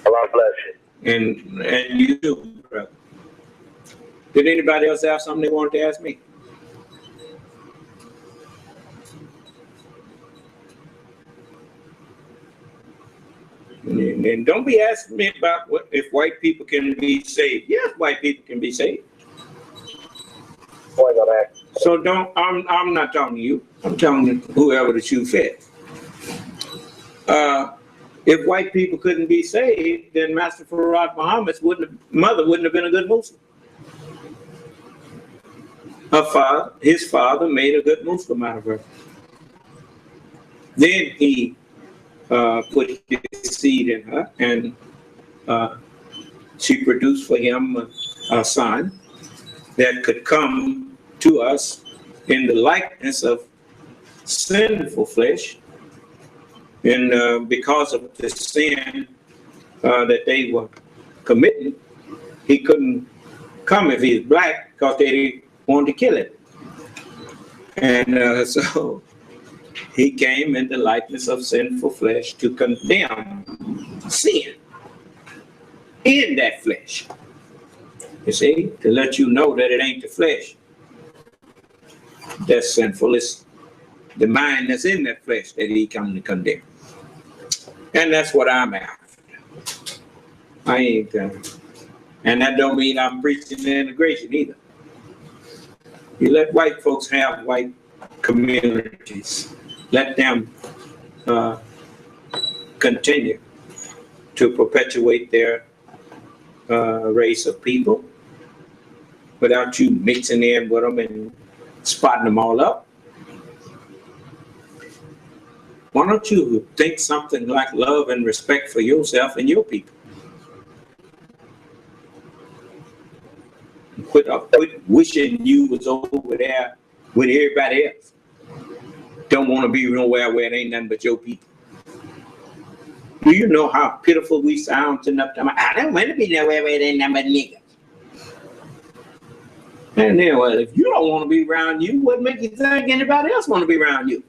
Allah bless you. And you too, brother. Did anybody else have something they wanted to ask me? And don't be asking me about if white people can be saved. Yes, white people can be saved. Why not ask? So I'm not talking to you. I'm telling whoever the shoe fits. If white people couldn't be saved, then Master Farad Muhammad's mother wouldn't have been a good Muslim. His father made a good Muslim out of her. Then he put his seed in her, and she produced for him a son that could come to us in the likeness of sinful flesh. And because of the sin that they were committing, he couldn't come if he was black because they wanted to kill him. And so he came in the likeness of sinful flesh to condemn sin in that flesh. You see, to let you know that it ain't the flesh that's sinful, it's the mind that's in that flesh that he come to condemn. And that's what I'm after. I ain't, and that don't mean I'm preaching integration either. You let white folks have white communities. Let them continue to perpetuate their race of people without you mixing in with them and spotting them all up. Why don't you think something like love and respect for yourself and your people? Quit wishing you was over there with everybody else. Don't want to be nowhere where it ain't nothing but your people. Do you know how pitiful we sound enough time? I don't want to be nowhere where it ain't nothing but niggas. And then, well, if you don't want to be around you, what makes you think anybody else want to be around you?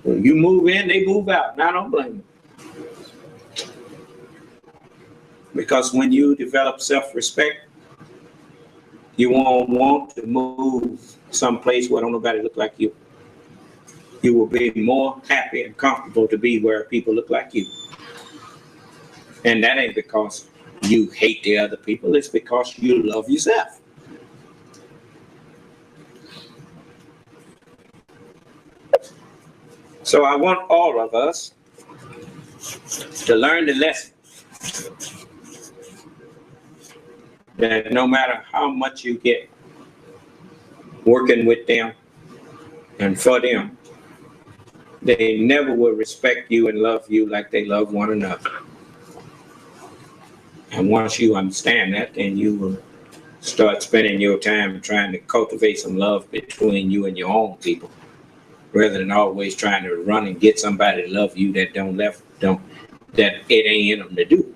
When you move in, they move out. And I don't blame them. Because when you develop self-respect, you won't want to move someplace where don't nobody look like you. You will be more happy and comfortable to be where people look like you. And that ain't because you hate the other people. It's because you love yourself. So I want all of us to learn the lesson that no matter how much you get working with them and for them, they never will respect you and love you like they love one another. And once you understand that, then you will start spending your time trying to cultivate some love between you and your own people, rather than always trying to run and get somebody to love you that that it ain't in them to do.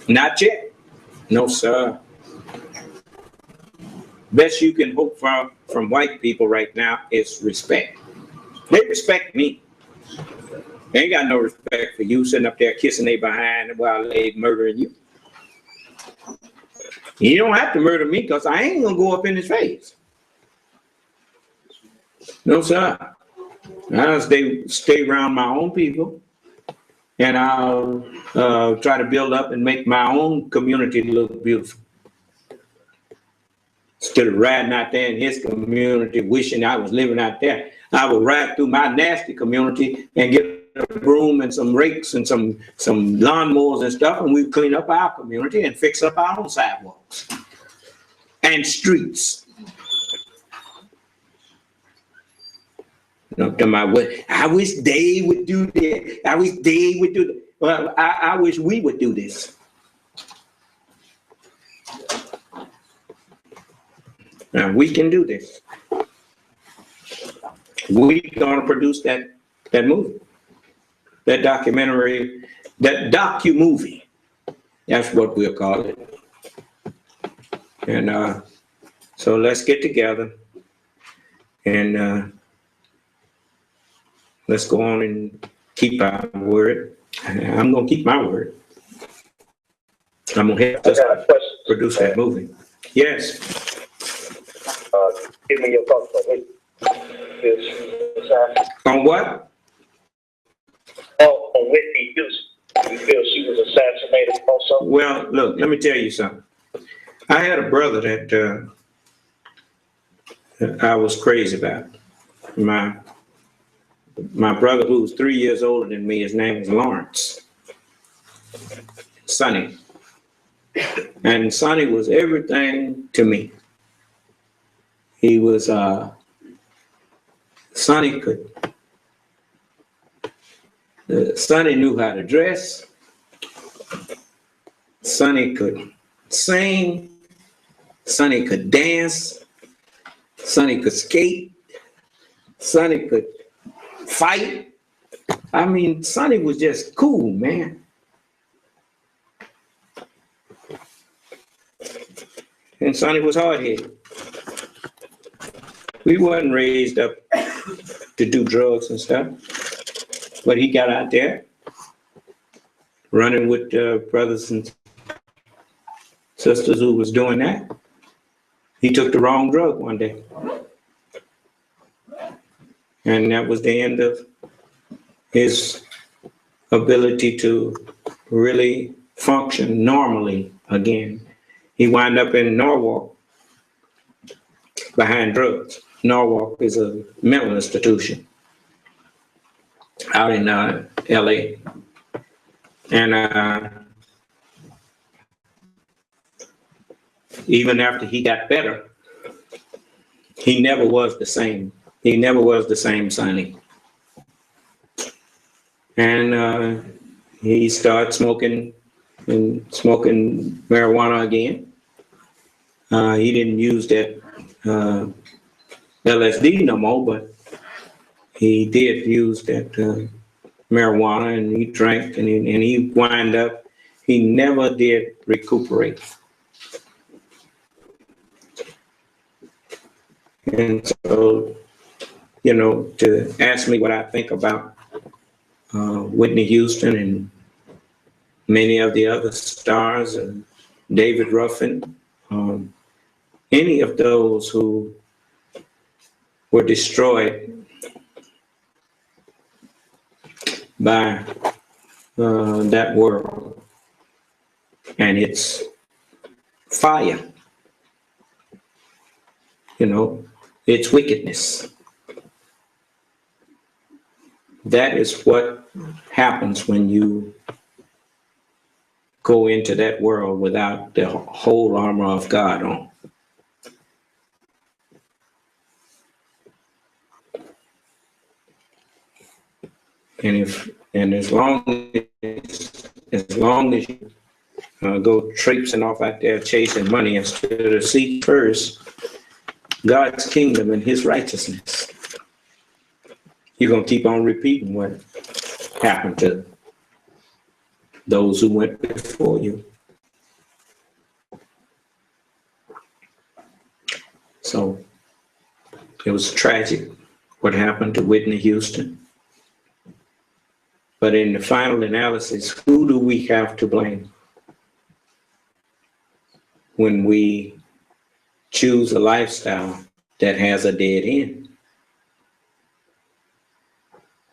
Not yet. No, sir. Best you can hope for from white people right now is respect. They respect me. They ain't got no respect for you sitting up there kissing they behind while they murdering you. You don't have to murder me because I ain't gonna go up in his face. No, sir. I'll stay around my own people, and I'll try to build up and make my own community look beautiful. Instead of riding out there in his community, wishing I was living out there, I would ride through my nasty community and get a broom and some rakes and some lawnmowers and stuff, and we'd clean up our community and fix up our own sidewalks and streets. I wish they would do that. I wish they would do that. Well, I wish we would do this. Now we can do this. We're gonna produce that movie, that documentary, that docu-movie. That's what we'll call it. And so let's get together and let's go on and keep our word. I'm gonna keep my word. I'm gonna help us produce that movie. Yes. Give me your thoughts on this. On what? Oh, on Whitney Houston. You feel she was assassinated also? Well, look, let me tell you something. I had a brother that I was crazy about. My brother, who was 3 years older than me, his name was Lawrence. Sonny. And Sonny was everything to me. He was, Sonny knew how to dress. Sonny could sing. Sonny could dance. Sonny could skate. Sonny could fight. I mean, Sonny was just cool, man. And Sonny was hard-headed. We wasn't raised up to do drugs and stuff, but he got out there running with brothers and sisters who was doing that. He took the wrong drug one day. And that was the end of his ability to really function normally again. He wound up in Norwalk behind drugs. Norwalk is a mental institution out in LA. And even after he got better, he never was the same. He never was the same Sonny. And he started smoking marijuana again. He didn't use that LSD no more, but he did use that marijuana, and he drank, and he wind up, he never did recuperate. And so, you know, to ask me what I think about Whitney Houston and many of the other stars, and David Ruffin, any of those who were destroyed by that world and its fire, you know, its wickedness. That is what happens when you go into that world without the whole armor of God on. And as long as you go traipsing off out there chasing money instead of seek first God's kingdom and his righteousness. You're going to keep on repeating what happened to those who went before you. So it was tragic what happened to Whitney Houston. But in the final analysis, who do we have to blame when we choose a lifestyle that has a dead end?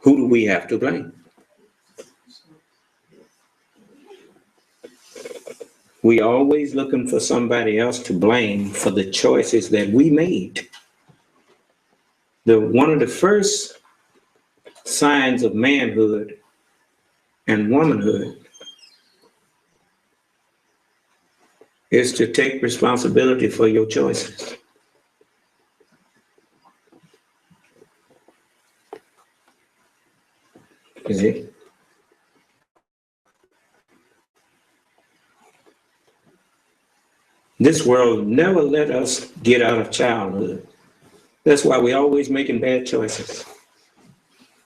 Who do we have to blame? We always looking for somebody else to blame for the choices that we made. One of the first signs of manhood and womanhood is to take responsibility for your choices. Is it? This world never let us get out of childhood. That's why we're always making bad choices.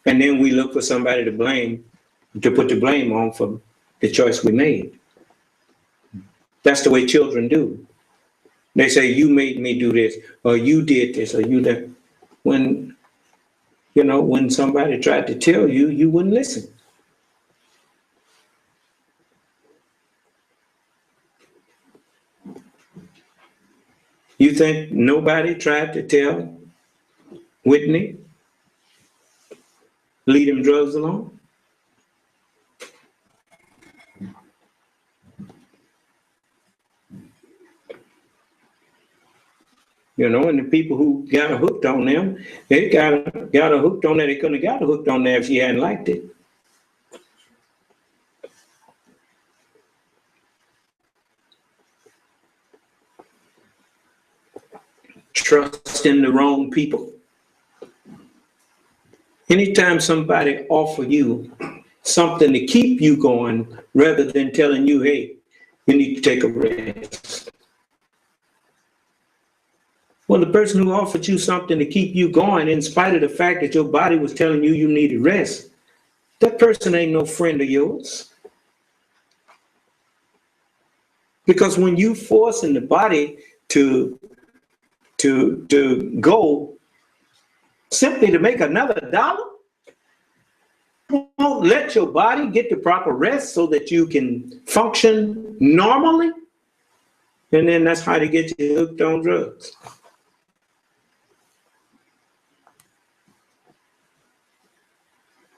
And then we look for somebody to blame, to put the blame on for the choice we made. That's the way children do. They say, you made me do this, or you did this, or you did. When somebody tried to tell you, you wouldn't listen. You think nobody tried to tell Whitney, leave them drugs alone? And the people who got hooked on them, they got hooked on that. They couldn't have got hooked on that if she hadn't liked it. Trust in the wrong people. Anytime somebody offer you something to keep you going rather than telling you, hey, you need to take a rest. Well, the person who offered you something to keep you going in spite of the fact that your body was telling you you needed rest, that person ain't no friend of yours. Because when you forcing the body to go simply to make another dollar, you won't let your body get the proper rest so that you can function normally. And then that's how they get you hooked on drugs.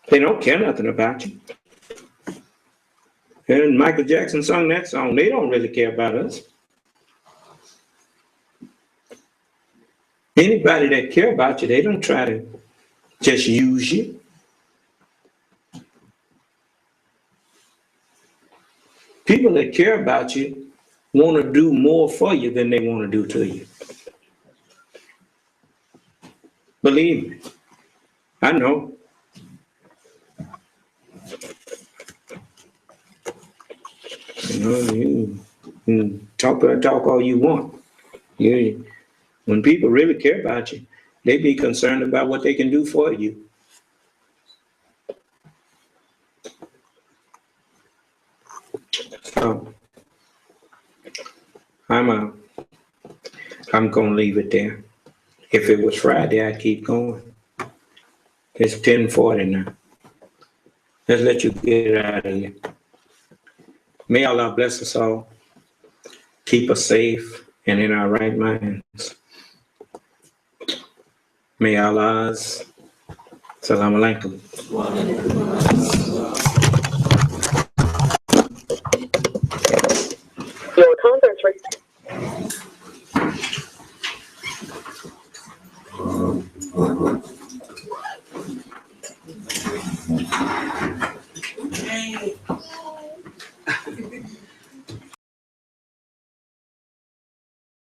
They don't care nothing about you. And Michael Jackson sung that song. They don't really care about us. Anybody that care about you, they don't try to just use you. People that care about you want to do more for you than they want to do to you. Believe me, I know. You can talk all you want. When people really care about you, they be concerned about what they can do for you. So I'm gonna leave it there. If it was Friday, I'd keep going. It's 10:40 now. Let's let you get out of here. May Allah bless us all, keep us safe and in our right minds. May Allah's Assalamu alaikum. Your conference recording.